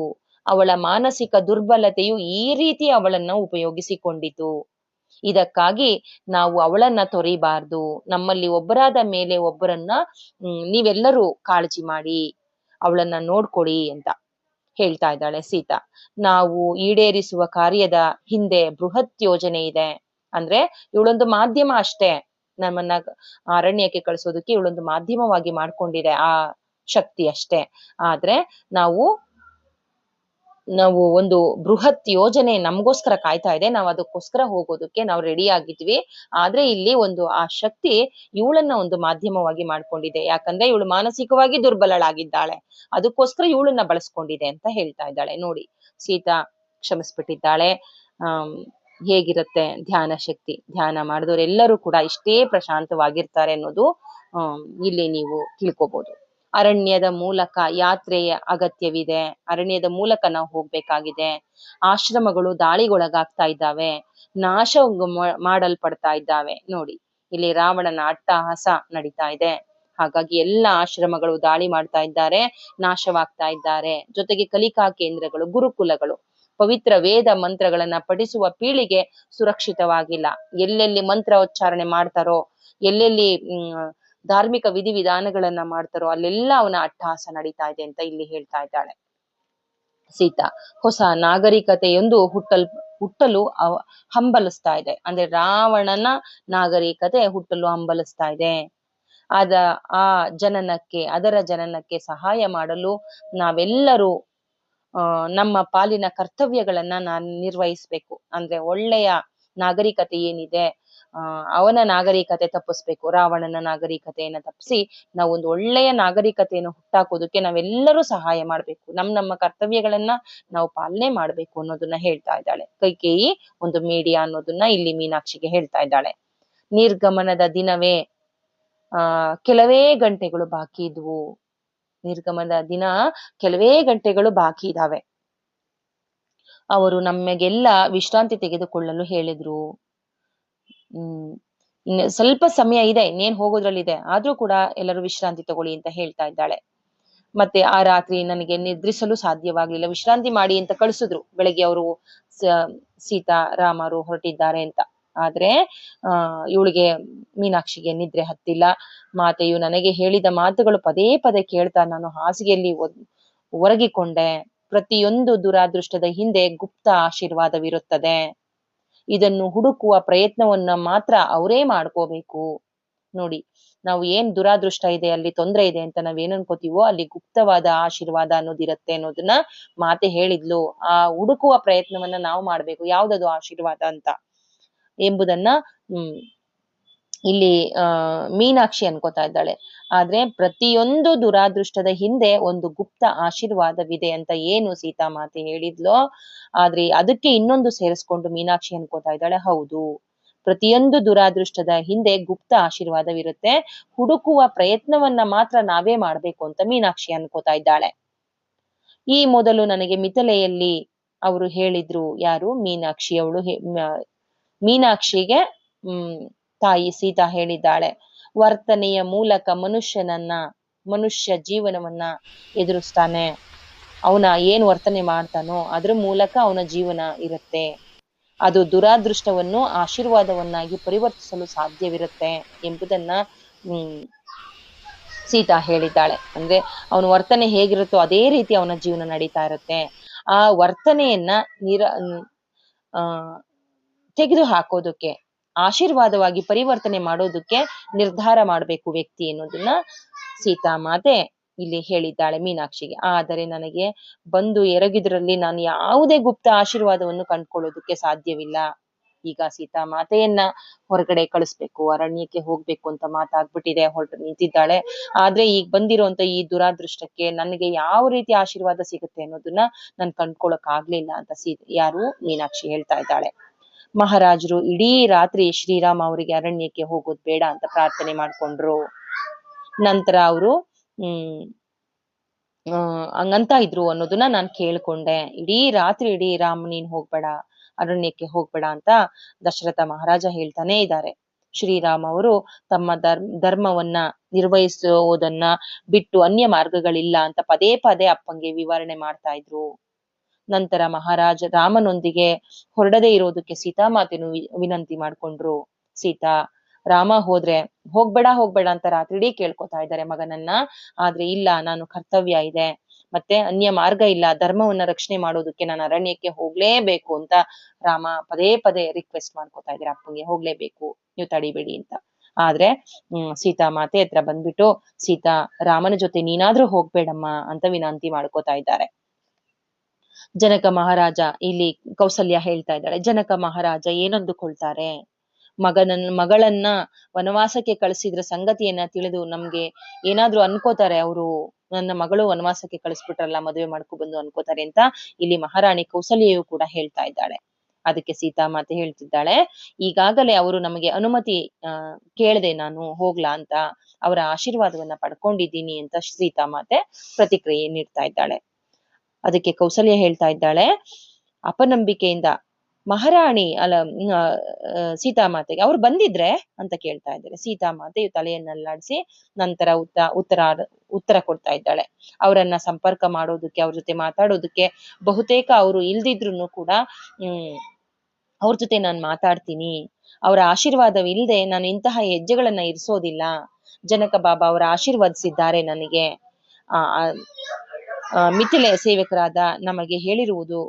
ಅವಳ ಮಾನಸಿಕ ದುರ್ಬಲತೆಯು ಈ ರೀತಿ ಅವಳನ್ನ ಉಪಯೋಗಿಸಿಕೊಂಡಿತು. ಇದಕ್ಕಾಗಿ ನಾವು ಅವಳನ್ನ ತೊರೆಯಬಾರ್ದು. ನಮ್ಮಲ್ಲಿ ಒಬ್ಬರಾದ ಮೇಲೆ ಒಬ್ಬರನ್ನ ನೀವೆಲ್ಲರೂ ಕಾಳಜಿ ಮಾಡಿ ಅವಳನ್ನ ನೋಡ್ಕೊಳ್ಳಿ ಅಂತ ಹೇಳ್ತಾ ಇದ್ದಾಳೆ ಸೀತಾ. ನಾವು ಈಡೇರಿಸುವ ಕಾರ್ಯದ ಹಿಂದೆ ಬೃಹತ್ ಯೋಜನೆ ಇದೆ. ಅಂದ್ರೆ ಇವಳೊಂದು ಮಾಧ್ಯಮ ಅಷ್ಟೇ, ನಮ್ಮನ್ನ ಅರಣ್ಯಕ್ಕೆ ಕಳಿಸೋದಕ್ಕೆ ಇವಳೊಂದು ಮಾಧ್ಯಮವಾಗಿ ಮಾಡ್ಕೊಂಡಿದೆ ಆ ಶಕ್ತಿ ಅಷ್ಟೇ. ಆದ್ರೆ ನಾವು ಒಂದು ಬೃಹತ್ ಯೋಜನೆ ನಮಗೋಸ್ಕರ ಕಾಯ್ತಾ ಇದೆ, ನಾವು ಅದಕ್ಕೋಸ್ಕರ ಹೋಗೋದಕ್ಕೆ ನಾವು ರೆಡಿ ಆಗಿದ್ವಿ. ಆದ್ರೆ ಇಲ್ಲಿ ಆ ಶಕ್ತಿ ಇವಳನ್ನ ಒಂದು ಮಾಧ್ಯಮವಾಗಿ ಮಾಡ್ಕೊಂಡಿದೆ. ಯಾಕಂದ್ರೆ ಇವಳು ಮಾನಸಿಕವಾಗಿ ದುರ್ಬಲಳಾಗಿದ್ದಾಳೆ, ಅದಕ್ಕೋಸ್ಕರ ಇವಳನ್ನ ಬಳಸ್ಕೊಂಡಿದೆ ಅಂತ ಹೇಳ್ತಾ ಇದ್ದಾಳೆ. ನೋಡಿ, ಸೀತಾ ಕ್ಷಮಿಸ್ಬಿಟ್ಟಿದ್ದಾಳೆ. ಹೇಗಿರುತ್ತೆ ಧ್ಯಾನ ಶಕ್ತಿ, ಧ್ಯಾನ ಮಾಡಿದವರೆಲ್ಲರೂ ಕೂಡ ಇಷ್ಟೇ ಪ್ರಶಾಂತವಾಗಿರ್ತಾರೆ ಅನ್ನೋದು ಇಲ್ಲಿ ನೀವು ತಿಳ್ಕೊಬಹುದು. ಅರಣ್ಯದ ಮೂಲಕ ಯಾತ್ರೆಯ ಅಗತ್ಯವಿದೆ, ಅರಣ್ಯದ ಮೂಲಕ ನಾವು ಹೋಗ್ಬೇಕಾಗಿದೆ. ಆಶ್ರಮಗಳು ದಾಳಿಗೊಳಗಾಗ್ತಾ ಇದ್ದಾವೆ, ನಾಶ ಮಾಡಲ್ಪಡ್ತಾ ಇದ್ದಾವೆ. ನೋಡಿ, ಇಲ್ಲಿ ರಾವಣನ ಅಟ್ಟಹಾಸ ನಡೀತಾ ಇದೆ. ಹಾಗಾಗಿ ಎಲ್ಲ ಆಶ್ರಮಗಳು ದಾಳಿ ಮಾಡ್ತಾ ಇದ್ದಾರೆ, ನಾಶವಾಗ್ತಾ ಇದ್ದಾರೆ. ಜೊತೆಗೆ ಕಲಿಕಾ ಕೇಂದ್ರಗಳು, ಗುರುಕುಲಗಳು, ಪವಿತ್ರ ವೇದ ಮಂತ್ರಗಳನ್ನ ಪಠಿಸುವ ಪೀಳಿಗೆ ಸುರಕ್ಷಿತವಾಗಿಲ್ಲ. ಎಲ್ಲೆಲ್ಲಿ ಮಂತ್ರೋಚ್ಚಾರಣೆ ಮಾಡ್ತಾರೋ, ಎಲ್ಲೆಲ್ಲಿ ಧಾರ್ಮಿಕ ವಿಧಿವಿಧಾನಗಳನ್ನ ಮಾಡ್ತಾರೋ ಅಲ್ಲೆಲ್ಲ ಅವನ ಅಟ್ಟಹಾಸ ನಡೀತಾ ಇದೆ ಅಂತ ಇಲ್ಲಿ ಹೇಳ್ತಾ ಇದ್ದಾಳೆ ಸೀತಾ. ಹೊಸ ನಾಗರಿಕತೆಯೊಂದು ಹುಟ್ಟಲು ಹಂಬಲಿಸ್ತಾ ಇದೆ. ಅಂದ್ರೆ ರಾವಣನ ನಾಗರಿಕತೆ ಹುಟ್ಟಲು ಹಂಬಲಿಸ್ತಾ ಇದೆ. ಅದರ ಜನನಕ್ಕೆ ಸಹಾಯ ಮಾಡಲು ನಾವೆಲ್ಲರೂ ನಮ್ಮ ಪಾಲಿನ ಕರ್ತವ್ಯಗಳನ್ನ ನಿರ್ವಹಿಸ್ಬೇಕು. ಅಂದ್ರೆ ಒಳ್ಳೆಯ ನಾಗರಿಕತೆ ಏನಿದೆ, ಅವನ ನಾಗರಿಕತೆ ತಪ್ಪಿಸ್ಬೇಕು. ರಾವಣನ ನಾಗರಿಕತೆಯನ್ನ ತಪ್ಪಿಸಿ ನಾವು ಒಂದು ಒಳ್ಳೆಯ ನಾಗರಿಕತೆಯನ್ನು ಹುಟ್ಟಾಕೋದಕ್ಕೆ ನಾವೆಲ್ಲರೂ ಸಹಾಯ ಮಾಡ್ಬೇಕು. ನಮ್ಮ ಕರ್ತವ್ಯಗಳನ್ನ ನಾವು ಪಾಲನೆ ಮಾಡ್ಬೇಕು ಅನ್ನೋದನ್ನ ಹೇಳ್ತಾ ಇದ್ದಾಳೆ. ಕೈಕೇಯಿ ಒಂದು ಮೀಡಿಯಾ ಅನ್ನೋದನ್ನ ಇಲ್ಲಿ ಮೀನಾಕ್ಷಿಗೆ ಹೇಳ್ತಾ ಇದ್ದಾಳೆ. ನಿರ್ಗಮನದ ದಿನವೇ ಕೆಲವೇ ಗಂಟೆಗಳು ಬಾಕಿ ಇದ್ವು. ನಿರ್ಗಮನದ ದಿನ ಕೆಲವೇ ಗಂಟೆಗಳು ಬಾಕಿ ಇದಾವೆ. ಅವರು ನಮಗೆಲ್ಲ ವಿಶ್ರಾಂತಿ ತೆಗೆದುಕೊಳ್ಳಲು ಹೇಳಿದ್ರು. ಇನ್ನು ಸ್ವಲ್ಪ ಸಮಯ ಇದೆ, ಇನ್ನೇನ್ ಹೋಗೋದ್ರಲ್ಲಿದೆ, ಆದ್ರೂ ಕೂಡ ಎಲ್ಲರೂ ವಿಶ್ರಾಂತಿ ತಗೊಳ್ಳಿ ಅಂತ ಹೇಳ್ತಾ ಇದ್ದಾಳೆ. ಮತ್ತೆ ಆ ರಾತ್ರಿ ನನಗೆ ನಿದ್ರಿಸಲು ಸಾಧ್ಯವಾಗ್ಲಿಲ್ಲ, ವಿಶ್ರಾಂತಿ ಮಾಡಿ ಅಂತ ಕಳಿಸಿದ್ರು. ಬೆಳಗ್ಗೆ ಅವರು ಸೀತಾ ರಾಮರು ಹೊರಟಿದ್ದಾರೆ ಅಂತ. ಆದ್ರೆ ಇವಳಿಗೆ ಮೀನಾಕ್ಷಿಗೆ ನಿದ್ರೆ ಹತ್ತಿಲ್ಲ. ಮಾತೆಯು ನನಗೆ ಹೇಳಿದ ಮಾತುಗಳು ಪದೇ ಪದೇ ಕೇಳ್ತಾ ನಾನು ಹಾಸಿಗೆಯಲ್ಲಿ ಒರಗಿಕೊಂಡೆ. ಪ್ರತಿಯೊಂದು ದುರಾದೃಷ್ಟದ ಹಿಂದೆ ಗುಪ್ತ ಆಶೀರ್ವಾದವಿರುತ್ತದೆ. ಇದನ್ನು ಹುಡುಕುವ ಪ್ರಯತ್ನವನ್ನ ಮಾತ್ರ ಅವರೇ ಮಾಡ್ಕೋಬೇಕು. ನೋಡಿ, ನಾವು ಏನ್ ದುರಾದೃಷ್ಟ ಇದೆ, ಅಲ್ಲಿ ತೊಂದರೆ ಇದೆ ಅಂತ ನಾವೇನ್ ಅನ್ಕೋತೀವೋ ಅಲ್ಲಿ ಗುಪ್ತವಾದ ಆಶೀರ್ವಾದ ಅನ್ನೋದಿರತ್ತೆ ಅನ್ನೋದನ್ನ ಮಾತೆ ಹೇಳಿದ್ಲು. ಆ ಹುಡುಕುವ ಪ್ರಯತ್ನವನ್ನ ನಾವು ಮಾಡ್ಬೇಕು, ಯಾವ್ದದು ಆಶೀರ್ವಾದ ಅಂತ. ಎಂಬುದನ್ನ ಇಲ್ಲಿ ಮೀನಾಕ್ಷಿ ಅನ್ಕೋತಾ ಇದ್ದಾಳೆ. ಆದ್ರೆ ಪ್ರತಿಯೊಂದು ದುರಾದೃಷ್ಟದ ಹಿಂದೆ ಒಂದು ಗುಪ್ತ ಆಶೀರ್ವಾದವಿದೆ ಅಂತ ಏನು ಸೀತಾಮಾತೆ ಹೇಳಿದ್ಲೋ, ಆದ್ರೆ ಅದಕ್ಕೆ ಇನ್ನೊಂದು ಸೇರಿಸ್ಕೊಂಡು ಮೀನಾಕ್ಷಿ ಅನ್ಕೋತಾ ಇದ್ದಾಳೆ, ಹೌದು, ಪ್ರತಿಯೊಂದು ದುರಾದೃಷ್ಟದ ಹಿಂದೆ ಗುಪ್ತ ಆಶೀರ್ವಾದವಿರುತ್ತೆ, ಹುಡುಕುವ ಪ್ರಯತ್ನವನ್ನ ಮಾತ್ರ ನಾವೇ ಮಾಡ್ಬೇಕು ಅಂತ ಮೀನಾಕ್ಷಿ ಅನ್ಕೋತಾ ಇದ್ದಾಳೆ. ಈ ಮೊದಲು ನನಗೆ ಮಿಥಿಲೆಯಲ್ಲಿ ಅವರು ಹೇಳಿದ್ರು, ಯಾರು? ಮೀನಾಕ್ಷಿ. ಅವಳು ಮೀನಾಕ್ಷಿಗೆ ತಾಯಿ ಸೀತಾ ಹೇಳಿದ್ದಾಳೆ, ವರ್ತನೆಯ ಮೂಲಕ ಮನುಷ್ಯ ಜೀವನವನ್ನ ಎದುರಿಸ್ತಾನೆ. ಅವನ ಏನ್ ವರ್ತನೆ ಮಾಡ್ತಾನೋ ಅದ್ರ ಮೂಲಕ ಅವನ ಜೀವನ ಇರುತ್ತೆ. ಅದು ದುರಾದೃಷ್ಟವನ್ನು ಆಶೀರ್ವಾದವನ್ನಾಗಿ ಪರಿವರ್ತಿಸಲು ಸಾಧ್ಯವಿರುತ್ತೆ ಎಂಬುದನ್ನ ಸೀತಾ ಹೇಳಿದ್ದಾಳೆ. ಅಂದ್ರೆ ಅವನ ವರ್ತನೆ ಹೇಗಿರುತ್ತೋ ಅದೇ ರೀತಿ ಅವನ ಜೀವನ ನಡೀತಾ ಇರುತ್ತೆ. ಆ ವರ್ತನೆಯನ್ನ ತೆಗೆದು ಹಾಕೋದಕ್ಕೆ, ಆಶೀರ್ವಾದವಾಗಿ ಪರಿವರ್ತನೆ ಮಾಡೋದಕ್ಕೆ ನಿರ್ಧಾರ ಮಾಡ್ಬೇಕು ವ್ಯಕ್ತಿ ಎನ್ನುವುದನ್ನ ಸೀತಾಮಾತೆ ಇಲ್ಲಿ ಹೇಳಿದ್ದಾಳೆ ಮೀನಾಕ್ಷಿಗೆ. ಆದರೆ ನನಗೆ ಬಂದು ಎರಗಿದ್ರಲ್ಲಿ ನಾನು ಯಾವುದೇ ಗುಪ್ತ ಆಶೀರ್ವಾದವನ್ನು ಕಂಡ್ಕೊಳ್ಳೋದಕ್ಕೆ ಸಾಧ್ಯವಿಲ್ಲ. ಈಗ ಸೀತಾಮಾತೆಯನ್ನ ಹೊರಗಡೆ ಕಳಿಸ್ಬೇಕು, ಅರಣ್ಯಕ್ಕೆ ಹೋಗ್ಬೇಕು ಅಂತ ಮಾತಾಗ್ಬಿಟ್ಟಿದೆ, ಹೊರಟು ನಿಂತಿದ್ದಾಳೆ. ಆದ್ರೆ ಈಗ ಬಂದಿರುವಂತ ಈ ದುರಾದೃಷ್ಟಕ್ಕೆ ನನಗೆ ಯಾವ ರೀತಿ ಆಶೀರ್ವಾದ ಸಿಗುತ್ತೆ ಅನ್ನೋದನ್ನ ನಾನು ಕಂಡ್ಕೊಳಕ್ ಆಗ್ಲಿಲ್ಲ ಅಂತ ಯಾರು? ಮೀನಾಕ್ಷಿ ಹೇಳ್ತಾ ಇದ್ದಾಳೆ. ಮಹಾರಾಜರು ಇಡೀ ರಾತ್ರಿ ಶ್ರೀರಾಮ ಅವರಿಗೆ ಅರಣ್ಯಕ್ಕೆ ಹೋಗೋದ್ ಬೇಡ ಅಂತ ಪ್ರಾರ್ಥನೆ ಮಾಡ್ಕೊಂಡ್ರು. ನಂತರ ಅವರು ಹಂಗಂತ ಇದ್ರು ಅನ್ನೋದನ್ನ ನಾನ್ ಕೇಳ್ಕೊಂಡೆ. ಇಡೀ ರಾಮ ನೀನ್ ಹೋಗ್ಬೇಡ, ಅರಣ್ಯಕ್ಕೆ ಹೋಗ್ಬೇಡ ಅಂತ ದಶರಥ ಮಹಾರಾಜ ಹೇಳ್ತಾನೆ ಇದ್ದಾರೆ. ಶ್ರೀರಾಮ ಅವರು ತಮ್ಮ ಧರ್ಮವನ್ನ ನಿರ್ವಹಿಸೋದನ್ನ ಬಿಟ್ಟು ಅನ್ಯ ಮಾರ್ಗಗಳಿಲ್ಲ ಅಂತ ಪದೇ ಪದೇ ಅಪ್ಪಂಗೆ ವಿವರಣೆ ಮಾಡ್ತಾ ಇದ್ರು. ನಂತರ ಮಹಾರಾಜ ರಾಮನೊಂದಿಗೆ ಹೊರಡದೇ ಇರೋದಕ್ಕೆ ಸೀತಾಮಾತೆನು ವಿನಂತಿ ಮಾಡ್ಕೊಂಡ್ರು. ಸೀತಾ, ರಾಮ ಹೋಗ್ಬೇಡ ಅಂತ ರಾತ್ರಿಡೀ ಕೇಳ್ಕೊತಾ ಇದ್ದಾರೆ ಮಗನನ್ನ. ಆದ್ರೆ ಇಲ್ಲ, ನಾನು ಕರ್ತವ್ಯ ಇದೆ, ಮತ್ತೆ ಅನ್ಯ ಮಾರ್ಗ ಇಲ್ಲ, ಧರ್ಮವನ್ನ ರಕ್ಷಣೆ ಮಾಡೋದಕ್ಕೆ ನಾನು ಅರಣ್ಯಕ್ಕೆ ಹೋಗ್ಲೇಬೇಕು ಅಂತ ರಾಮ ಪದೇ ಪದೇ ರಿಕ್ವೆಸ್ಟ್ ಮಾಡ್ಕೊತಾ ಇದ್ದಾರೆ ಅಪ್ಪಂಗೆ, ಹೋಗ್ಲೇಬೇಕು, ನೀವು ತಡಿಬೇಡಿ ಅಂತ. ಆದ್ರೆ ಸೀತಾಮಾತೆ ಹತ್ರ ಬಂದ್ಬಿಟ್ಟು, ಸೀತಾ, ರಾಮನ ಜೊತೆ ನೀನಾದ್ರೂ ಹೋಗ್ಬೇಡಮ್ಮ ಅಂತ ವಿನಂತಿ ಮಾಡ್ಕೊತಾ ಇದ್ದಾರೆ. ಜನಕ ಮಹಾರಾಜ, ಇಲ್ಲಿ ಕೌಸಲ್ಯ ಹೇಳ್ತಾ ಇದ್ದಾಳೆ, ಜನಕ ಮಹಾರಾಜ ಏನಂದುಕೊಳ್ತಾರೆ? ಮಗಳನ್ನ ವನವಾಸಕ್ಕೆ ಕಳಿಸಿದ್ರ ಸಂಗತಿಯನ್ನ ತಿಳಿದು ನಮ್ಗೆ ಏನಾದ್ರೂ ಅನ್ಕೋತಾರೆ, ಅವರು ನನ್ನ ಮಗಳು ವನವಾಸಕ್ಕೆ ಕಳಿಸ್ಬಿಟ್ರಲ್ಲ, ಮದುವೆ ಬಂದು ಅನ್ಕೋತಾರೆ ಅಂತ ಇಲ್ಲಿ ಮಹಾರಾಣಿ ಕೌಸಲ್ಯೆಯು ಕೂಡ ಹೇಳ್ತಾ ಇದ್ದಾಳೆ. ಅದಕ್ಕೆ ಸೀತಾಮಾತೆ ಹೇಳ್ತಿದ್ದಾಳೆ, ಈಗಾಗಲೇ ಅವರು ನಮಗೆ ಅನುಮತಿ ಕೇಳ್ದೆ ನಾನು ಹೋಗ್ಲಾ ಅಂತ, ಅವರ ಆಶೀರ್ವಾದವನ್ನ ಪಡ್ಕೊಂಡಿದ್ದೀನಿ ಅಂತ ಸೀತಾಮಾತೆ ಪ್ರತಿಕ್ರಿಯೆ ನೀಡ್ತಾ ಇದ್ದಾಳೆ. ಅದಕ್ಕೆ ಕೌಸಲ್ಯ ಹೇಳ್ತಾ ಇದ್ದಾಳೆ, ಅಪನಂಬಿಕೆಯಿಂದ ಮಹಾರಾಣಿ ಸೀತಾಮಾತೆಗೆ ಅವ್ರು ಬಂದಿದ್ರೆ ಅಂತ ಕೇಳ್ತಾ ಇದ್ದಾರೆ. ಸೀತಾಮಾತೆಯು ತಲೆಯನ್ನಲ್ಲಾಡಿಸಿ ನಂತರ ಉತ್ತರ ಕೊಡ್ತಾ ಇದ್ದಾಳೆ. ಅವರನ್ನ ಸಂಪರ್ಕ ಮಾಡೋದಕ್ಕೆ, ಅವ್ರ ಜೊತೆ ಮಾತಾಡೋದಕ್ಕೆ ಬಹುತೇಕ ಅವರು ಇಲ್ದಿದ್ರು ಕೂಡ ಅವ್ರ ಜೊತೆ ನಾನು ಮಾತಾಡ್ತೀನಿ. ಅವರ ಆಶೀರ್ವಾದವಿಲ್ಲದೆ ನಾನು ಇಂತಹ ಹೆಜ್ಜೆಗಳನ್ನ ಇರಿಸೋದಿಲ್ಲ. ಜನಕ ಬಾಬಾ ಅವರ ಆಶೀರ್ವದಿಸಿದ್ದಾರೆ ನನಗೆ. ಮಿಥಿಲೆ ಸೇವಕರಾದ ನಮಗೆ ಹೇಳಿರುವುದು,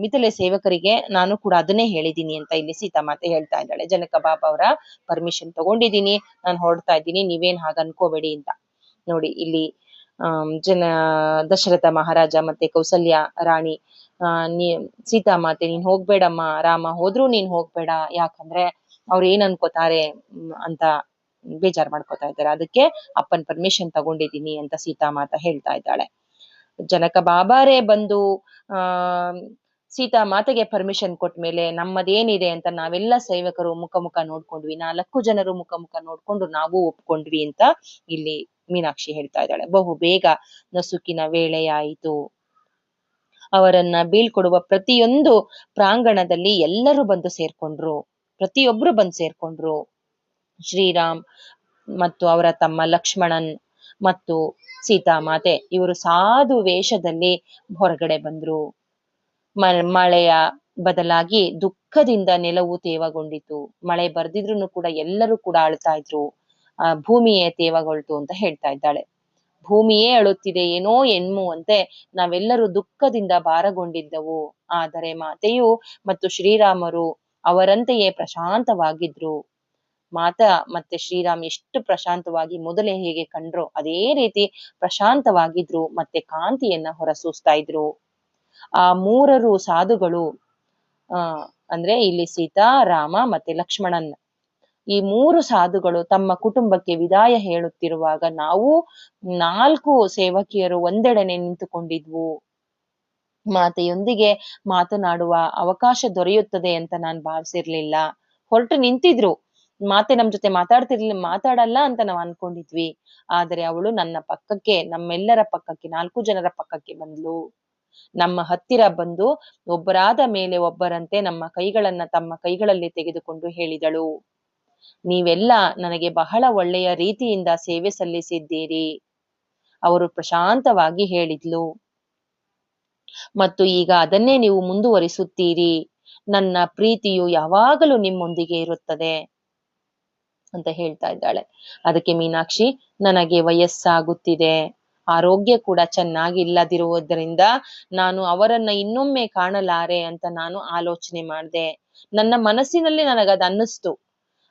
ಮಿಥಿಲೆ ಸೇವಕರಿಗೆ ನಾನು ಕೂಡ ಅದನ್ನೇ ಹೇಳಿದ್ದೀನಿ ಅಂತ ಇಲ್ಲಿ ಸೀತಾಮಾತೆ ಹೇಳ್ತಾ ಇದ್ದಾಳೆ. ಜನಕ ಬಾಬಾ ಅವರ ಪರ್ಮಿಷನ್ ತಗೊಂಡಿದ್ದೀನಿ, ನಾನು ಹೊರಡ್ತಾ ಇದ್ದೀನಿ, ನೀವೇನ್ ಹಾಗ ಅನ್ಕೋಬೇಡಿ ಅಂತ. ನೋಡಿ ಇಲ್ಲಿ ದಶರಥ ಮಹಾರಾಜ ಮತ್ತೆ ಕೌಸಲ್ಯ ರಾಣಿ ಸೀತಾಮಾತೆ, ನೀನ್ ಹೋಗ್ಬೇಡಮ್ಮ, ರಾಮ ಹೋದ್ರೂ ನೀನ್ ಹೋಗ್ಬೇಡ, ಯಾಕಂದ್ರೆ ಅವ್ರು ಏನ್ ಅನ್ಕೋತಾರೆ ಅಂತ ಬೇಜಾರ್ ಮಾಡ್ಕೋತಾ ಇದ್ದಾರೆ, ಅದಕ್ಕೆ ಅಪ್ಪನ್ ಪರ್ಮಿಷನ್ ತಗೊಂಡಿದ್ದೀನಿ ಅಂತ ಸೀತಾಮಾತ ಹೇಳ್ತಾ ಇದ್ದಾಳೆ. ಜನಕ ಬಾಬಾರೇ ಬಂದು ಸೀತಾಮಾತೆಗೆ ಪರ್ಮಿಷನ್ ಕೊಟ್ಮೇಲೆ ನಮ್ಮದೇನಿದೆ ಅಂತ ನಾವೆಲ್ಲ ಸೇವಕರು ಮುಖ ನೋಡ್ಕೊಂಡ್ವಿ, 4 ಜನರು ಮುಖ ನೋಡ್ಕೊಂಡು ನಾವು ಒಪ್ಕೊಂಡ್ವಿ ಅಂತ ಇಲ್ಲಿ ಮೀನಾಕ್ಷಿ ಹೇಳ್ತಾ ಇದ್ದಾಳೆ. ಬಹು ಬೇಗ ನಸುಕಿನ ವೇಳೆಯಾಯಿತು. ಅವರನ್ನ ಬೀಳ್ಕೊಡುವ ಪ್ರತಿಯೊಂದು ಪ್ರಾಂಗಣದಲ್ಲಿ ಎಲ್ಲರೂ ಬಂದು ಸೇರ್ಕೊಂಡ್ರು, ಪ್ರತಿಯೊಬ್ರು ಬಂದು ಸೇರ್ಕೊಂಡ್ರು. ಶ್ರೀರಾಮ್ ಮತ್ತು ಅವರ ತಮ್ಮ ಲಕ್ಷ್ಮಣನ್ ಮತ್ತು ಸೀತಾಮಾತೆ ಇವರು ಸಾಧು ವೇಷದಲ್ಲಿ ಹೊರಗಡೆ ಬಂದ್ರು. ಮಳೆಯ ಬದಲಾಗಿ ದುಃಖದಿಂದ ನೆಲವು ತೇವಗೊಂಡಿತು. ಮಳೆ ಬರ್ದಿದ್ರು ಕೂಡ ಎಲ್ಲರೂ ಕೂಡ ಅಳ್ತಾ ಇದ್ರು. ಭೂಮಿಯೇ ತೇವಗೊಳ್ತು ಅಂತ ಹೇಳ್ತಾ ಇದ್ದಾಳೆ. ಭೂಮಿಯೇ ಅಳುತ್ತಿದೆ ಏನೋ ಎನ್ನುವಂತೆ ನಾವೆಲ್ಲರೂ ದುಃಖದಿಂದ ಭಾರಗೊಂಡಿದ್ದವು. ಆದರೆ ಮಾತೆಯು ಮತ್ತು ಶ್ರೀರಾಮರು ಅವರಂತೆಯೇ ಪ್ರಶಾಂತವಾಗಿದ್ರು. ಮಾತಾ ಮತ್ತೆ ಶ್ರೀರಾಮ್ ಎಷ್ಟು ಪ್ರಶಾಂತವಾಗಿ ಮೊದಲೇ ಹೇಗೆ ಕಂಡ್ರೋ ಅದೇ ರೀತಿ ಪ್ರಶಾಂತವಾಗಿದ್ರು, ಮತ್ತೆ ಕಾಂತಿಯನ್ನ ಹೊರಸೂಸ್ತಾ ಇದ್ರು. ಆ 3 ಸಾಧುಗಳು ಅಂದ್ರೆ ಇಲ್ಲಿ ಸೀತಾ, ರಾಮ ಮತ್ತೆ ಲಕ್ಷ್ಮಣನ್ ಈ 3 ಸಾಧುಗಳು ತಮ್ಮ ಕುಟುಂಬಕ್ಕೆ ವಿದಾಯ ಹೇಳುತ್ತಿರುವಾಗ ನಾವು 4 ಸೇವಕಿಯರು ಒಂದೆಡೆನೆ ನಿಂತುಕೊಂಡಿದ್ವು. ಮಾತೆಯೊಂದಿಗೆ ಮಾತನಾಡುವ ಅವಕಾಶ ದೊರೆಯುತ್ತದೆ ಅಂತ ನಾನ್ ಭಾವಿಸಿರ್ಲಿಲ್ಲ. ಹೊರಟು ನಿಂತಿದ್ರು. ಮಾತೆ ನಮ್ ಜೊತೆ ಮಾತಾಡಲ್ಲ ಅಂತ ನಾವ್ ಅನ್ಕೊಂಡಿದ್ವಿ. ಆದರೆ ಅವಳು ನನ್ನ ಪಕ್ಕಕ್ಕೆ, ನಮ್ಮೆಲ್ಲರ ಪಕ್ಕಕ್ಕೆ, 4 ಜನರ ಪಕ್ಕಕ್ಕೆ ಬಂದ್ಲು. ನಮ್ಮ ಹತ್ತಿರ ಬಂದು ಒಬ್ಬರಾದ ಮೇಲೆ ಒಬ್ಬರಂತೆ ನಮ್ಮ ಕೈಗಳನ್ನ ತಮ್ಮ ಕೈಗಳಲ್ಲಿ ತೆಗೆದುಕೊಂಡು ಹೇಳಿದಳು. ನೀವೆಲ್ಲ ನನಗೆ ಬಹಳ ಒಳ್ಳೆಯ ರೀತಿಯಿಂದ ಸೇವೆ ಸಲ್ಲಿಸಿದ್ದೀರಿ. ಅವರು ಪ್ರಶಾಂತವಾಗಿ ಹೇಳಿದ್ಲು. ಮತ್ತು ಈಗ ಅದನ್ನೇ ನೀವು ಮುಂದುವರಿಸುತ್ತೀರಿ. ನನ್ನ ಪ್ರೀತಿಯು ಯಾವಾಗಲೂ ನಿಮ್ಮೊಂದಿಗೆ ಇರುತ್ತದೆ ಅಂತ ಹೇಳ್ತಾ ಇದ್ದಾಳೆ. ಅದಕ್ಕೆ ಮೀನಾಕ್ಷಿ, ನನಗೆ ವಯಸ್ಸಾಗುತ್ತಿದೆ, ಆರೋಗ್ಯ ಕೂಡ ಚೆನ್ನಾಗಿಲ್ಲದಿರುವುದರಿಂದ ನಾನು ಅವರನ್ನ ಇನ್ನೊಮ್ಮೆ ಕಾಣಲಾರೆ ಅಂತ ನಾನು ಆಲೋಚನೆ ಮಾಡಿದೆ. ನನ್ನ ಮನಸ್ಸಿನಲ್ಲಿ ನನಗದು ಅನ್ನಿಸ್ತು.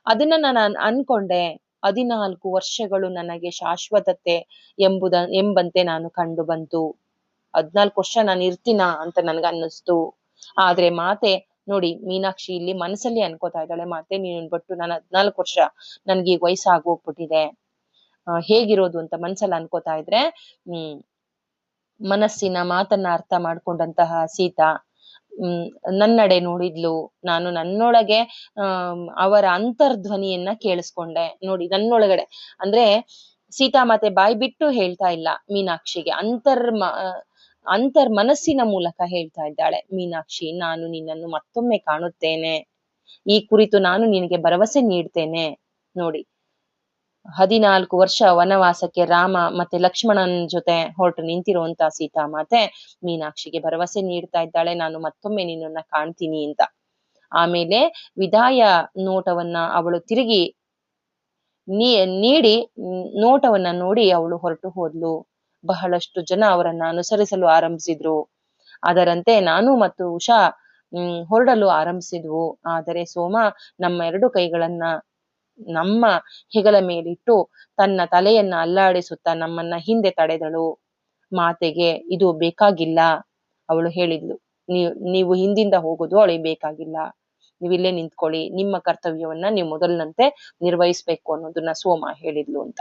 ಅದನ್ನ ನಾನು ಅನ್ಕೊಂಡೆ. 14 ವರ್ಷಗಳು ನನಗೆ ಶಾಶ್ವತತೆ ಎಂಬಂತೆ ನಾನು ಕಂಡು ಬಂತು. 14 ವರ್ಷ ನಾನು ಇರ್ತೀನ ಅಂತ ನನ್ಗ ಅನ್ನಿಸ್ತು. ಆದ್ರೆ ಮಾತೆ ನೋಡಿ, ಮೀನಾಕ್ಷಿ ಇಲ್ಲಿ ಮನಸ್ಸಲ್ಲಿ ಅನ್ಕೋತಾ ಇದ್ದಾಳೆ, ಮಾತೆ ನೀನು ಬಿಟ್ಟು ನಾನು 14 ವರ್ಷ ನನ್ಗೆ ಈಗ ವಯಸ್ಸಾಗೋಗ್ಬಿಟ್ಟಿದೆ, ಹೇಗಿರೋದು ಅಂತ ಮನ್ಸಲ್ಲಿ ಅನ್ಕೋತಾ ಇದ್ರೆ ಮನಸ್ಸಿನ ಮಾತನ್ನ ಅರ್ಥ ಮಾಡ್ಕೊಂಡಂತಹ ಸೀತಾ ನನ್ನಡೆ ನೋಡಿದ್ಲು. ನಾನು ನನ್ನೊಳಗೆ ಅವರ ಅಂತರ್ಧ್ವನಿಯನ್ನ ಕೇಳಿಸ್ಕೊಂಡೆ. ನೋಡಿ, ನನ್ನೊಳಗಡೆ ಅಂದ್ರೆ ಸೀತಾ ಮಾತೆ ಬಾಯಿ ಬಿಟ್ಟು ಹೇಳ್ತಾ ಇಲ್ಲ ಮೀನಾಕ್ಷಿಗೆ, ಮನಸ್ಸಿನ ಮೂಲಕ ಹೇಳ್ತಾ ಇದ್ದಾಳೆ. ಮೀನಾಕ್ಷಿ, ನಾನು ನಿನ್ನನ್ನು ಮತ್ತೊಮ್ಮೆ ಕಾಣುತ್ತೇನೆ, ಈ ಕುರಿತು ನಾನು ನಿನಗೆ ಭರವಸೆ ನೀಡ್ತೇನೆ. ನೋಡಿ, 14 ವರ್ಷ ವನವಾಸಕ್ಕೆ ರಾಮ ಮತ್ತೆ ಲಕ್ಷ್ಮಣನ್ ಜೊತೆ ಹೊರಟು ನಿಂತಿರುವಂತ ಸೀತಾ ಮಾತೆ ಮೀನಾಕ್ಷಿಗೆ ಭರವಸೆ ನೀಡ್ತಾ ಇದ್ದಾಳೆ, ನಾನು ಮತ್ತೊಮ್ಮೆ ನಿನ್ನನ್ನ ಕಾಣ್ತೀನಿ ಅಂತ. ಆಮೇಲೆ ವಿದಾಯ ನೋಟವನ್ನ ಅವಳು ತಿರುಗಿ ನೀಡಿ ನೋಟವನ್ನ ನೋಡಿ ಅವಳು ಹೊರಟು ಹೋದ್ಲು. ಬಹಳಷ್ಟು ಜನ ಅವರನ್ನ ಅನುಸರಿಸಲು ಆರಂಭಿಸಿದ್ರು. ಅದರಂತೆ ನಾನು ಮತ್ತು ಉಷಾ ಹೊರಡಲು ಆರಂಭಿಸಿದ್ವು. ಆದರೆ ಸೋಮ ನಮ್ಮ 2 ಕೈಗಳನ್ನ ನಮ್ಮ ಹೆಗಲ ಮೇಲಿಟ್ಟು ತನ್ನ ತಲೆಯನ್ನ ಅಲ್ಲಾಡಿಸುತ್ತಾ ನಮ್ಮನ್ನ ಹಿಂದೆ ತಡೆದಳು. ಮಾತೆಗೆ ಇದು ಬೇಕಾಗಿಲ್ಲ. ಅವಳು ಹೇಳಿದ್ಲು, ನೀವು ಹಿಂದಿಂದ ಹೋಗೋದು ಅವಳಿಗೆ ಬೇಕಾಗಿಲ್ಲ, ನೀವಿಲ್ಲೇ ನಿಂತ್ಕೊಳ್ಳಿ, ನಿಮ್ಮ ಕರ್ತವ್ಯವನ್ನ ನೀವು ಮೊದಲಿನಂತೆ ನಿರ್ವಹಿಸ್ಬೇಕು ಅನ್ನೋದನ್ನ ಸೋಮ ಹೇಳಿದ್ಲು ಅಂತ.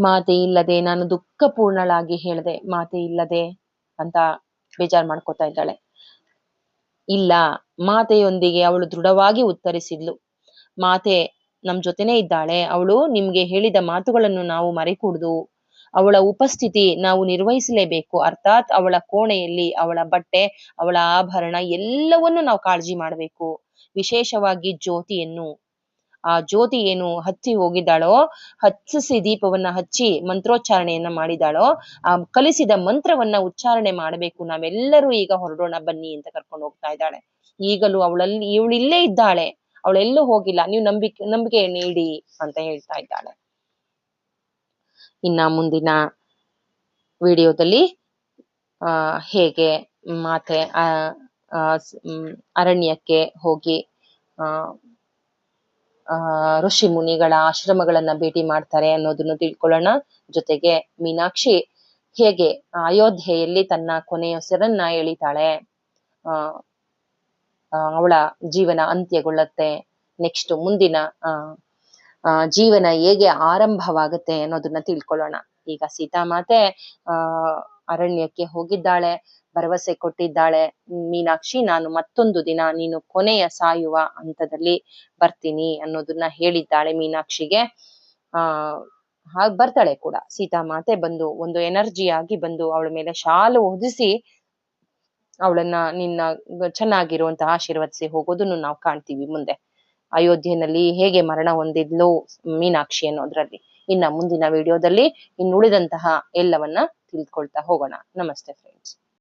ಮಾತೆ ಇಲ್ಲದೆ ನಾನು ದುಃಖಪೂರ್ಣಳಾಗಿ ಹೇಳ್ದೆ, ಮಾತೆ ಇಲ್ಲದೆ ಅಂತ ಬೇಜಾರ್ ಮಾಡ್ಕೋತಾ ಇದ್ದಾಳೆ. ಇಲ್ಲ, ಮಾತೆಯೊಂದಿಗೆ ಅವಳು ದೃಢವಾಗಿ ಉತ್ತರಿಸಿದ್ಲು. ಮಾತೆ ನಮ್ ಜೊತೆನೇ ಇದ್ದಾಳೆ, ಅವಳು ನಿಮ್ಗೆ ಹೇಳಿದ ಮಾತುಗಳನ್ನು ನಾವು ಮರೆಕೂಡ್ದು. ಅವಳ ಉಪಸ್ಥಿತಿ ನಾವು ನಿರ್ವಹಿಸಲೇಬೇಕು. ಅರ್ಥಾತ್ ಅವಳ ಕೋಣೆಯಲ್ಲಿ ಅವಳ ಬಟ್ಟೆ, ಅವಳ ಆಭರಣ ಎಲ್ಲವನ್ನು ನಾವು ಕಾಳಜಿ ಮಾಡಬೇಕು. ವಿಶೇಷವಾಗಿ ಜ್ಯೋತಿಯನ್ನು, ಆ ಜ್ಯೋತಿ ಏನು ಹಚ್ಚಿ ಹೋಗಿದ್ದಾಳೋ, ಹಚ್ಚಿಸಿ ದೀಪವನ್ನ ಹಚ್ಚಿ ಮಂತ್ರೋಚ್ಚಾರಣೆಯನ್ನ ಮಾಡಿದಾಳೋ, ಆ ಕಲಿಸಿದ ಮಂತ್ರವನ್ನ ಉಚ್ಚಾರಣೆ ಮಾಡಬೇಕು. ನಾವೆಲ್ಲರೂ ಈಗ ಹೊರಡೋಣ ಬನ್ನಿ ಅಂತ ಕರ್ಕೊಂಡು ಹೋಗ್ತಾ ಇದ್ದಾಳೆ. ಈಗಲೂ ಇವಳು ಇಲ್ಲೇ ಇದ್ದಾಳೆ, ಅವಳೆಲ್ಲೂ ಹೋಗಿಲ್ಲ, ನೀವು ನಂಬಿಕೆ ನೀಡಿ ಅಂತ ಹೇಳ್ತಾ ಇದ್ದಾಳೆ. ಇನ್ನ ಮುಂದಿನ ವಿಡಿಯೋದಲ್ಲಿ ಹೇಗೆ ಮಾತೆ ಅರಣ್ಯಕ್ಕೆ ಹೋಗಿ ಋಷಿ ಮುನಿಗಳ ಆಶ್ರಮಗಳನ್ನ ಭೇಟಿ ಮಾಡ್ತಾರೆ ಅನ್ನೋದನ್ನು ತಿಳ್ಕೊಳ್ಳೋಣ. ಜೊತೆಗೆ ಮೀನಾಕ್ಷಿ ಹೇಗೆ ಅಯೋಧ್ಯೆಯಲ್ಲಿ ತನ್ನ ಕೊನೆಯುಸಿರನ್ನ ಎಳಿತಾಳೆ, ಅವಳ ಜೀವನ ಅಂತ್ಯಗೊಳ್ಳುತ್ತೆ, ನೆಕ್ಸ್ಟ್ ಮುಂದಿನ ಜೀವನ ಹೇಗೆ ಆರಂಭವಾಗುತ್ತೆ ಅನ್ನೋದನ್ನ ತಿಳ್ಕೊಳ್ಳೋಣ. ಈಗ ಸೀತಾಮಾತೆ ಅರಣ್ಯಕ್ಕೆ ಹೋಗಿದ್ದಾಳೆ, ಭರವಸೆ ಕೊಟ್ಟಿದ್ದಾಳೆ, ಮೀನಾಕ್ಷಿ ನಾನು ಮತ್ತೊಂದು ದಿನ ನೀನು ಕೊನೆಯ ಸಾಯುವ ಹಂತದಲ್ಲಿ ಬರ್ತೀನಿ ಅನ್ನೋದನ್ನ ಹೇಳಿದ್ದಾಳೆ ಮೀನಾಕ್ಷಿಗೆ. ಹಾಗೆ ಬರ್ತಾಳೆ ಕೂಡ ಸೀತಾಮಾತೆ. ಬಂದು ಒಂದು ಎನರ್ಜಿ ಆಗಿ ಬಂದು ಅವಳ ಮೇಲೆ ಶಾಲು ಹೊದಿಸಿ ಅವಳನ್ನ ನಿನ್ನ ಚೆನ್ನಾಗಿರುವಂತಹ ಆಶೀರ್ವದಿಸಿ ಹೋಗೋದನ್ನು ನಾವು ಕಾಣ್ತೀವಿ ಮುಂದೆ. ಅಯೋಧ್ಯೆಯಲ್ಲಿ ಹೇಗೆ ಮರಣ ಹೊಂದಿದ್ಲು ಮೀನಾಕ್ಷಿ ಅನ್ನೋದ್ರಲ್ಲಿ. ಇನ್ನ ಮುಂದಿನ ವಿಡಿಯೋದಲ್ಲಿ ಇನ್ನುಳಿದಂತಹ ಎಲ್ಲವನ್ನ ತಿಳ್ಕೊಳ್ತಾ ಹೋಗೋಣ. ನಮಸ್ತೆ ಫ್ರೆಂಡ್ಸ್.